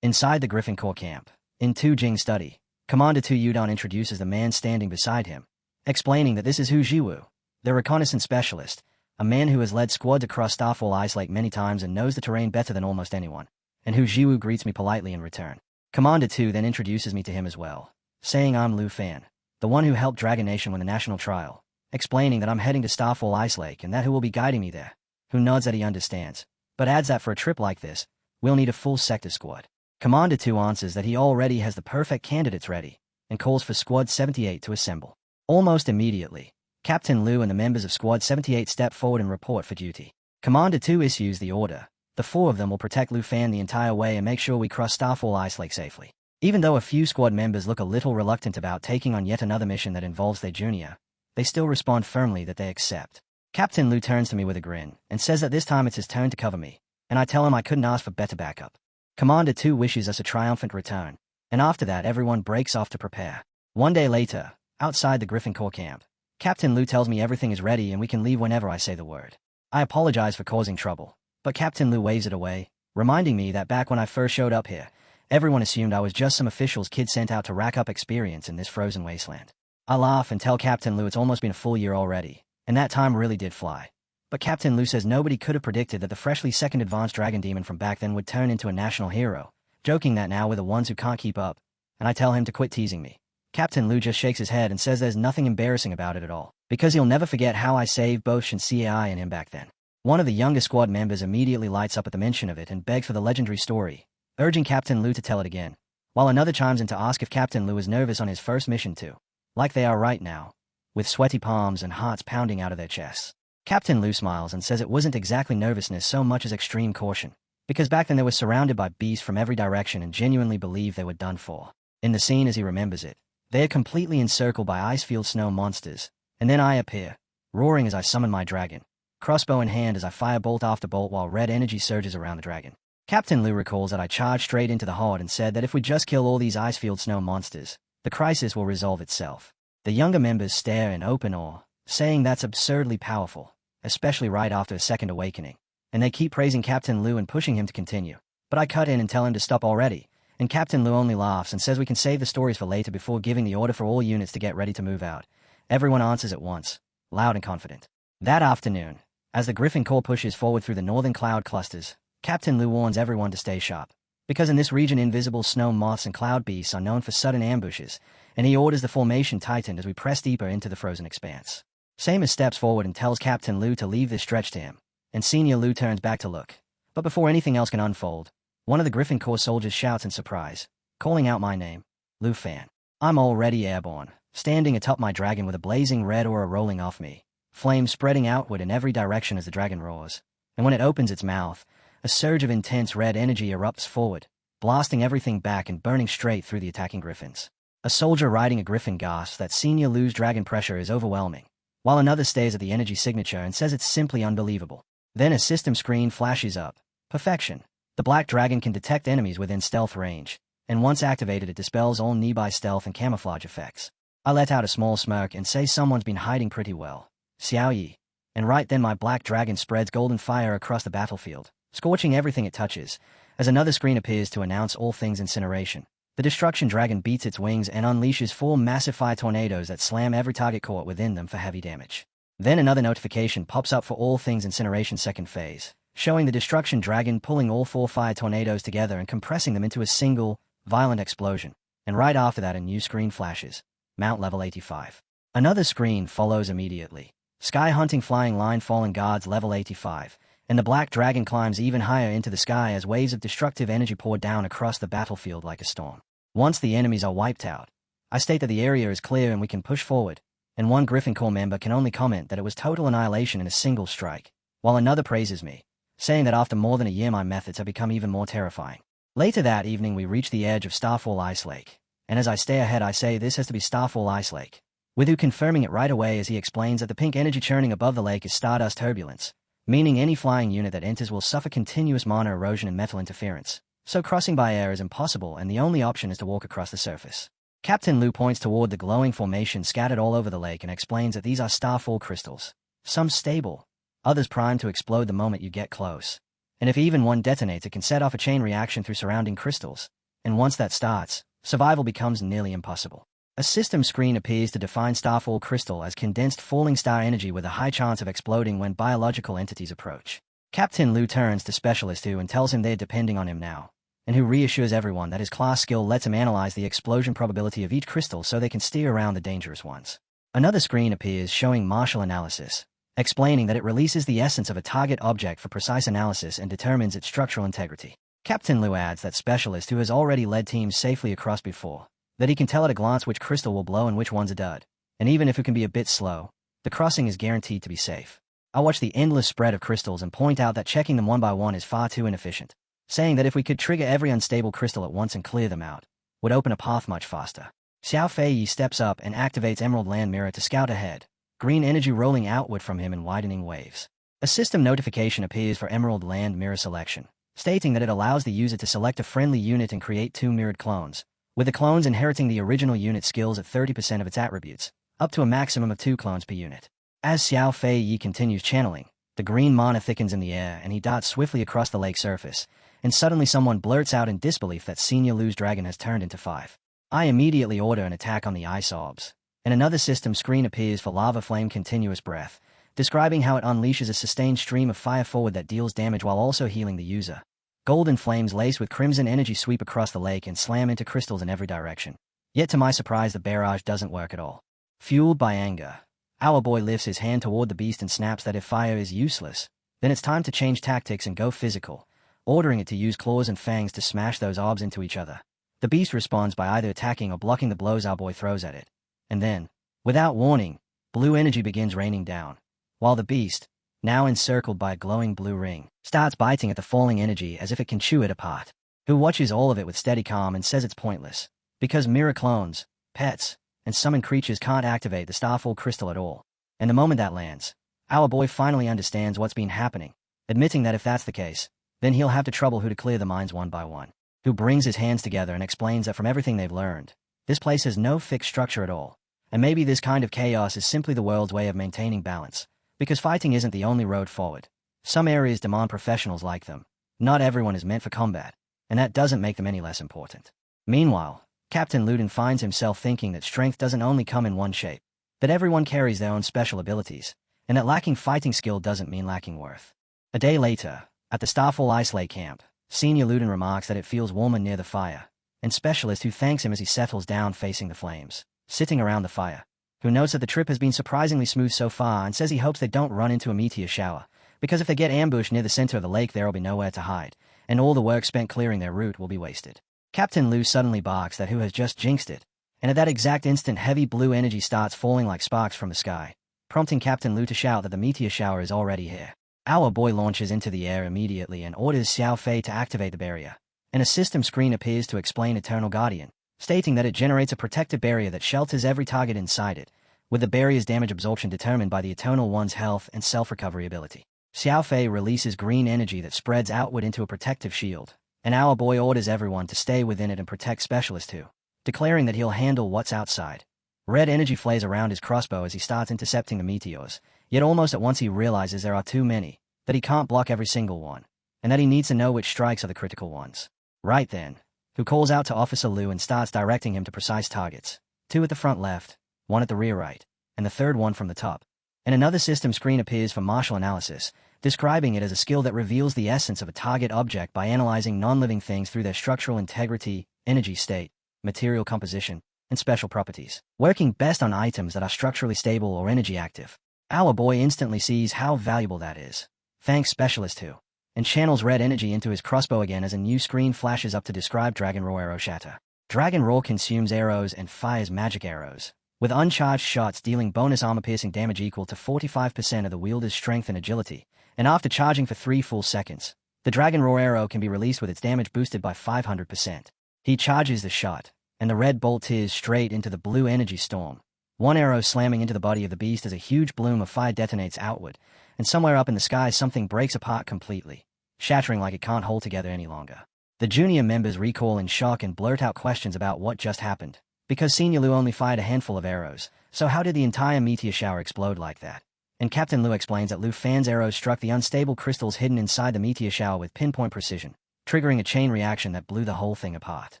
Inside the Griffin Corps camp, in Tu Jing's study, Commander Tu Yudon introduces the man standing beside him, explaining that this is Hu Jiwu, the reconnaissance specialist, a man who has led squads across Starfall Ice Lake many times and knows the terrain better than almost anyone, and Hu Jiwu greets me politely in return. Commander Tu then introduces me to him as well, saying I'm Lu Fan, the one who helped Dragon Nation win the national trial, explaining that I'm heading to Starfall Ice Lake and that who will be guiding me there, who nods that he understands, but adds that for a trip like this, we'll need a full sector squad. Commander Tu answers that he already has the perfect candidates ready, and calls for Squad 78 to assemble. Almost immediately, Captain Liu and the members of Squad 78 step forward and report for duty. Commander Tu issues the order. The 4 of them will protect Lu Fan the entire way and make sure we cross Starfall Ice Lake safely. Even though a few squad members look a little reluctant about taking on yet another mission that involves their junior, they still respond firmly that they accept. Captain Liu turns to me with a grin and says that this time it's his turn to cover me, and I tell him I couldn't ask for better backup. Commander Tu wishes us a triumphant return, and after that everyone breaks off to prepare. One day later, outside the Griffin Corps camp, Captain Liu tells me everything is ready and we can leave whenever I say the word. I apologize for causing trouble, but Captain Liu waves it away, reminding me that back when I first showed up here, everyone assumed I was just some official's kid sent out to rack up experience in this frozen wasteland. I laugh and tell Captain Liu it's almost been a full year already, and that time really did fly. But Captain Liu says nobody could have predicted that the freshly second advanced dragon demon from back then would turn into a national hero, joking that now we're the ones who can't keep up, and I tell him to quit teasing me. Captain Lu just shakes his head and says there's nothing embarrassing about it at all, because he'll never forget how I saved both Shinsei and him back then. One of the younger squad members immediately lights up at the mention of it and begs for the legendary story, urging Captain Lu to tell it again, while another chimes in to ask if Captain Lu is nervous on his first mission too, like they are right now, with sweaty palms and hearts pounding out of their chests. Captain Lu smiles and says it wasn't exactly nervousness so much as extreme caution, because back then they were surrounded by beasts from every direction and genuinely believed they were done for. In the scene as he remembers it, they are completely encircled by ice-field snow monsters, and then I appear, roaring as I summon my dragon, crossbow in hand as I fire bolt after bolt while red energy surges around the dragon. Captain Lu recalls that I charged straight into the horde and said that if we just kill all these ice-field snow monsters, the crisis will resolve itself. The younger members stare in open awe, saying that's absurdly powerful, especially right after a second awakening, and they keep praising Captain Lu and pushing him to continue. But I cut in and tell him to stop already, and Captain Lu only laughs and says we can save the stories for later before giving the order for all units to get ready to move out. Everyone answers at once, loud and confident. That afternoon, as the Griffin Corps pushes forward through the northern cloud clusters, Captain Lu warns everyone to stay sharp, because in this region invisible snow moths and cloud beasts are known for sudden ambushes, and he orders the formation tightened as we press deeper into the frozen expanse. Tamer steps forward and tells Captain Lu to leave this stretch to him, and Senior Lu turns back to look. But before anything else can unfold, one of the Griffin Corps soldiers shouts in surprise, calling out my name, Lu Fan. I'm already airborne, standing atop my dragon with a blazing red aura rolling off me, flames spreading outward in every direction as the dragon roars, and when it opens its mouth, a surge of intense red energy erupts forward, blasting everything back and burning straight through the attacking griffins. A soldier riding a griffin gasps that Senior Lu's dragon pressure is overwhelming, while another stares at the energy signature and says it's simply unbelievable. Then a system screen flashes up. Perfection. The black dragon can detect enemies within stealth range, and once activated it dispels all nearby stealth and camouflage effects. I let out a small smirk and say someone's been hiding pretty well. Xiao Yi. And right then my black dragon spreads golden fire across the battlefield, scorching everything it touches, as another screen appears to announce all things incineration. The destruction dragon beats its wings and unleashes 4 massive fire tornadoes that slam every target caught within them for heavy damage. Then another notification pops up for all things incineration second phase, showing the destruction dragon pulling all 4 fire tornadoes together and compressing them into a single, violent explosion. And right after that a new screen flashes. Mount level 85. Another screen follows immediately. Sky hunting flying line fallen guards level 85. And the black dragon climbs even higher into the sky as waves of destructive energy pour down across the battlefield like a storm. Once the enemies are wiped out, I state that the area is clear and we can push forward, and one Griffin Corps member can only comment that it was total annihilation in a single strike, while another praises me, saying that after more than a year my methods have become even more terrifying. Later that evening we reach the edge of Starfall Ice Lake, and as I stay ahead I say this has to be Starfall Ice Lake, with Wu confirming it right away as he explains that the pink energy churning above the lake is stardust turbulence, meaning any flying unit that enters will suffer continuous mana erosion and metal interference, so crossing by air is impossible and the only option is to walk across the surface. Captain Lu points toward the glowing formation scattered all over the lake and explains that these are starfall crystals, some stable, others primed to explode the moment you get close. And if even one detonates it can set off a chain reaction through surrounding crystals, and once that starts, survival becomes nearly impossible. A system screen appears to define starfall crystal as condensed falling star energy with a high chance of exploding when biological entities approach. Captain Lu turns to Specialist Wu and tells him they're depending on him now, and who reassures everyone that his class skill lets him analyze the explosion probability of each crystal so they can steer around the dangerous ones. Another screen appears showing martial analysis, explaining that it releases the essence of a target object for precise analysis and determines its structural integrity. Captain Lu adds that Specialist Wu has already led teams safely across before, that he can tell at a glance which crystal will blow and which one's a dud, and even if it can be a bit slow, the crossing is guaranteed to be safe. I watch the endless spread of crystals and point out that checking them one by one is far too inefficient, saying that if we could trigger every unstable crystal at once and clear them out, would open a path much faster. Xiao Fei steps up and activates Emerald Land Mirror to scout ahead, green energy rolling outward from him in widening waves. A system notification appears for Emerald Land Mirror selection, stating that it allows the user to select a friendly unit and create 2 mirrored clones, with the clones inheriting the original unit's skills at 30% of its attributes, up to a maximum of 2 clones per unit. As Xiao Fei continues channeling, the green mana thickens in the air and he darts swiftly across the lake surface, and suddenly someone blurts out in disbelief that Senior Lu's dragon has turned into 5. I immediately order an attack on the ice orbs, and another system screen appears for Lava Flame Continuous Breath, describing how it unleashes a sustained stream of fire forward that deals damage while also healing the user. Golden flames laced with crimson energy sweep across the lake and slam into crystals in every direction. Yet to my surprise, the barrage doesn't work at all. Fueled by anger, our boy lifts his hand toward the beast and snaps that if fire is useless, then it's time to change tactics and go physical, ordering it to use claws and fangs to smash those orbs into each other. The beast responds by either attacking or blocking the blows our boy throws at it. And then, without warning, blue energy begins raining down, while the beast, now encircled by a glowing blue ring, starts biting at the falling energy as if it can chew it apart. Who watches all of it with steady calm and says it's pointless, because mirror clones, pets, and summoned creatures can't activate the Starfall crystal at all. And the moment that lands, our boy finally understands what's been happening, admitting that if that's the case, then he'll have to trouble who to clear the mines one by one. Who brings his hands together and explains that from everything they've learned, this place has no fixed structure at all, and maybe this kind of chaos is simply the world's way of maintaining balance, because fighting isn't the only road forward. Some areas demand professionals like them. Not everyone is meant for combat, and that doesn't make them any less important. Meanwhile, Captain Luden finds himself thinking that strength doesn't only come in one shape, that everyone carries their own special abilities, and that lacking fighting skill doesn't mean lacking worth. A day later, at the Starfall Ice Lake camp, Senior Luden remarks that it feels warmer near the fire, and Specialist, who thanks him as he settles down facing the flames, sitting around the fire, who notes that the trip has been surprisingly smooth so far and says he hopes they don't run into a meteor shower, because if they get ambushed near the center of the lake there will be nowhere to hide, and all the work spent clearing their route will be wasted. Captain Lou suddenly barks that who has just jinxed it, and at that exact instant heavy blue energy starts falling like sparks from the sky, prompting Captain Lou to shout that the meteor shower is already here. Our boy launches into the air immediately and orders Xiao Fei to activate the barrier, and a system screen appears to explain Eternal Guardian, stating that it generates a protective barrier that shelters every target inside it, with the barrier's damage absorption determined by the Eternal One's health and self-recovery ability. Xiao Fei releases green energy that spreads outward into a protective shield, and our boy orders everyone to stay within it and protect Specialist too, declaring that he'll handle what's outside. Red energy flares around his crossbow as he starts intercepting the meteors, yet almost at once he realizes there are too many, that he can't block every single one, and that he needs to know which strikes are the critical ones. Right then, who calls out to Officer Liu and starts directing him to precise targets, 2 at the front left, 1 at the rear right, and the third one from the top. And another system screen appears for martial analysis, describing it as a skill that reveals the essence of a target object by analyzing non-living things through their structural integrity, energy state, material composition, and special properties, working best on items that are structurally stable or energy active. Our boy instantly sees how valuable that is, thanks Specialist too, and channels red energy into his crossbow again as a new screen flashes up to describe Dragon Roar Arrow Shatter. Dragon Roar consumes arrows and fires magic arrows, with uncharged shots dealing bonus armor-piercing damage equal to 45% of the wielder's strength and agility, and after charging for 3 full seconds, the Dragon Roar arrow can be released with its damage boosted by 500%. He charges the shot, and the red bolt tears straight into the blue energy storm, one arrow slamming into the body of the beast as a huge bloom of fire detonates outward, and somewhere up in the sky something breaks apart completely, shattering like it can't hold together any longer. The junior members recoil in shock and blurt out questions about what just happened, because Senior Liu only fired a handful of arrows, so how did the entire meteor shower explode like that? And Captain Liu explains that Liu Fan's arrows struck the unstable crystals hidden inside the meteor shower with pinpoint precision, triggering a chain reaction that blew the whole thing apart.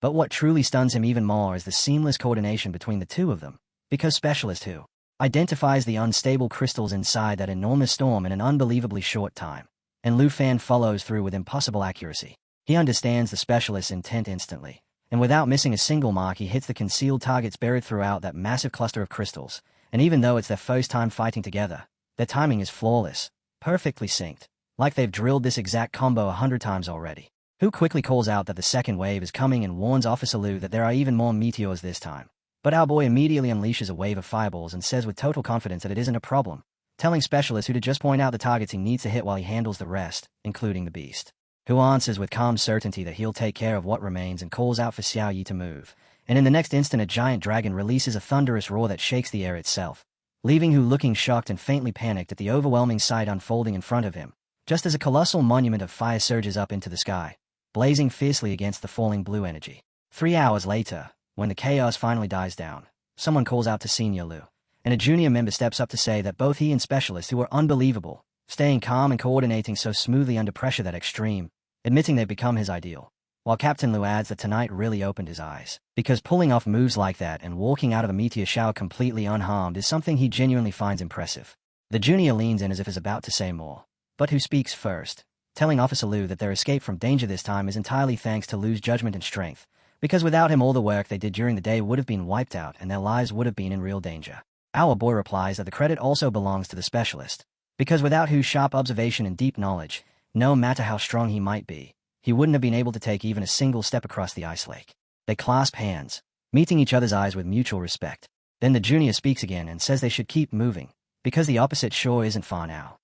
But what truly stuns him even more is the seamless coordination between the two of them, because Specialist who identifies the unstable crystals inside that enormous storm in an unbelievably short time, and Liu Fan follows through with impossible accuracy. He understands the Specialist's intent instantly, and without missing a single mark he hits the concealed targets buried throughout that massive cluster of crystals, and even though it's their first time fighting together, their timing is flawless, perfectly synced, like they've drilled this exact combo 100 times already. Who quickly calls out that the second wave is coming and warns Officer Liu that there are even more meteors this time. But our boy immediately unleashes a wave of fireballs and says with total confidence that it isn't a problem, telling Specialist who to just point out the targets he needs to hit while he handles the rest, including the beast, who answers with calm certainty that he'll take care of what remains and calls out for Xiao Yi to move, and in the next instant a giant dragon releases a thunderous roar that shakes the air itself, leaving Hu looking shocked and faintly panicked at the overwhelming sight unfolding in front of him, just as a colossal monument of fire surges up into the sky, blazing fiercely against the falling blue energy. 3 hours later, when the chaos finally dies down, someone calls out to Senior Liu, and a junior member steps up to say that both he and Specialist, who are unbelievable, staying calm and coordinating so smoothly under pressure that extreme, admitting they've become his ideal, while Captain Liu adds that tonight really opened his eyes, because pulling off moves like that and walking out of a meteor shower completely unharmed is something he genuinely finds impressive. The junior leans in as if he's about to say more, but who speaks first, telling Officer Liu that their escape from danger this time is entirely thanks to Liu's judgment and strength, because without him all the work they did during the day would have been wiped out and their lives would have been in real danger. Our boy replies that the credit also belongs to the specialist, because without Hu's sharp observation and deep knowledge, no matter how strong he might be, he wouldn't have been able to take even a single step across the ice lake. They clasp hands, meeting each other's eyes with mutual respect. Then the junior speaks again and says they should keep moving, because the opposite shore isn't far now.